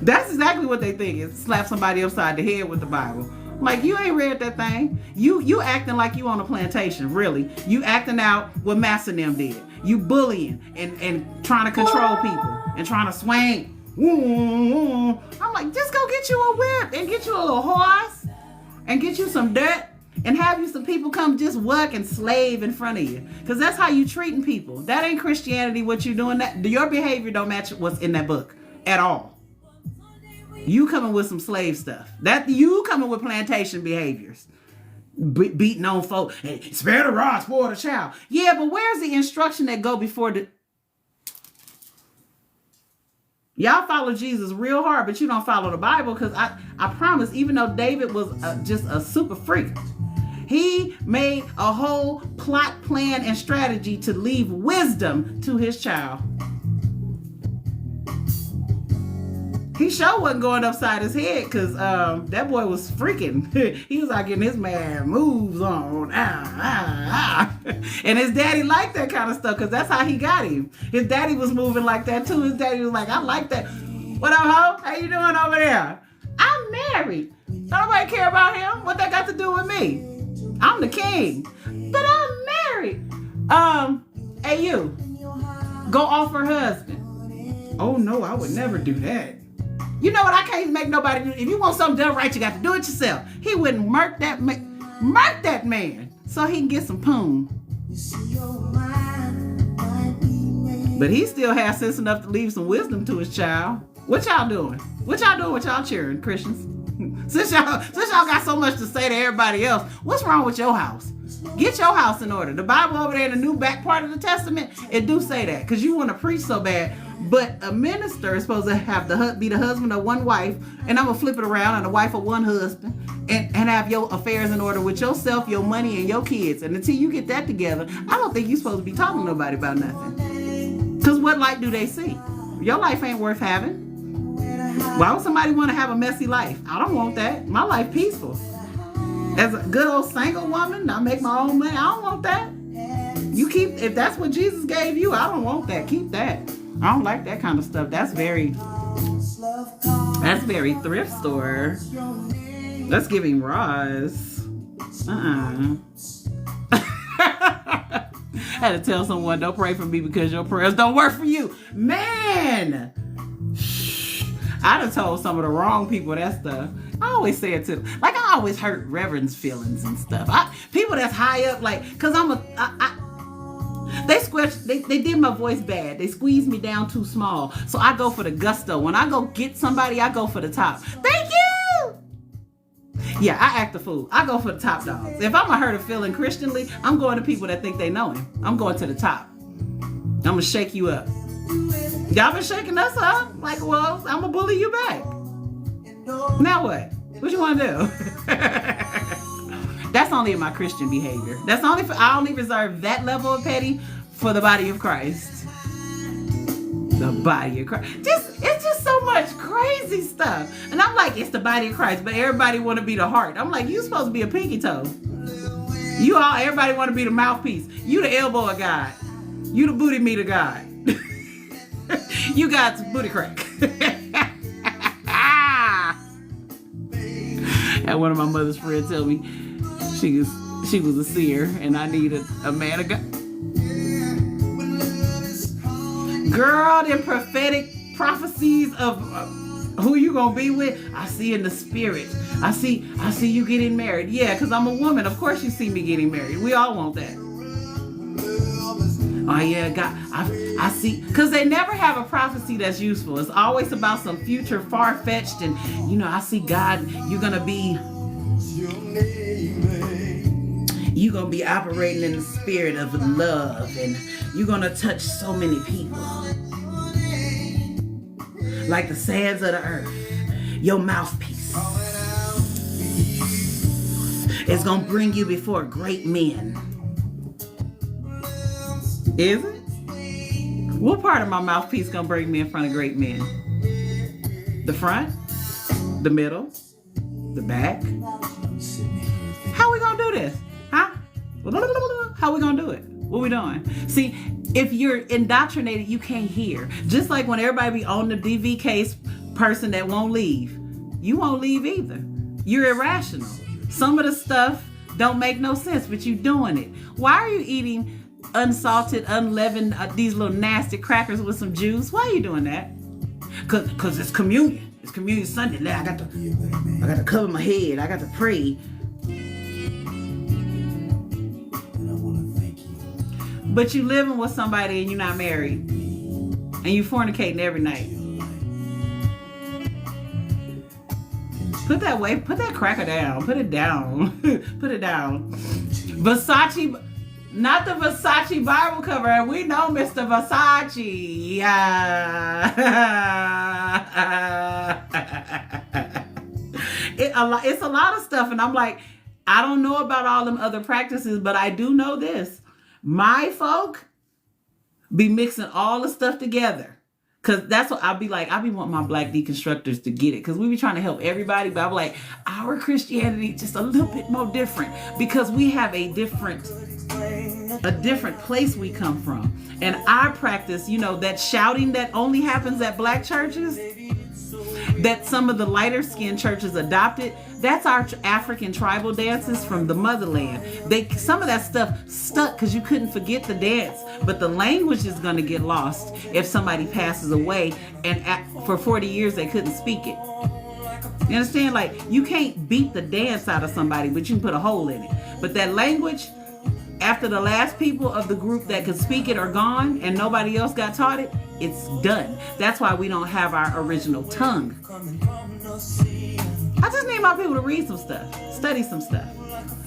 That's exactly what they think, is slap somebody upside the head with the Bible. Like, you ain't read that thing. You acting like you on a plantation, really. You acting out what Massa and them did. You bullying and trying to control people and trying to swing. I'm like, just go get you a whip and get you a little horse and get you some dirt and have you some people come just work and slave in front of you. Because that's how you treating people. That ain't Christianity, what you doing. That your behavior don't match what's in that book at all. You coming with some slave stuff. That you coming with plantation behaviors. Beating on folk. Hey, spare the rod, spoil the child. Yeah, but where's the instruction that go before the... Y'all follow Jesus real hard, but you don't follow the Bible, because I promise, even though David was just a super freak, he made a whole plot, plan, and strategy to leave wisdom to his child. He sure wasn't going upside his head, because that boy was freaking. He was out getting his man moves on. And his daddy liked that kind of stuff, because that's how he got him. His daddy was moving like that too. His daddy was like, I like that. What up, ho? How you doing over there? I'm married. Nobody care about him. What that got to do with me? I'm the king. But I'm married. Hey, you. Go off her husband. Oh, no, I would never do that. You know what? I can't make nobody do. If you want something done right, you got to do it yourself. He wouldn't murk that man so he can get some poon. But he still has sense enough to leave some wisdom to his child. What y'all doing? What y'all doing with y'all cheering, Christians? Since y'all got so much to say to everybody else, what's wrong with your house? Get your house in order. The Bible over there in the new back part of the Testament, it do say that, because you want to preach so bad. But a minister is supposed to have be the husband of one wife, and I'm gonna flip it around, and the wife of one husband, and have your affairs in order with yourself, your money, and your kids. And until you get that together, I don't think you're supposed to be talking to nobody about nothing. Because what light do they see? Your life ain't worth having. Why would somebody want to have a messy life? I don't want that. My life peaceful. As a good old single woman, I make my own money. I don't want that. You keep, if that's what Jesus gave you, I don't want that. Keep that. I don't like that kind of stuff. That's very thrift store. That's giving Ross. I had to tell someone, don't pray for me because your prayers don't work for you. Man! I done told some of the wrong people that stuff. I always say it to them. Like, I always hurt Reverend's feelings and stuff. People that's high up, like, because they did my voice bad. They squeezed me down too small. So I go for the gusto. When I go get somebody, I go for the top. Thank you! Yeah, I act a fool. I go for the top dogs. If I'm going to hurt a feeling Christianly, I'm going to people that think they know him. I'm going to the top. I'm going to shake you up. Y'all been shaking us up? Like, well, I'm going to bully you back. Now what? What you want to do? That's only in my Christian behavior. I only reserve that level of petty for the body of Christ. The body of Christ. It's just so much crazy stuff. And I'm like, it's the body of Christ, but everybody want to be the heart. I'm like, you supposed to be a pinky toe. Everybody want to be the mouthpiece. You the elbow of God. You the booty meat of God. You got booty crack. Had one of my mother's friends tell me she was a seer and I needed a man of God. Girl, them prophetic prophecies of who you gonna be with, I see in the spirit. I see you getting married. Yeah, because I'm a woman. Of course you see me getting married. We all want that. Oh yeah, God, I see. Because they never have a prophecy that's useful. It's always about some future far-fetched and, I see God, you're going to be... You're going to be operating in the spirit of love, and you're going to touch so many people. Like the sands of the earth, your mouthpiece is going to bring you before great men. Is it? What part of my mouthpiece going to bring me in front of great men? The front? The middle? The back? How we going to do this? Huh? How we going to do it? What we doing? See, if you're indoctrinated, you can't hear. Just like when everybody be on the DV case person that won't leave. You won't leave either. You're irrational. Some of the stuff don't make no sense, but you doing it. Why are you eating unsalted, unleavened, these little nasty crackers with some juice? Why are you doing that? Cause it's communion. It's communion Sunday. I got to cover my head. I got to pray. But you living with somebody and you're not married. And you fornicating every night. Put that cracker down. Put it down. Put it down. Versace, not the Versace Bible cover. And we know Mr. Versace. It's a lot of stuff. And I'm like, I don't know about all them other practices, but I do know this. My folk be mixing all the stuff together. Cause that's what I'll be like. I be wanting my black deconstructors to get it. Cause we be trying to help everybody. But I'm like, our Christianity just a little bit more different. Because we have a different place we come from. And our practice, that shouting that only happens at black churches, that some of the lighter skinned churches adopted, that's our African tribal dances from the motherland. Some of that stuff stuck because you couldn't forget the dance, but the language is going to get lost if somebody passes away and for 40 years they couldn't speak it. You understand? Like, you can't beat the dance out of somebody, but you can put a hole in it. But that language, after the last people of the group that could speak it are gone and nobody else got taught it, it's done. That's why we don't have our original tongue. I just need my people to read some stuff, study some stuff.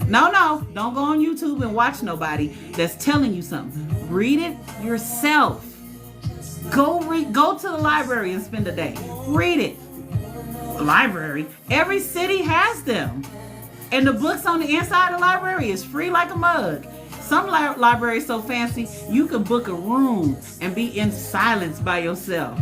No, don't go on YouTube and watch nobody that's telling you something. Read it yourself. Go to the library and spend a day. Read it. Library. Every city has them. And the books on the inside of the library is free like a mug. Some libraries so fancy, you can book a room and be in silence by yourself.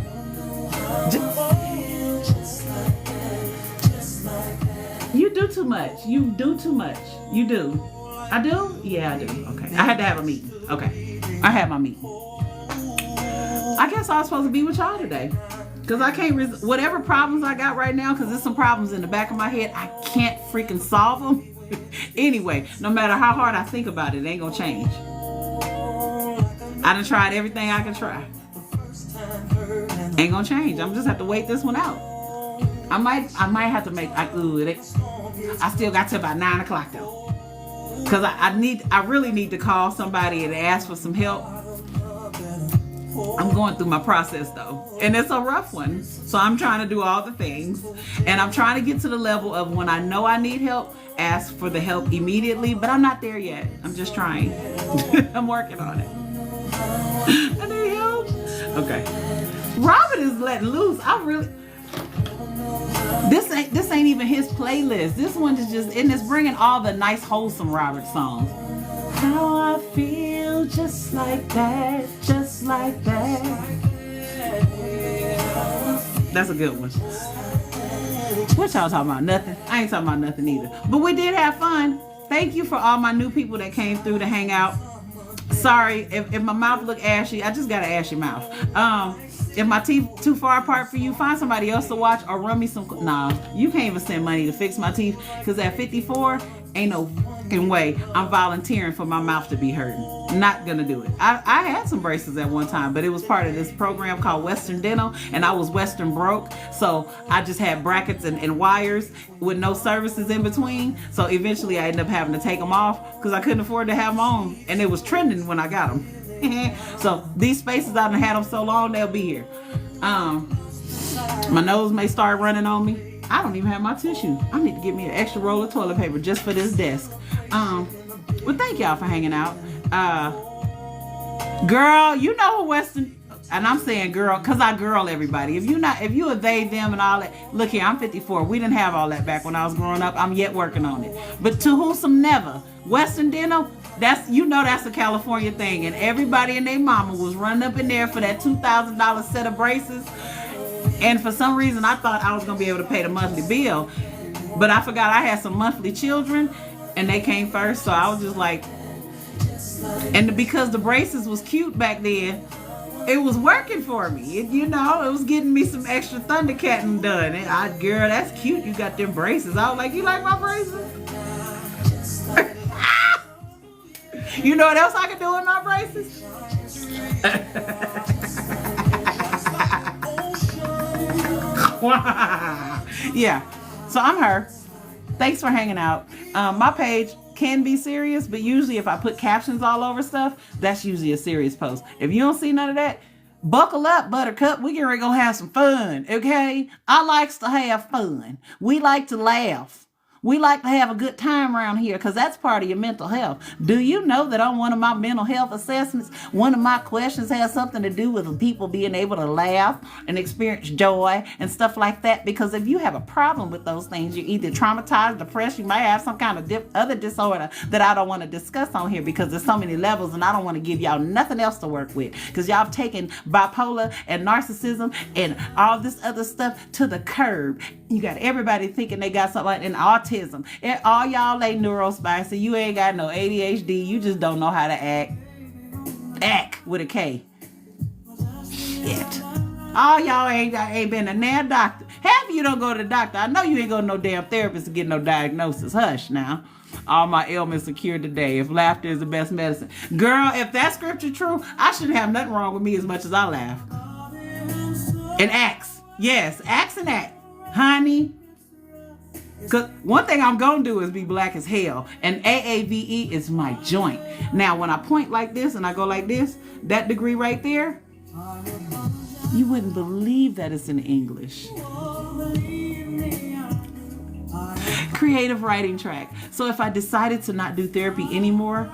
You do too much. You do too much. You do. I do? Yeah, I do. Okay. I had to have a meeting. Okay. I had my meeting. I guess I was supposed to be with y'all today. Because I can't, whatever problems I got right now, because there's some problems in the back of my head, I can't freaking solve them. Anyway, no matter how hard I think about it, it ain't gonna change. I done tried everything I can try. Ain't gonna change. I'm just have to wait this one out. I might have to make, I still got to about 9 o'clock though. Cause I really need to call somebody and ask for some help. I'm going through my process though, and it's a rough one. So I'm trying to do all the things, and I'm trying to get to the level of when I know I need help, ask for the help immediately, but I'm not there yet. I'm just trying. I'm working on it. I need help. Okay. Robert is letting loose. This ain't even his playlist. This one is just, and it's bringing all the nice wholesome Robert songs. How I feel just like that, just like that. That's a good one. What y'all talking about? Nothing? I ain't talking about nothing either. But we did have fun. Thank you for all my new people that came through to hang out. Sorry, if my mouth look ashy, I just got an ashy mouth. If my teeth too far apart for you, find somebody else to watch or run me some. Nah, you can't even send money to fix my teeth because at 54, ain't no fucking way I'm volunteering for my mouth to be hurting. Not gonna do it. I had some braces at one time, but it was part of this program called Western Dental, and I was Western broke, so I just had brackets and wires with no services in between. So eventually I ended up having to take them off because I couldn't afford to have them on, and it was trending when I got them. So these spaces, I've had them so long, they'll be here. My nose may start running on me. I don't even have my tissue. I need to get me an extra roll of toilet paper just for this desk. Well, thank y'all for hanging out. Girl, you know Western, and I'm saying girl because I girl everybody. If you are they, them, and all that. Look here, I'm 54. We didn't have all that back when I was growing up. I'm yet working on it. But to whosomever, Western denim, that's a California thing, and everybody and their mama was running up in there for that $2,000 set of braces. And for some reason, I thought I was gonna be able to pay the monthly bill, but I forgot I had some monthly children, and they came first. So I was just like, and because the braces was cute back then, it was working for me. It was getting me some extra Thundercatting done. And girl, that's cute. You got them braces. I was like, you like my braces? You know what else I can do with my braces? Yeah. So I'm her. Thanks for hanging out. My page can be serious, but usually if I put captions all over stuff, that's usually a serious post. If you don't see none of that, buckle up, Buttercup. We gonna have some fun, okay? I likes to have fun. We like to laugh. We like to have a good time around here because that's part of your mental health. Do you know that on one of my mental health assessments, one of my questions has something to do with people being able to laugh and experience joy and stuff like that? Because if you have a problem with those things, you're either traumatized, depressed, you might have some kind of other disorder that I don't want to discuss on here because there's so many levels and I don't want to give y'all nothing else to work with because y'all have taken bipolar and narcissism and all this other stuff to the curb. You got everybody thinking they got something like an autism. And all y'all ain't neurospicy. You ain't got no ADHD. You just don't know how to act. Act with a K. Shit. All y'all ain't been a damn doctor. Half of you don't go to the doctor. I know you ain't go to no damn therapist to get no diagnosis. Hush now. All my ailments are cured today. If laughter is the best medicine. Girl, if that scripture true, I shouldn't have nothing wrong with me as much as I laugh. And acts. Yes, acts and act. Honey, because one thing I'm going to do is be black as hell. And AAVE is my joint. Now, when I point like this and I go like this, that degree right there, you wouldn't believe that it's in English. Creative writing track. So if I decided to not do therapy anymore,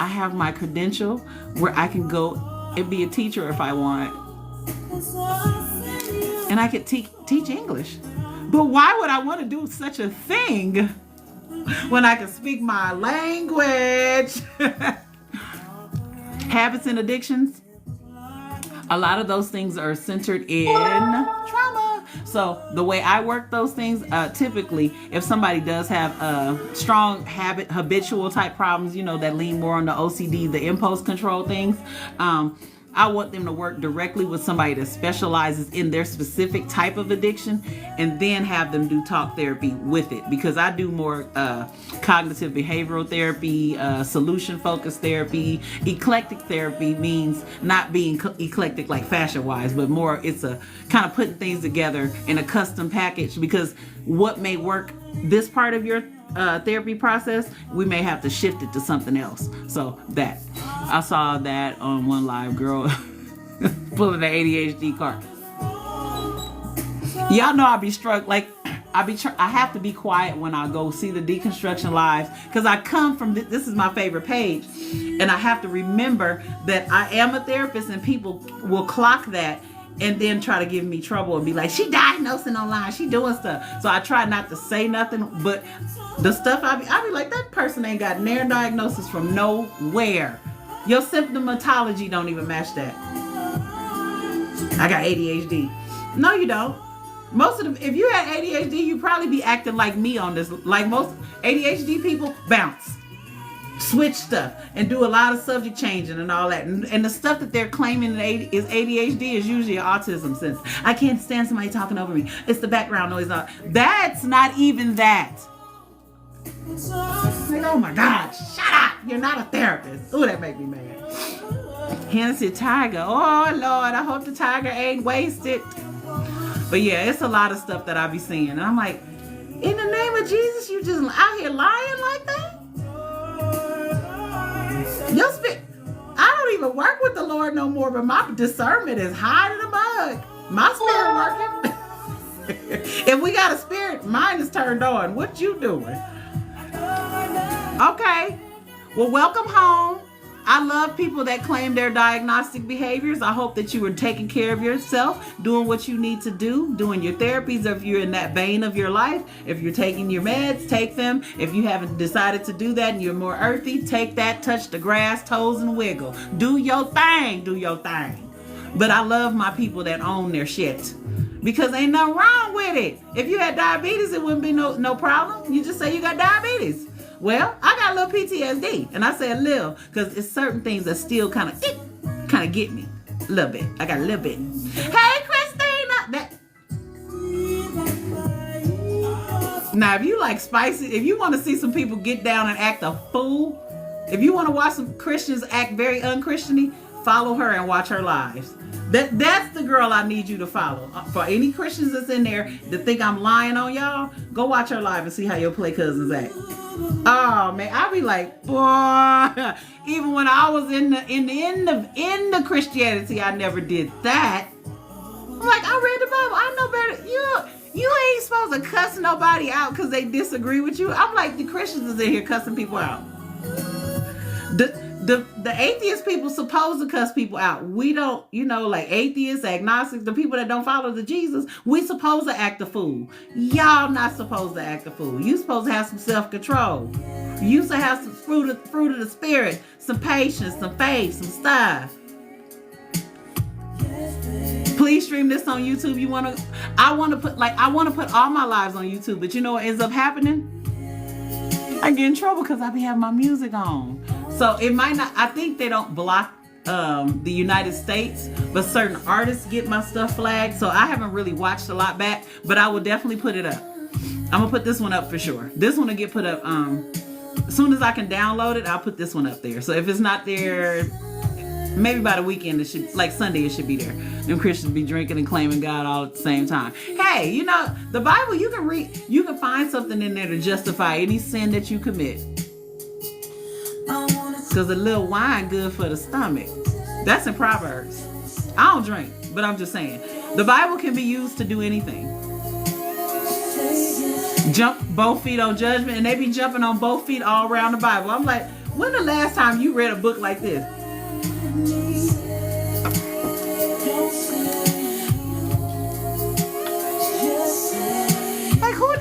I have my credential where I can go and be a teacher if I want. And I could teach English. But why would I want to do such a thing when I can speak my language? Habits and addictions. A lot of those things are centered in trauma. So the way I work those things, typically, if somebody does have strong habitual type problems, that lean more on the OCD, the impulse control things, I want them to work directly with somebody that specializes in their specific type of addiction and then have them do talk therapy with it, because I do more cognitive behavioral therapy, solution-focused therapy. Eclectic therapy means not being eclectic like fashion-wise, but more it's a kind of putting things together in a custom package, because what may work this part of your therapy process, we may have to shift it to something else. So that I saw that on one live girl pulling the ADHD card. Y'all know I be struck like I have to be quiet when I go see the deconstruction lives, because I come from this is my favorite page, and I have to remember that I am a therapist, and people will clock that and then try to give me trouble and be like, she diagnosing online, she doing stuff. So I try not to say nothing, but the stuff I be like, that person ain't got near diagnosis from nowhere. Your symptomatology don't even match that. I got ADHD. No, you don't. Most of them, if you had ADHD, you probably be acting like me on this. Like most ADHD people, bounce, switch stuff, and do a lot of subject changing and all that. And the stuff that they're claiming is ADHD is usually autism, since I can't stand somebody talking over me. It's the background noise. That's not even that. Like, oh my God, shut up. You're not a therapist. Ooh, that make me mad. Hennessy Tiger. Oh Lord, I hope the tiger ain't wasted. But yeah, it's a lot of stuff that I be seeing. And I'm like, in the name of Jesus, you just out here lying like that? Your spirit, I don't even work with the Lord no more, but my discernment is high to the mug. My spirit working. If we got a spirit, mine is turned on. What you doing? Okay. Well, welcome home. I love people that claim their diagnostic behaviors. I hope that you are taking care of yourself, doing what you need to do, doing your therapies if you're in that vein of your life. If you're taking your meds, take them. If you haven't decided to do that and you're more earthy, take that, touch the grass, toes, and wiggle. Do your thing, do your thing. But I love my people that own their shit. Because ain't nothing wrong with it. If you had diabetes, it wouldn't be no problem. You just say you got diabetes. Well, I got a little PTSD, and I say a little because it's certain things that still kind of get me a little bit. I got a little bit. Hey, Christina. Now, if you like spicy, if you want to see some people get down and act a fool, if you want to watch some Christians act very unchristiany, follow her and watch her lives. That's the girl I need you to follow. For any Christians that's in there that think I'm lying on y'all, go watch her live and see how your play cousins act. Oh man, I be like, boy, even when I was in the Christianity, I never did that. I'm like, I read the Bible, I know better. You ain't supposed to cuss nobody out because they disagree with you. I'm like, the Christians is in here cussing people out. The atheist people supposed to cuss people out. We don't, like atheists, agnostics, the people that don't follow the Jesus, we supposed to act a fool. Y'all not supposed to act a fool. You supposed to have some self-control. You used to have some fruit of the spirit, some patience, some faith, some stuff. Please stream this on YouTube. I want to put all my lives on YouTube, but you know what ends up happening? I get in trouble because I be having my music on. So it might not, I think they don't block the United States, but certain artists get my stuff flagged. So I haven't really watched a lot back, but I will definitely put it up. I'm gonna put this one up for sure. This one will get put up as soon as I can download it. I'll put this one up there. So if it's not there, maybe by the weekend, it should, like Sunday, it should be there. Them Christians be drinking and claiming God all at the same time. Hey, the Bible, you can find something in there to justify any sin that you commit. Because a little wine good for the stomach. That's in Proverbs. I don't drink, but I'm just saying. The Bible can be used to do anything. Jump both feet on judgment, and they be jumping on both feet all around the Bible. I'm like, when the last time you read a book like this? Like who?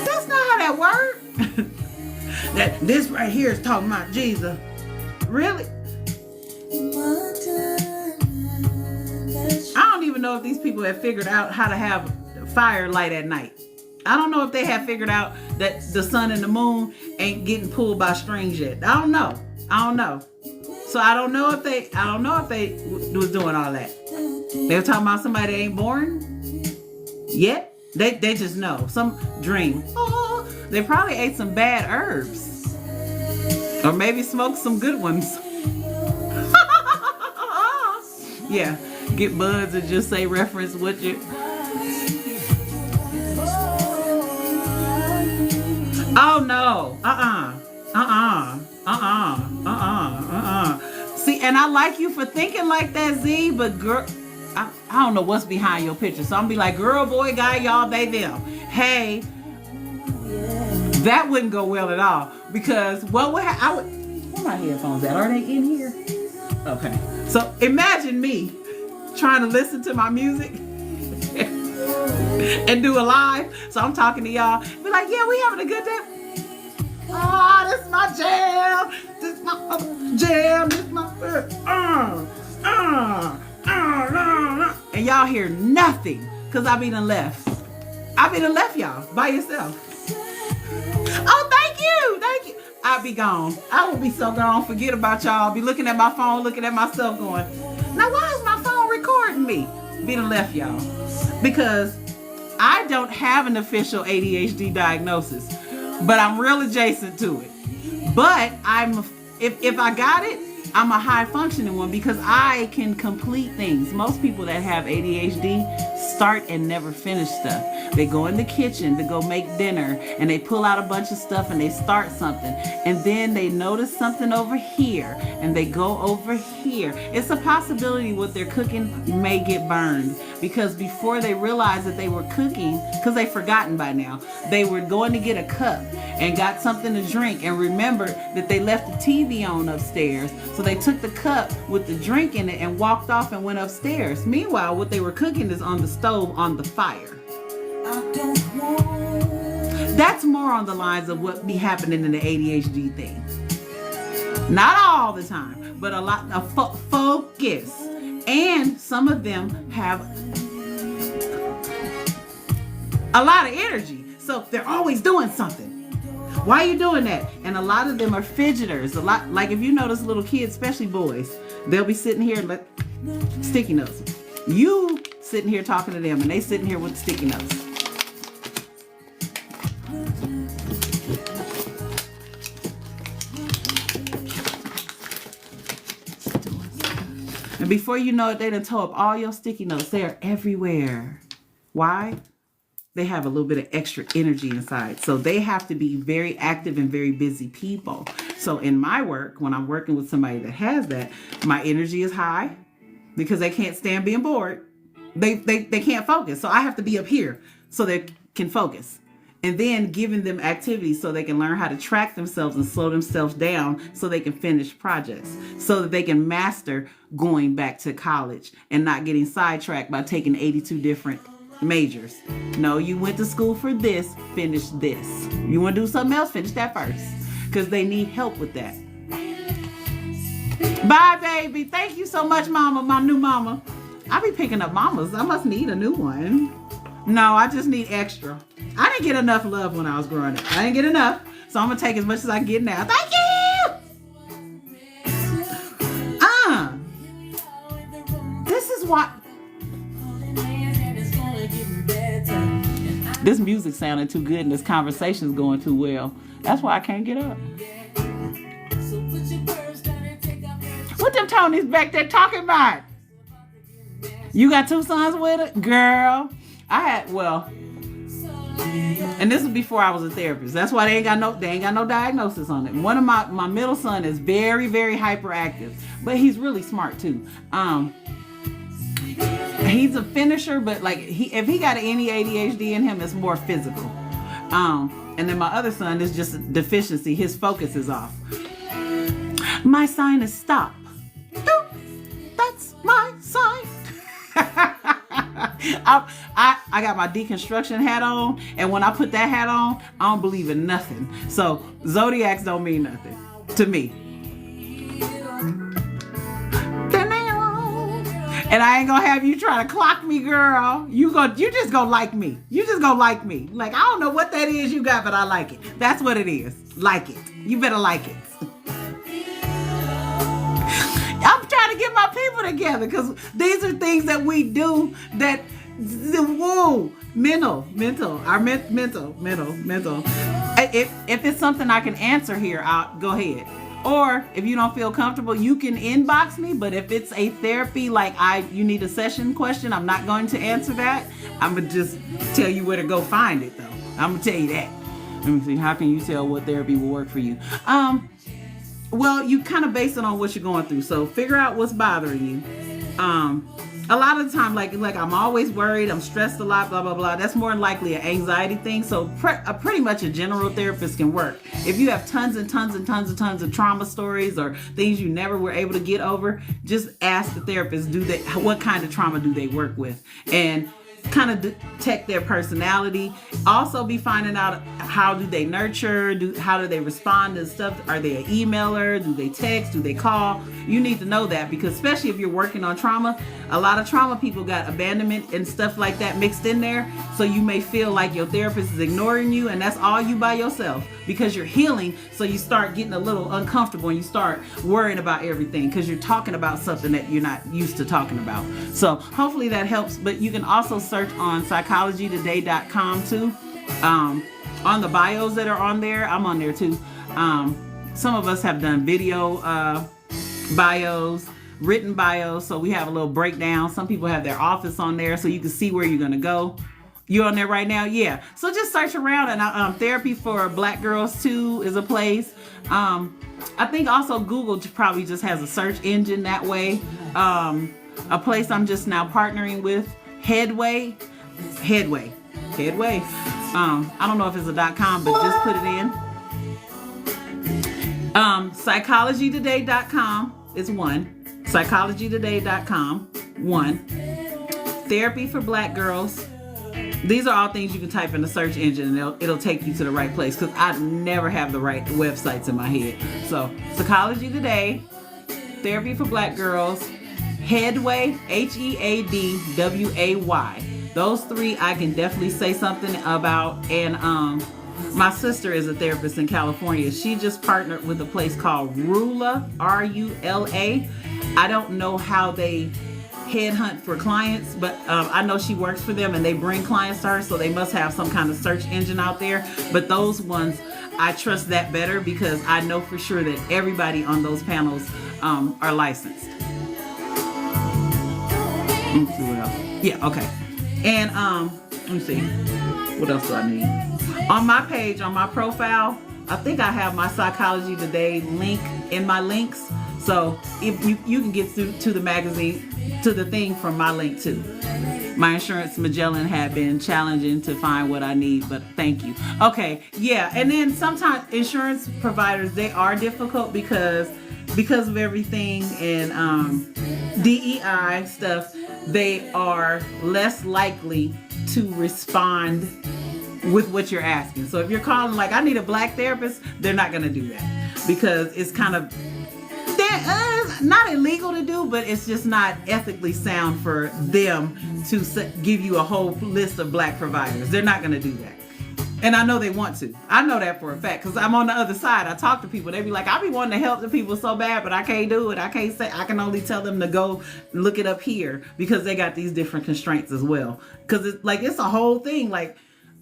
That's not how that works. That this right here is talking about Jesus. Really? I don't even know if these people have figured out how to have firelight at night. I don't know if they have figured out that the sun and the moon ain't getting pulled by strings yet. I don't know. So I don't know if they was doing all that. They were talking about somebody that ain't born yet. They just know. Some dream. Oh, they probably ate some bad herbs. Or maybe smoked some good ones. Yeah. Get buds and just say reference what you. Oh no. See, and I like you for thinking like that, Z, but girl, I don't know what's behind your picture. So I'm gonna be like, girl, boy, guy, y'all, they, them. Hey, that wouldn't go well at all. Because what would where my headphones at? Are they in here? Okay. So imagine me trying to listen to my music and do a live. So I'm talking to y'all. Be like, yeah, we having a good day. Oh, this is my jam. This is my jam. This is my and y'all hear nothing because I be done left. Y'all by yourself. Oh, thank you. I'll be gone. I will be so gone. Forget about y'all. I'll be looking at my phone, looking at myself going, now why is my phone recording me? Be done left, y'all. Because I don't have an official ADHD diagnosis, but I'm real adjacent to it. But if I got it, I'm a high functioning one because I can complete things. Most people that have ADHD start and never finish stuff. They go in the kitchen to go make dinner and they pull out a bunch of stuff and they start something. And then they notice something over here and they go over here. It's a possibility what they're cooking may get burned because before they realized that they were cooking, because they've forgotten by now, they were going to get a cup and got something to drink and remembered that they left the TV on upstairs. So they took the cup with the drink in it and walked off and went upstairs. Meanwhile, what they were cooking is on the stove on the fire. That's more on the lines of what be happening in the ADHD thing. Not all the time, but a lot of focus. And some of them have a lot of energy. So they're always doing something. Why are you doing that? And a lot of them are fidgeters. A lot, like if you notice little kids, especially boys, they'll be sitting here like sticky notes. You sitting here talking to them and they sitting here with sticky notes. And before you know it, they done tore up all your sticky notes. They are everywhere. Why? They have a little bit of extra energy inside. So they have to be very active and very busy people. So in my work, when I'm working with somebody that has that, my energy is high because they can't stand being bored. They can't focus. So I have to be up here so they can focus. And then giving them activities so they can learn how to track themselves and slow themselves down so they can finish projects, so that they can master going back to college and not getting sidetracked by taking 82 different majors. No, you went to school for this, finish this. You want to do something else, finish that first, because they need help with that. Bye, baby. Thank you so much, mama, my new mama. I be picking up mamas. I must need a new one. No, I just need extra. I didn't get enough love when I was growing up. I didn't get enough, so I'm gonna take as much as I can get now. Thank you. This is what. This music sounded too good and this conversation's going too well. That's why I can't get up. What them Tonys back there talking about? You got 2 sons with it? Girl, I had, well, and this is before I was a therapist. That's why they ain't got no diagnosis on it. One of my middle son is very, very hyperactive, but he's really smart too. He's a finisher, but like if he got any ADHD in him, it's more physical. And then my other son is just a deficiency. His focus is off. My sign is stop. That's my sign. I got my deconstruction hat on, and when I put that hat on, I don't believe in nothing. So zodiacs don't mean nothing to me. And I ain't gonna have you try to clock me, girl. You just gonna like me. You just gonna like me. Like, I don't know what that is you got, but I like it. That's what it is. Like it. You better like it. I'm trying to get my people together because these are things that we do that, whoa, mental. If it's something I can answer here, I'll go ahead. Or if you don't feel comfortable, you can inbox me. But if it's a therapy, like you need a session question, I'm not going to answer that. I'm going to just tell you where to go find it, though. I'm going to tell you that. Let me see. How can you tell what therapy will work for you? Well, you kind of base it on what you're going through. So figure out what's bothering you. A lot of the time, like I'm always worried, I'm stressed a lot, blah, blah, blah. That's more than likely an anxiety thing. So pretty much a general therapist can work. If you have tons and tons and tons and tons of trauma stories or things you never were able to get over, just ask the therapist, what kind of trauma do they work with? And kind of detect their personality. Also be finding out how do they nurture, how do they respond to stuff. Are they an emailer? Do they text? Do they call? You need to know that, because especially if you're working on trauma, a lot of trauma people got abandonment and stuff like that mixed in there. So you may feel like your therapist is ignoring you, and that's all you by yourself because you're healing. So you start getting a little uncomfortable and you start worrying about everything because you're talking about something that you're not used to talking about. So hopefully that helps. But you can also search on psychologytoday.com too. On the bios that are on there, I'm on there too. Some of us have done video bios, written bios. So we have a little breakdown. Some people have their office on there so you can see where you're going to go. You on there right now? Yeah. So just search around, and Therapy for Black Girls too is a place. I think also Google probably just has a search engine that way. A place I'm just now partnering with, Headway. I don't know if it's a .com, but just put it in. Psychologytoday.com is one. Psychologytoday.com, one. Therapy for Black Girls. These are all things you can type in the search engine, and it'll take you to the right place, because I never have the right websites in my head. So Psychology Today, Therapy for Black Girls, Headway, Headway. Those three I can definitely say something about. And my sister is a therapist in California. She just partnered with a place called Rula, Rula. I don't know how they headhunt for clients, but I know she works for them and they bring clients to her, so they must have some kind of search engine out there. But those ones, I trust that better, because I know for sure that everybody on those panels are licensed. Let me see what else. Yeah, okay. And let me see. What else do I need? On my page, on my profile, I think I have my Psychology Today link in my links. So if you can get to the magazine, to the thing from my link too. My insurance Magellan had been challenging to find what I need, but thank you. Okay, yeah. And then sometimes insurance providers, they are difficult because of everything and DEI stuff. They are less likely to respond with what you're asking. So if you're calling like, I need a Black therapist, they're not going to do that, because it's kind of not illegal to do, but it's just not ethically sound for them to give you a whole list of Black providers. They're not going to do that. And I know they want to. I know that for a fact, because I'm on the other side. I talk to people. They be like, I be wanting to help the people so bad, but I can't do it. I can't say. I can only tell them to go look it up here, because they got these different constraints as well. Because it's a whole thing. Like,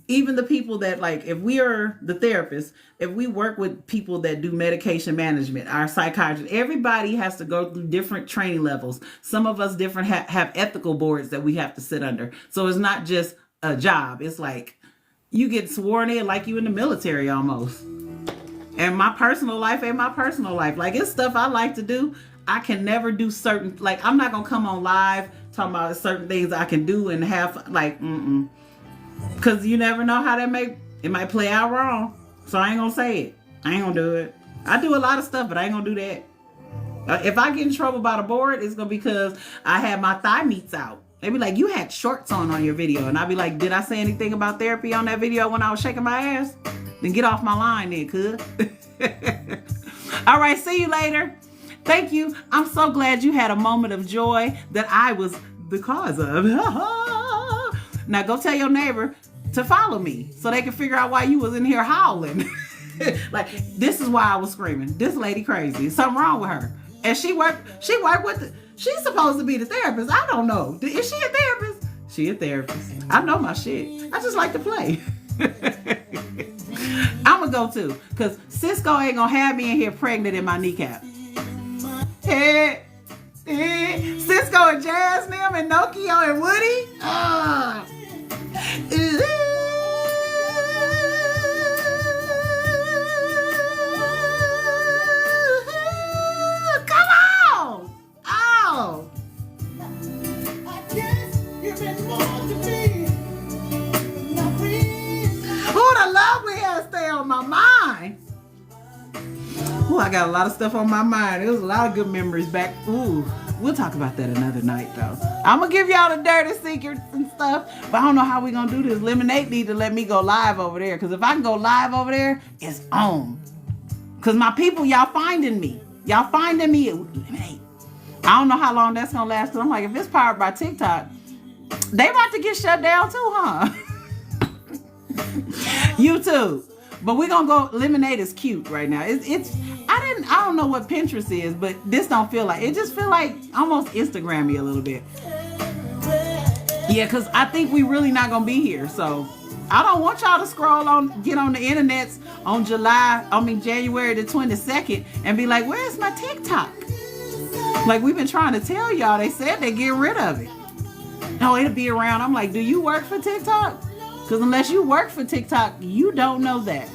even the people that, like, if we are the therapists, if we work with people that do medication management, our psychiatrists, everybody has to go through different training levels. Some of us different have ethical boards that we have to sit under. So it's not just a job. It's like you get sworn in like you in the military almost. And my personal life ain't my personal life. Like, it's stuff I like to do. I can never do certain, like, I'm not going to come on live talking about certain things I can do and have, like, because you never know how it might play out wrong. So I ain't gonna say it. I ain't gonna do it. I do a lot of stuff, but I ain't gonna do that. If I get in trouble by the board, it's gonna be because I had my thigh meats out. They be like, you had shorts on your video. And I be like, did I say anything about therapy on that video when I was shaking my ass? Then get off my line then, cuz. All right, see you later. Thank you. I'm so glad you had a moment of joy that I was the cause of. Now go tell your neighbor to follow me so they can figure out why you was in here howling. Like, this is why I was screaming. This lady crazy. Something wrong with her. And she's supposed to be the therapist. I don't know. Is she a therapist? She a therapist. I know my shit. I just like to play. I'm gonna go too, because Cisco ain't gonna have me in here pregnant in my kneecap. Cisco and Jazz Nim and Nokio and Woody. Come on! Oh! I guess you've been more to me. Oh, the love we had stay on my mind. Oh, I got a lot of stuff on my mind. There was a lot of good memories back. Ooh, we'll talk about that another night, though. I'm going to give y'all the dirty secrets and stuff, but I don't know how we going to do this. Lemonade need to let me go live over there, because if I can go live over there, it's on. Because my people, y'all finding me. Y'all finding me at Lemonade. I don't know how long that's going to last, because I'm like, if it's powered by TikTok, they about to get shut down too, huh? YouTube. But we're gonna go. Lemonade is cute right now. I don't know what Pinterest is, but this don't feel like it. Just feel like almost Instagram-y a little bit. Yeah, because I think we really not gonna be here. So I don't want y'all to get on the internets on January the 22nd and be like, where's my TikTok? Like we've been trying to tell y'all, they said they get rid of it. No, it'll be around. I'm like, do you work for TikTok? Because unless you work for TikTok, you don't know that.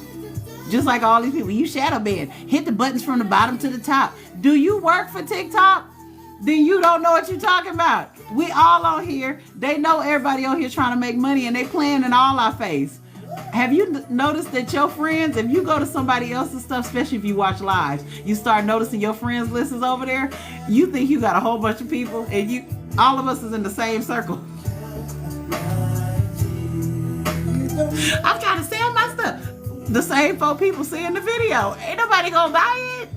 Just like all these people, you shadow ban, hit the buttons from the bottom to the top. Do you work for TikTok? Then you don't know what you're talking about. We all on here. They know everybody on here trying to make money and they playing in all our face. Have you noticed that your friends, if you go to somebody else's stuff, especially if you watch live, you start noticing your friends list is over there. You think you got a whole bunch of people and all of us is in the same circle. I'm trying to sell my stuff. The same 4 people seeing the video. Ain't nobody gonna buy it.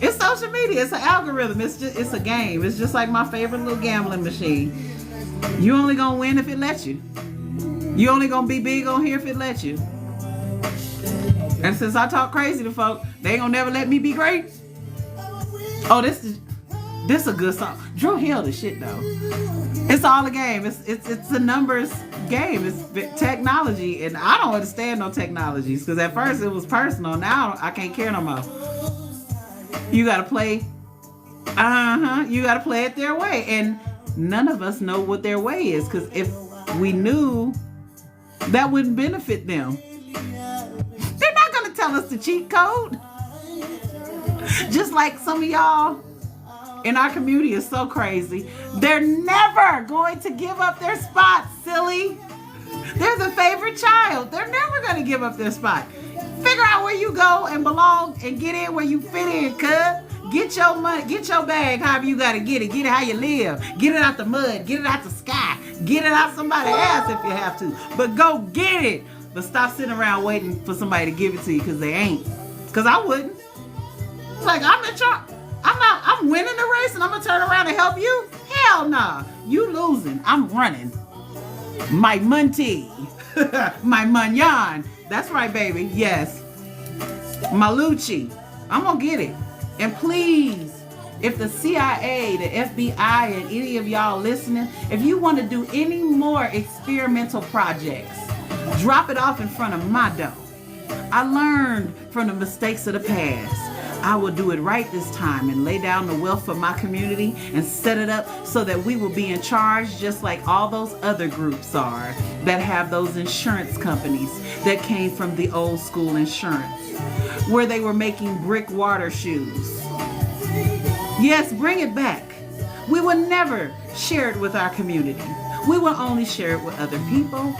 It's social media. It's an algorithm. It's a game. It's just like my favorite little gambling machine. You only gonna win if it lets you. You only gonna be big on here if it lets you. And since I talk crazy to folk, they ain't gonna never let me be great. Oh, this is a good song. Drew Hill the shit though. It's all a game. It's a numbers game. It's technology, and I don't understand no technologies because at first it was personal. Now I can't care no more. You gotta play. You gotta play it their way, and none of us know what their way is because if we knew, that wouldn't benefit them. They're not gonna tell us the cheat code. Just like some of y'all in our community is so crazy. They're never going to give up their spot, silly. They're the favorite child. They're never going to give up their spot. Figure out where you go and belong and get in where you fit in, cuz. Get your money, get your bag however you got to get it. Get it how you live. Get it out the mud. Get it out the sky. Get it out somebody's ass if you have to. But go get it. But stop sitting around waiting for somebody to give it to you because they ain't. Because I wouldn't. It's like, I'm in charge. I'm winning the race and I'm going to turn around and help you? Hell nah. You losing. I'm running. My Munty. My Munyan. That's right, baby. Yes. Malucci. I'm going to get it. And please, if the CIA, the FBI, and any of y'all listening, if you want to do any more experimental projects, drop it off in front of my door. I learned from the mistakes of the past. I will do it right this time and lay down the wealth for my community and set it up so that we will be in charge just like all those other groups are that have those insurance companies that came from the old school insurance where they were making brick water shoes. Yes, bring it back. We will never share it with our community. We will only share it with other people.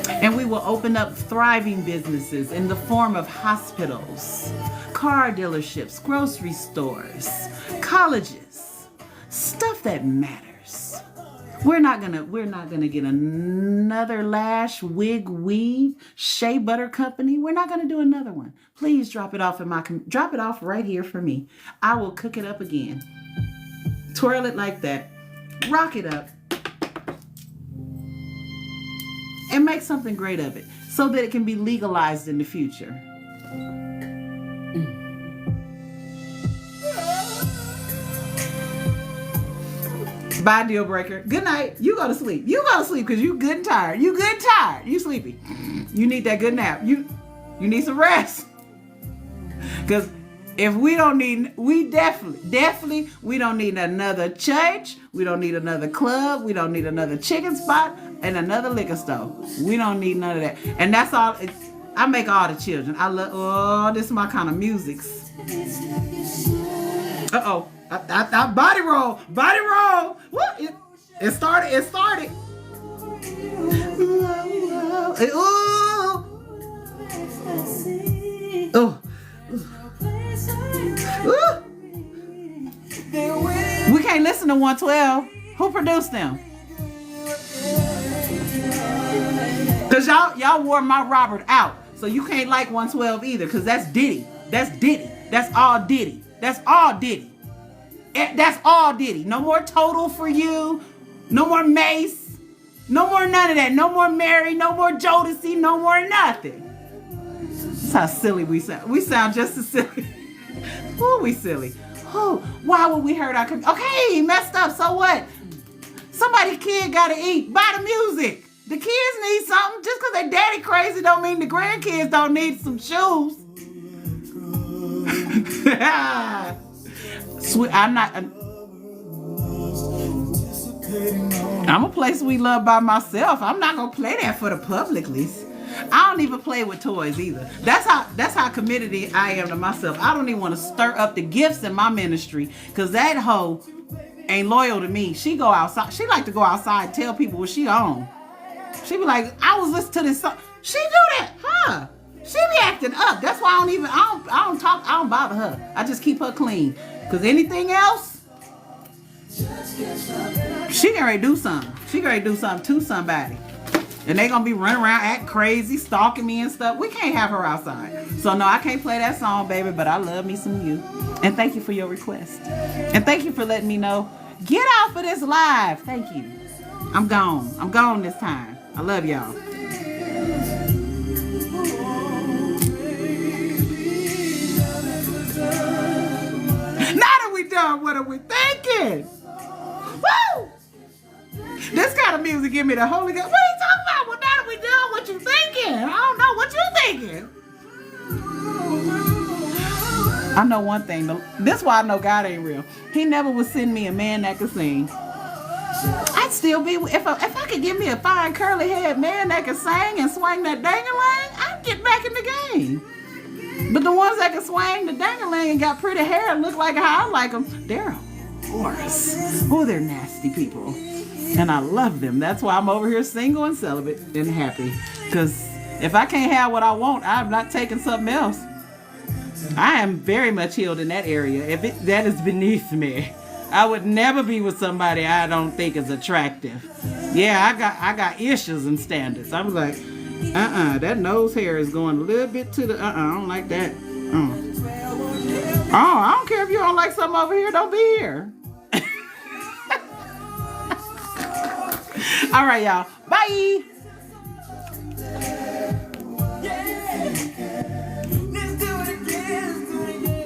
And we will open up thriving businesses in the form of hospitals, car dealerships, grocery stores, colleges, stuff that matters. We're not gonna get another lash, wig, weave, shea butter company. We're not gonna do another one. Please drop it off drop it off right here for me. I will cook it up again. Twirl it like that. Rock it up. And make something great of it so that it can be legalized in the future. Bye, deal breaker. Good night. You go to sleep. You go to sleep because you good and tired. You good and tired. You sleepy. You need that good nap. You need some rest. Because if we don't need, we definitely, we don't need another church. We don't need another club. We don't need another chicken spot and another liquor store. We don't need none of that. And that's all. I make all the children. I love, this is my kind of music. Uh-oh. I body roll. What? It started. We can't listen to 112. Who produced them? Cause y'all wore my Robert out, so you can't like 112 either. Cause that's Diddy. That's all Diddy. That's all Diddy. No more Total for You. No more Mace. No more none of that. No more Mary. No more Jodeci. No more nothing. That's how silly we sound. We sound just as silly. Ooh, we silly. Oh, why would we hurt our community? Okay, he messed up. So what? Somebody's kid gotta eat. Buy the music. The kids need something. Just because their daddy crazy don't mean the grandkids don't need some shoes. Sweet, I'm gonna play Sweet Love by myself. I'm not gonna play that for the publicly. I don't even play with toys either. That's how committed I am to myself. I don't even want to stir up the gifts in my ministry, because that hoe ain't loyal to me. She go outside. She like to go outside and tell people what she on. She be like, I was listening to this song. She do that, huh? She be acting up. That's why I don't talk. I don't bother her. I just keep her clean. Cause anything else, she gonna do something. She gonna do something to somebody. And they gonna be running around acting crazy, stalking me and stuff. We can't have her outside. So no, I can't play that song, baby, but I love me some you. And thank you for your request. And thank you for letting me know. Get off of this live. Thank you. I'm gone. I'm gone this time. I love y'all. Now that we done, what are we thinking? Woo! This kind of music give me the Holy Ghost. What are you talking about? Well, now that we done, what you thinking? I don't know. What you thinking? I know one thing. This is why I know God ain't real. He never would send me a man that could sing. I'd still be, if I could give me a fine curly haired man that could sing and swing that dang-a-lang, I'd get back in the game. But the ones that can swing the dang-a-lang and got pretty hair and look like how I like them, they're a horse. Oh, they're nasty people. And I love them. That's why I'm over here single and celibate and happy. Because if I can't have what I want, I'm not taking something else. I am very much healed in that area. That is beneath me. I would never be with somebody I don't think is attractive. Yeah, I got issues and standards. I was like, that nose hair is going a little bit to the, I don't like that. Oh, I don't care if you don't like something over here, don't be here. All right, y'all. Bye.